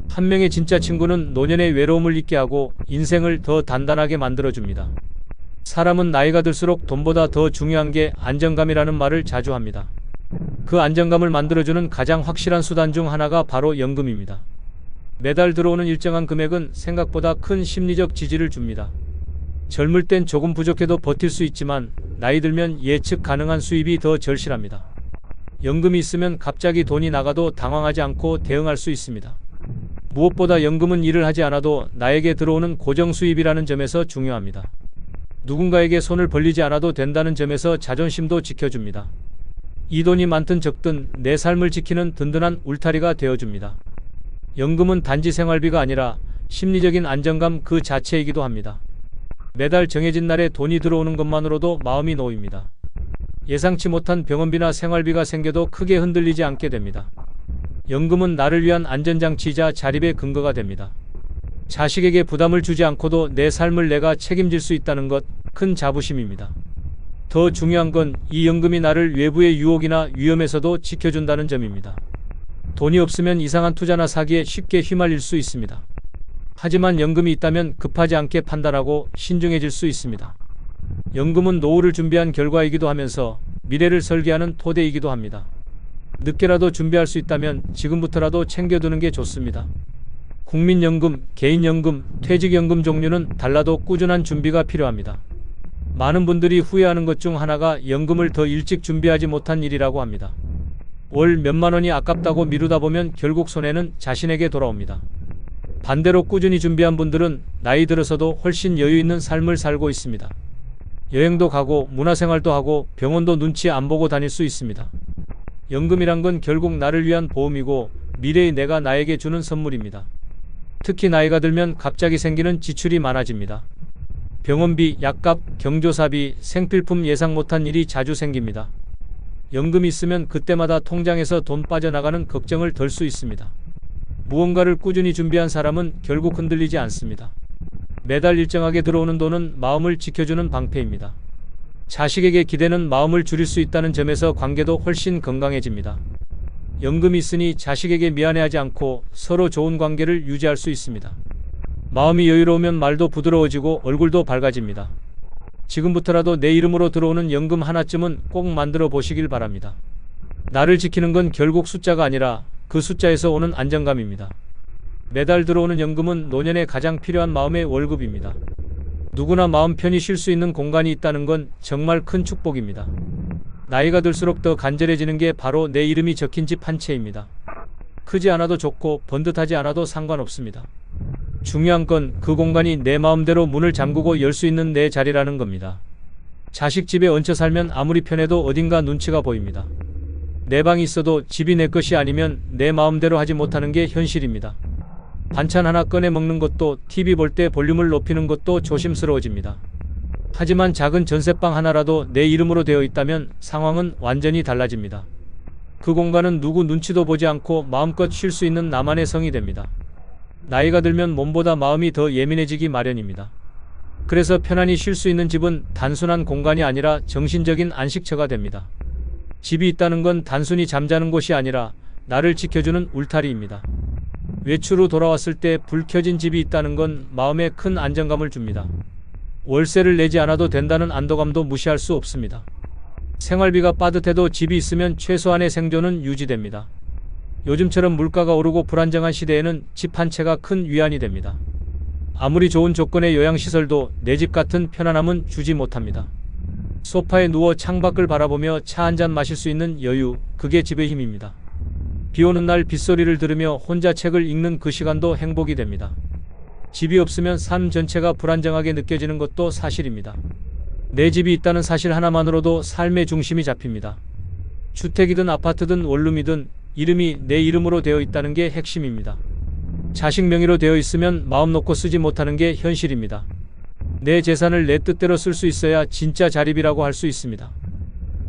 한 명의 진짜 친구는 노년의 외로움을 잊게 하고 인생을 더 단단하게 만들어줍니다. 사람은 나이가 들수록 돈보다 더 중요한 게 안정감이라는 말을 자주 합니다. 그 안정감을 만들어주는 가장 확실한 수단 중 하나가 바로 연금입니다. 매달 들어오는 일정한 금액은 생각보다 큰 심리적 지지를 줍니다. 젊을 땐 조금 부족해도 버틸 수 있지만 나이 들면 예측 가능한 수입이 더 절실합니다. 연금이 있으면 갑자기 돈이 나가도 당황하지 않고 대응할 수 있습니다. 무엇보다 연금은 일을 하지 않아도 나에게 들어오는 고정 수입이라는 점에서 중요합니다. 누군가에게 손을 벌리지 않아도 된다는 점에서 자존심도 지켜줍니다. 이 돈이 많든 적든 내 삶을 지키는 든든한 울타리가 되어줍니다. 연금은 단지 생활비가 아니라 심리적인 안정감 그 자체이기도 합니다. 매달 정해진 날에 돈이 들어오는 것만으로도 마음이 놓입니다. 예상치 못한 병원비나 생활비가 생겨도 크게 흔들리지 않게 됩니다. 연금은 나를 위한 안전장치이자 자립의 근거가 됩니다. 자식에게 부담을 주지 않고도 내 삶을 내가 책임질 수 있다는 것, 큰 자부심입니다. 더 중요한 건 이 연금이 나를 외부의 유혹이나 위험에서도 지켜준다는 점입니다. 돈이 없으면 이상한 투자나 사기에 쉽게 휘말릴 수 있습니다. 하지만 연금이 있다면 급하지 않게 판단하고 신중해질 수 있습니다. 연금은 노후를 준비한 결과이기도 하면서 미래를 설계하는 토대이기도 합니다. 늦게라도 준비할 수 있다면 지금부터라도 챙겨두는 게 좋습니다. 국민연금, 개인연금, 퇴직연금 종류는 달라도 꾸준한 준비가 필요합니다. 많은 분들이 후회하는 것 중 하나가 연금을 더 일찍 준비하지 못한 일이라고 합니다. 월 몇만 원이 아깝다고 미루다 보면 결국 손해는 자신에게 돌아옵니다. 반대로 꾸준히 준비한 분들은 나이 들어서도 훨씬 여유 있는 삶을 살고 있습니다. 여행도 가고 문화생활도 하고 병원도 눈치 안 보고 다닐 수 있습니다. 연금이란 건 결국 나를 위한 보험이고 미래의 내가 나에게 주는 선물입니다. 특히 나이가 들면 갑자기 생기는 지출이 많아집니다. 병원비, 약값, 경조사비, 생필품 예상 못한 일이 자주 생깁니다. 연금이 있으면 그때마다 통장에서 돈 빠져나가는 걱정을 덜 수 있습니다. 무언가를 꾸준히 준비한 사람은 결국 흔들리지 않습니다. 매달 일정하게 들어오는 돈은 마음을 지켜주는 방패입니다. 자식에게 기대는 마음을 줄일 수 있다는 점에서 관계도 훨씬 건강해집니다. 연금이 있으니 자식에게 미안해하지 않고 서로 좋은 관계를 유지할 수 있습니다. 마음이 여유로우면 말도 부드러워지고 얼굴도 밝아집니다. 지금부터라도 내 이름으로 들어오는 연금 하나쯤은 꼭 만들어 보시길 바랍니다. 나를 지키는 건 결국 숫자가 아니라 그 숫자에서 오는 안정감입니다. 매달 들어오는 연금은 노년에 가장 필요한 마음의 월급입니다. 누구나 마음 편히 쉴 수 있는 공간이 있다는 건 정말 큰 축복입니다. 나이가 들수록 더 간절해지는 게 바로 내 이름이 적힌 집 한 채입니다. 크지 않아도 좋고 번듯하지 않아도 상관없습니다. 중요한 건 그 공간이 내 마음대로 문을 잠그고 열 수 있는 내 자리라는 겁니다. 자식 집에 얹혀 살면 아무리 편해도 어딘가 눈치가 보입니다. 내 방이 있어도 집이 내 것이 아니면 내 마음대로 하지 못하는 게 현실입니다. 반찬 하나 꺼내 먹는 것도 TV 볼 때 볼륨을 높이는 것도 조심스러워집니다. 하지만 작은 전셋방 하나라도 내 이름으로 되어 있다면 상황은 완전히 달라집니다. 그 공간은 누구 눈치도 보지 않고 마음껏 쉴 수 있는 나만의 성이 됩니다. 나이가 들면 몸보다 마음이 더 예민해지기 마련입니다. 그래서 편안히 쉴 수 있는 집은 단순한 공간이 아니라 정신적인 안식처가 됩니다. 집이 있다는 건 단순히 잠자는 곳이 아니라 나를 지켜주는 울타리입니다. 외출 후 돌아왔을 때 불 켜진 집이 있다는 건 마음에 큰 안정감을 줍니다. 월세를 내지 않아도 된다는 안도감도 무시할 수 없습니다. 생활비가 빠듯해도 집이 있으면 최소한의 생존은 유지됩니다. 요즘처럼 물가가 오르고 불안정한 시대에는 집 한 채가 큰 위안이 됩니다. 아무리 좋은 조건의 요양시설도 내 집 같은 편안함은 주지 못합니다. 소파에 누워 창밖을 바라보며 차 한잔 마실 수 있는 여유, 그게 집의 힘입니다. 비 오는 날 빗소리를 들으며 혼자 책을 읽는 그 시간도 행복이 됩니다. 집이 없으면 삶 전체가 불안정하게 느껴지는 것도 사실입니다. 내 집이 있다는 사실 하나만으로도 삶의 중심이 잡힙니다. 주택이든 아파트든 원룸이든 이름이 내 이름으로 되어 있다는 게 핵심입니다. 자식 명의로 되어 있으면 마음 놓고 쓰지 못하는 게 현실입니다. 내 재산을 내 뜻대로 쓸 수 있어야 진짜 자립이라고 할 수 있습니다.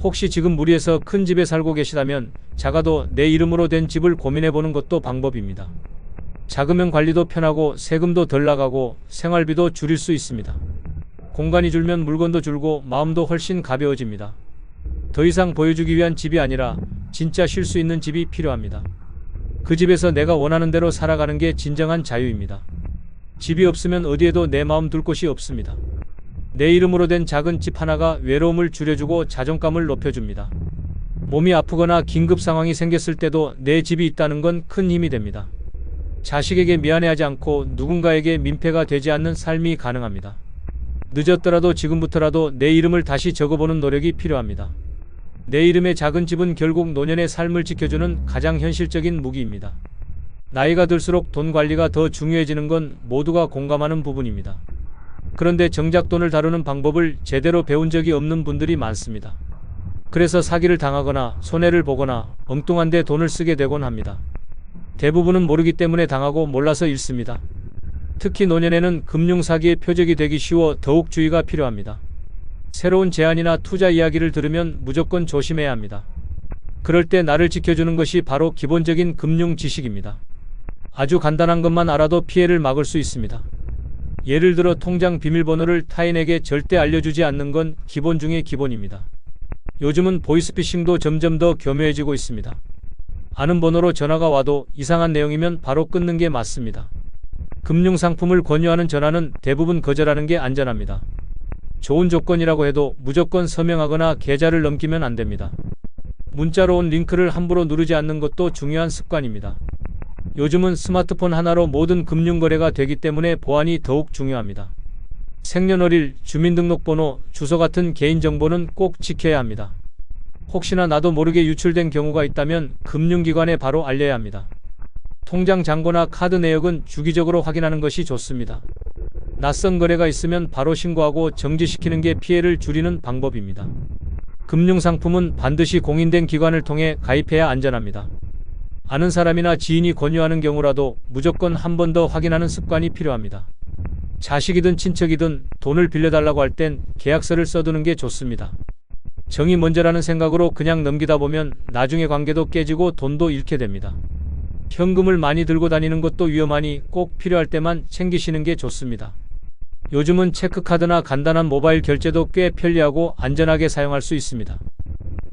혹시 지금 무리해서 큰 집에 살고 계시다면 작아도 내 이름으로 된 집을 고민해보는 것도 방법입니다. 작으면 관리도 편하고 세금도 덜 나가고 생활비도 줄일 수 있습니다. 공간이 줄면 물건도 줄고 마음도 훨씬 가벼워집니다. 더 이상 보여주기 위한 집이 아니라 진짜 쉴 수 있는 집이 필요합니다. 그 집에서 내가 원하는 대로 살아가는 게 진정한 자유입니다. 집이 없으면 어디에도 내 마음 둘 곳이 없습니다. 내 이름으로 된 작은 집 하나가 외로움을 줄여주고 자존감을 높여줍니다. 몸이 아프거나 긴급 상황이 생겼을 때도 내 집이 있다는 건 큰 힘이 됩니다. 자식에게 미안해하지 않고 누군가에게 민폐가 되지 않는 삶이 가능합니다. 늦었더라도 지금부터라도 내 이름을 다시 적어보는 노력이 필요합니다. 내 이름의 작은 집은 결국 노년의 삶을 지켜주는 가장 현실적인 무기입니다. 나이가 들수록 돈 관리가 더 중요해지는 건 모두가 공감하는 부분입니다. 그런데 정작 돈을 다루는 방법을 제대로 배운 적이 없는 분들이 많습니다. 그래서 사기를 당하거나 손해를 보거나 엉뚱한 데 돈을 쓰게 되곤 합니다. 대부분은 모르기 때문에 당하고 몰라서 잃습니다. 특히 노년에는 금융사기의 표적이 되기 쉬워 더욱 주의가 필요합니다. 새로운 제안이나 투자 이야기를 들으면 무조건 조심해야 합니다. 그럴 때 나를 지켜주는 것이 바로 기본적인 금융 지식입니다. 아주 간단한 것만 알아도 피해를 막을 수 있습니다. 예를 들어 통장 비밀번호를 타인에게 절대 알려주지 않는 건 기본 중의 기본입니다. 요즘은 보이스피싱도 점점 더 교묘해지고 있습니다. 아는 번호로 전화가 와도 이상한 내용이면 바로 끊는 게 맞습니다. 금융상품을 권유하는 전화는 대부분 거절하는 게 안전합니다. 좋은 조건이라고 해도 무조건 서명하거나 계좌를 넘기면 안 됩니다. 문자로 온 링크를 함부로 누르지 않는 것도 중요한 습관입니다. 요즘은 스마트폰 하나로 모든 금융거래가 되기 때문에 보안이 더욱 중요합니다. 생년월일, 주민등록번호, 주소 같은 개인정보는 꼭 지켜야 합니다. 혹시나 나도 모르게 유출된 경우가 있다면 금융기관에 바로 알려야 합니다. 통장 잔고나 카드 내역은 주기적으로 확인하는 것이 좋습니다. 낯선 거래가 있으면 바로 신고하고 정지시키는 게 피해를 줄이는 방법입니다. 금융상품은 반드시 공인된 기관을 통해 가입해야 안전합니다. 아는 사람이나 지인이 권유하는 경우라도 무조건 한 번 더 확인하는 습관이 필요합니다. 자식이든 친척이든 돈을 빌려달라고 할 땐 계약서를 써두는 게 좋습니다. 정이 먼저라는 생각으로 그냥 넘기다 보면 나중에 관계도 깨지고 돈도 잃게 됩니다. 현금을 많이 들고 다니는 것도 위험하니 꼭 필요할 때만 챙기시는 게 좋습니다. 요즘은 체크카드나 간단한 모바일 결제도 꽤 편리하고 안전하게 사용할 수 있습니다.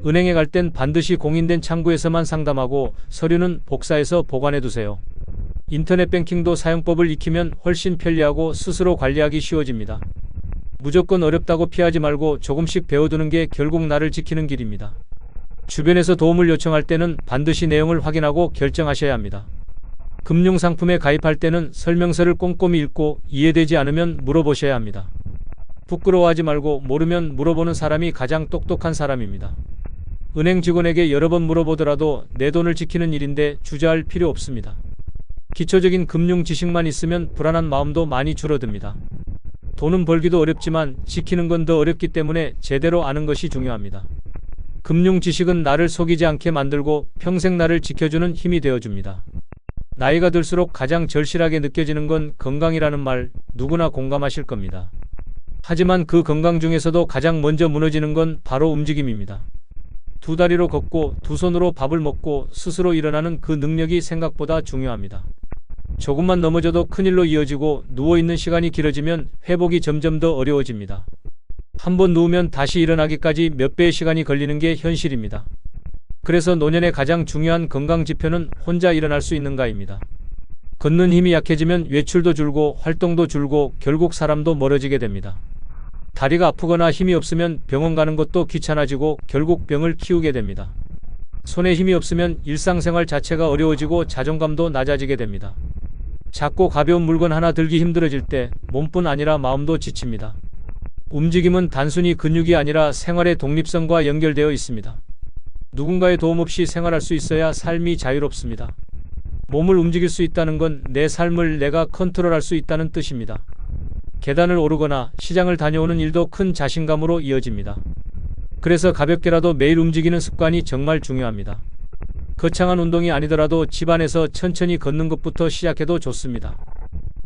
은행에 갈 땐 반드시 공인된 창구에서만 상담하고 서류는 복사해서 보관해 두세요. 인터넷 뱅킹도 사용법을 익히면 훨씬 편리하고 스스로 관리하기 쉬워집니다. 무조건 어렵다고 피하지 말고 조금씩 배워두는 게 결국 나를 지키는 길입니다. 주변에서 도움을 요청할 때는 반드시 내용을 확인하고 결정하셔야 합니다. 금융상품에 가입할 때는 설명서를 꼼꼼히 읽고 이해되지 않으면 물어보셔야 합니다. 부끄러워하지 말고 모르면 물어보는 사람이 가장 똑똑한 사람입니다. 은행 직원에게 여러 번 물어보더라도 내 돈을 지키는 일인데 주저할 필요 없습니다. 기초적인 금융 지식만 있으면 불안한 마음도 많이 줄어듭니다. 돈은 벌기도 어렵지만 지키는 건 더 어렵기 때문에 제대로 아는 것이 중요합니다. 금융 지식은 나를 속이지 않게 만들고 평생 나를 지켜주는 힘이 되어줍니다. 나이가 들수록 가장 절실하게 느껴지는 건 건강이라는 말 누구나 공감하실 겁니다. 하지만 그 건강 중에서도 가장 먼저 무너지는 건 바로 움직임입니다. 두 다리로 걷고 두 손으로 밥을 먹고 스스로 일어나는 그 능력이 생각보다 중요합니다. 조금만 넘어져도 큰일로 이어지고 누워있는 시간이 길어지면 회복이 점점 더 어려워집니다. 한번 누우면 다시 일어나기까지 몇 배의 시간이 걸리는 게 현실입니다. 그래서 노년의 가장 중요한 건강 지표는 혼자 일어날 수 있는가입니다. 걷는 힘이 약해지면 외출도 줄고 활동도 줄고 결국 사람도 멀어지게 됩니다. 다리가 아프거나 힘이 없으면 병원 가는 것도 귀찮아지고 결국 병을 키우게 됩니다. 손에 힘이 없으면 일상생활 자체가 어려워지고 자존감도 낮아지게 됩니다. 작고 가벼운 물건 하나 들기 힘들어질 때 몸뿐 아니라 마음도 지칩니다. 움직임은 단순히 근육이 아니라 생활의 독립성과 연결되어 있습니다. 누군가의 도움 없이 생활할 수 있어야 삶이 자유롭습니다. 몸을 움직일 수 있다는 건 내 삶을 내가 컨트롤할 수 있다는 뜻입니다. 계단을 오르거나 시장을 다녀오는 일도 큰 자신감으로 이어집니다. 그래서 가볍게라도 매일 움직이는 습관이 정말 중요합니다. 거창한 운동이 아니더라도 집안에서 천천히 걷는 것부터 시작해도 좋습니다.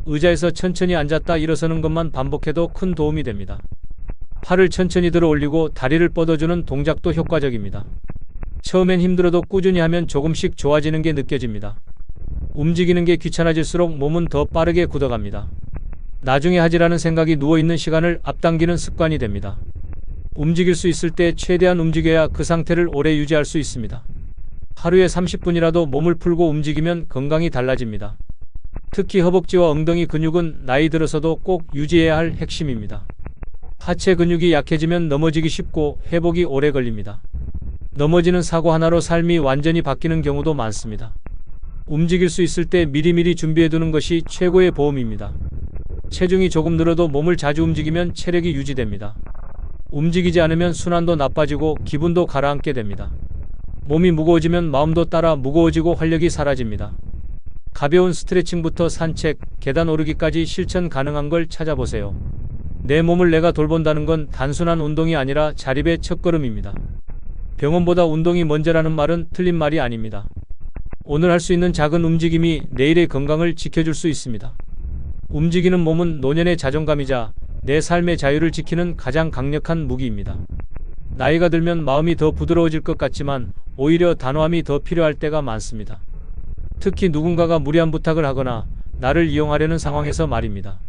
의자에서 천천히 앉았다 일어서는 것만 반복해도 큰 도움이 됩니다. 팔을 천천히 들어 올리고 다리를 뻗어주는 동작도 효과적입니다. 처음엔 힘들어도 꾸준히 하면 조금씩 좋아지는 게 느껴집니다. 움직이는 게 귀찮아질수록 몸은 더 빠르게 굳어갑니다. 나중에 하지라는 생각이 누워있는 시간을 앞당기는 습관이 됩니다. 움직일 수 있을 때 최대한 움직여야 그 상태를 오래 유지할 수 있습니다. 하루에 30분이라도 몸을 풀고 움직이면 건강이 달라집니다. 특히 허벅지와 엉덩이 근육은 나이 들어서도 꼭 유지해야 할 핵심입니다. 하체 근육이 약해지면 넘어지기 쉽고 회복이 오래 걸립니다. 넘어지는 사고 하나로 삶이 완전히 바뀌는 경우도 많습니다. 움직일 수 있을 때 미리미리 준비해두는 것이 최고의 보험입니다. 체중이 조금 늘어도 몸을 자주 움직이면 체력이 유지됩니다. 움직이지 않으면 순환도 나빠지고 기분도 가라앉게 됩니다. 몸이 무거워지면 마음도 따라 무거워지고 활력이 사라집니다. 가벼운 스트레칭부터 산책, 계단 오르기까지 실천 가능한 걸 찾아보세요. 내 몸을 내가 돌본다는 건 단순한 운동이 아니라 자립의 첫걸음입니다. 병원보다 운동이 먼저라는 말은 틀린 말이 아닙니다. 오늘 할 수 있는 작은 움직임이 내일의 건강을 지켜줄 수 있습니다. 움직이는 몸은 노년의 자존감이자 내 삶의 자유를 지키는 가장 강력한 무기입니다. 나이가 들면 마음이 더 부드러워질 것 같지만 오히려 단호함이 더 필요할 때가 많습니다. 특히 누군가가 무리한 부탁을 하거나 나를 이용하려는 상황에서 말입니다.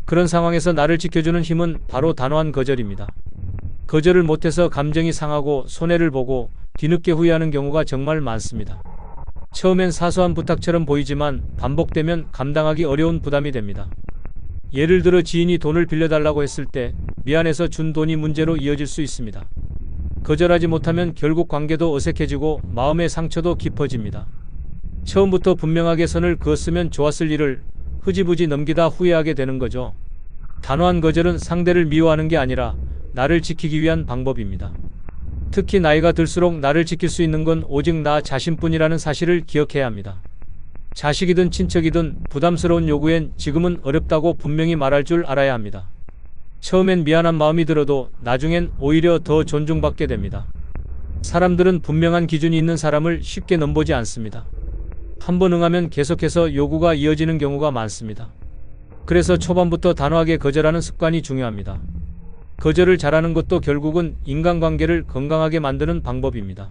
그런 상황에서 나를 지켜주는 힘은 바로 단호한 거절입니다. 거절을 못해서 감정이 상하고 손해를 보고 뒤늦게 후회하는 경우가 정말 많습니다. 처음엔 사소한 부탁처럼 보이지만 반복되면 감당하기 어려운 부담이 됩니다. 예를 들어 지인이 돈을 빌려달라고 했을 때 미안해서 준 돈이 문제로 이어질 수 있습니다. 거절하지 못하면 결국 관계도 어색해지고 마음의 상처도 깊어집니다. 처음부터 분명하게 선을 그었으면 좋았을 일을 흐지부지 넘기다 후회하게 되는 거죠. 단호한 거절은 상대를 미워하는 게 아니라 나를 지키기 위한 방법입니다. 특히 나이가 들수록 나를 지킬 수 있는 건 오직 나 자신뿐이라는 사실을 기억해야 합니다. 자식이든 친척이든 부담스러운 요구엔 지금은 어렵다고 분명히 말할 줄 알아야 합니다. 처음엔 미안한 마음이 들어도 나중엔 오히려 더 존중받게 됩니다. 사람들은 분명한 기준이 있는 사람을 쉽게 넘보지 않습니다. 한번 응하면 계속해서 요구가 이어지는 경우가 많습니다. 그래서 초반부터 단호하게 거절하는 습관이 중요합니다. 거절을 잘하는 것도 결국은 인간관계를 건강하게 만드는 방법입니다.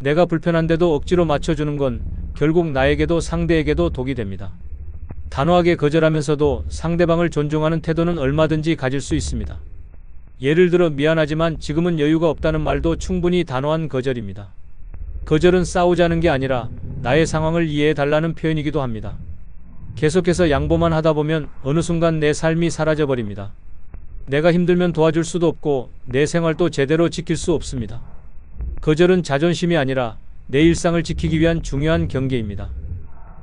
내가 불편한데도 억지로 맞춰주는 건 결국 나에게도 상대에게도 독이 됩니다. 단호하게 거절하면서도 상대방을 존중하는 태도는 얼마든지 가질 수 있습니다. 예를 들어 미안하지만 지금은 여유가 없다는 말도 충분히 단호한 거절입니다. 거절은 싸우자는 게 아니라 나의 상황을 이해해달라는 표현이기도 합니다. 계속해서 양보만 하다 보면 어느 순간 내 삶이 사라져버립니다. 내가 힘들면 도와줄 수도 없고 내 생활도 제대로 지킬 수 없습니다. 거절은 자존심이 아니라 내 일상을 지키기 위한 중요한 경계입니다.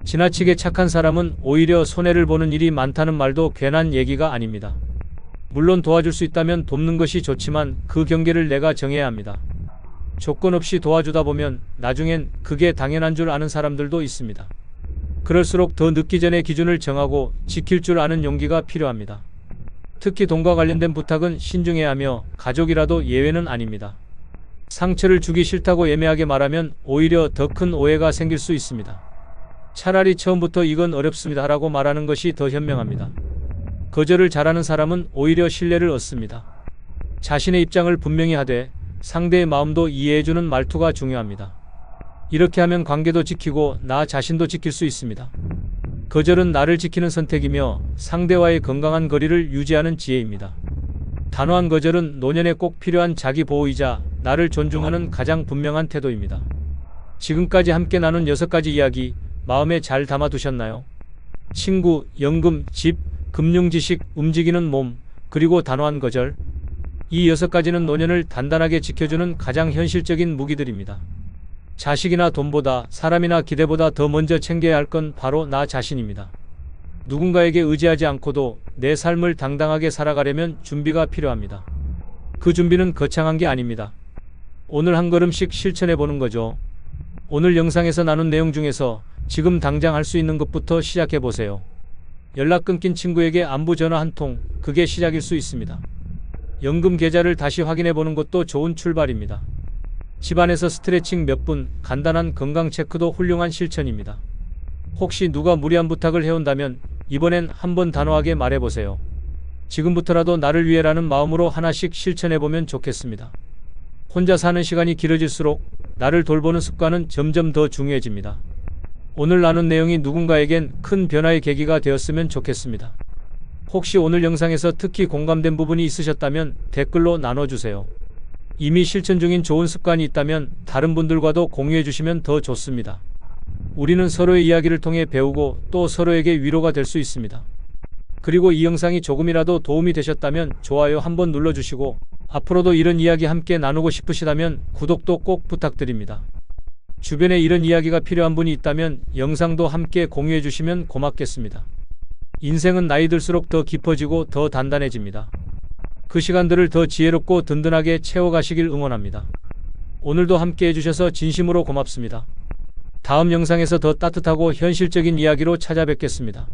지나치게 착한 사람은 오히려 손해를 보는 일이 많다는 말도 괜한 얘기가 아닙니다. 물론 도와줄 수 있다면 돕는 것이 좋지만 그 경계를 내가 정해야 합니다. 조건 없이 도와주다 보면 나중엔 그게 당연한 줄 아는 사람들도 있습니다. 그럴수록 더 늦기 전에 기준을 정하고 지킬 줄 아는 용기가 필요합니다. 특히 돈과 관련된 부탁은 신중해야 하며 가족이라도 예외는 아닙니다. 상처를 주기 싫다고 애매하게 말하면 오히려 더 큰 오해가 생길 수 있습니다. 차라리 처음부터 이건 어렵습니다 라고 말하는 것이 더 현명합니다. 거절을 잘하는 사람은 오히려 신뢰를 얻습니다. 자신의 입장을 분명히 하되 상대의 마음도 이해해주는 말투가 중요합니다. 이렇게 하면 관계도 지키고 나 자신도 지킬 수 있습니다. 거절은 나를 지키는 선택이며 상대와의 건강한 거리를 유지하는 지혜입니다. 단호한 거절은 노년에 꼭 필요한 자기 보호이자 나를 존중하는 가장 분명한 태도입니다. 지금까지 함께 나눈 6가지 이야기 마음에 잘 담아두셨나요? 친구, 연금, 집, 금융지식, 움직이는 몸, 그리고 단호한 거절. 이 6가지는 노년을 단단하게 지켜주는 가장 현실적인 무기들입니다. 자식이나 돈보다 사람이나 기대보다 더 먼저 챙겨야 할 건 바로 나 자신입니다. 누군가에게 의지하지 않고도 내 삶을 당당하게 살아가려면 준비가 필요합니다. 그 준비는 거창한 게 아닙니다. 오늘 한 걸음씩 실천해보는 거죠. 오늘 영상에서 나눈 내용 중에서 지금 당장 할 수 있는 것부터 시작해보세요. 연락 끊긴 친구에게 안부 전화 한 통, 그게 시작일 수 있습니다. 연금 계좌를 다시 확인해보는 것도 좋은 출발입니다. 집안에서 스트레칭 몇 분, 간단한 건강 체크도 훌륭한 실천입니다. 혹시 누가 무리한 부탁을 해온다면 이번엔 한번 단호하게 말해보세요. 지금부터라도 나를 위해라는 마음으로 하나씩 실천해보면 좋겠습니다. 혼자 사는 시간이 길어질수록 나를 돌보는 습관은 점점 더 중요해집니다. 오늘 나눈 내용이 누군가에겐 큰 변화의 계기가 되었으면 좋겠습니다. 혹시 오늘 영상에서 특히 공감된 부분이 있으셨다면 댓글로 나눠주세요. 이미 실천 중인 좋은 습관이 있다면 다른 분들과도 공유해 주시면 더 좋습니다. 우리는 서로의 이야기를 통해 배우고 또 서로에게 위로가 될 수 있습니다. 그리고 이 영상이 조금이라도 도움이 되셨다면 좋아요 한번 눌러주시고 앞으로도 이런 이야기 함께 나누고 싶으시다면 구독도 꼭 부탁드립니다. 주변에 이런 이야기가 필요한 분이 있다면 영상도 함께 공유해 주시면 고맙겠습니다. 인생은 나이 들수록 더 깊어지고 더 단단해집니다. 그 시간들을 더 지혜롭고 든든하게 채워가시길 응원합니다. 오늘도 함께 해주셔서 진심으로 고맙습니다. 다음 영상에서 더 따뜻하고 현실적인 이야기로 찾아뵙겠습니다.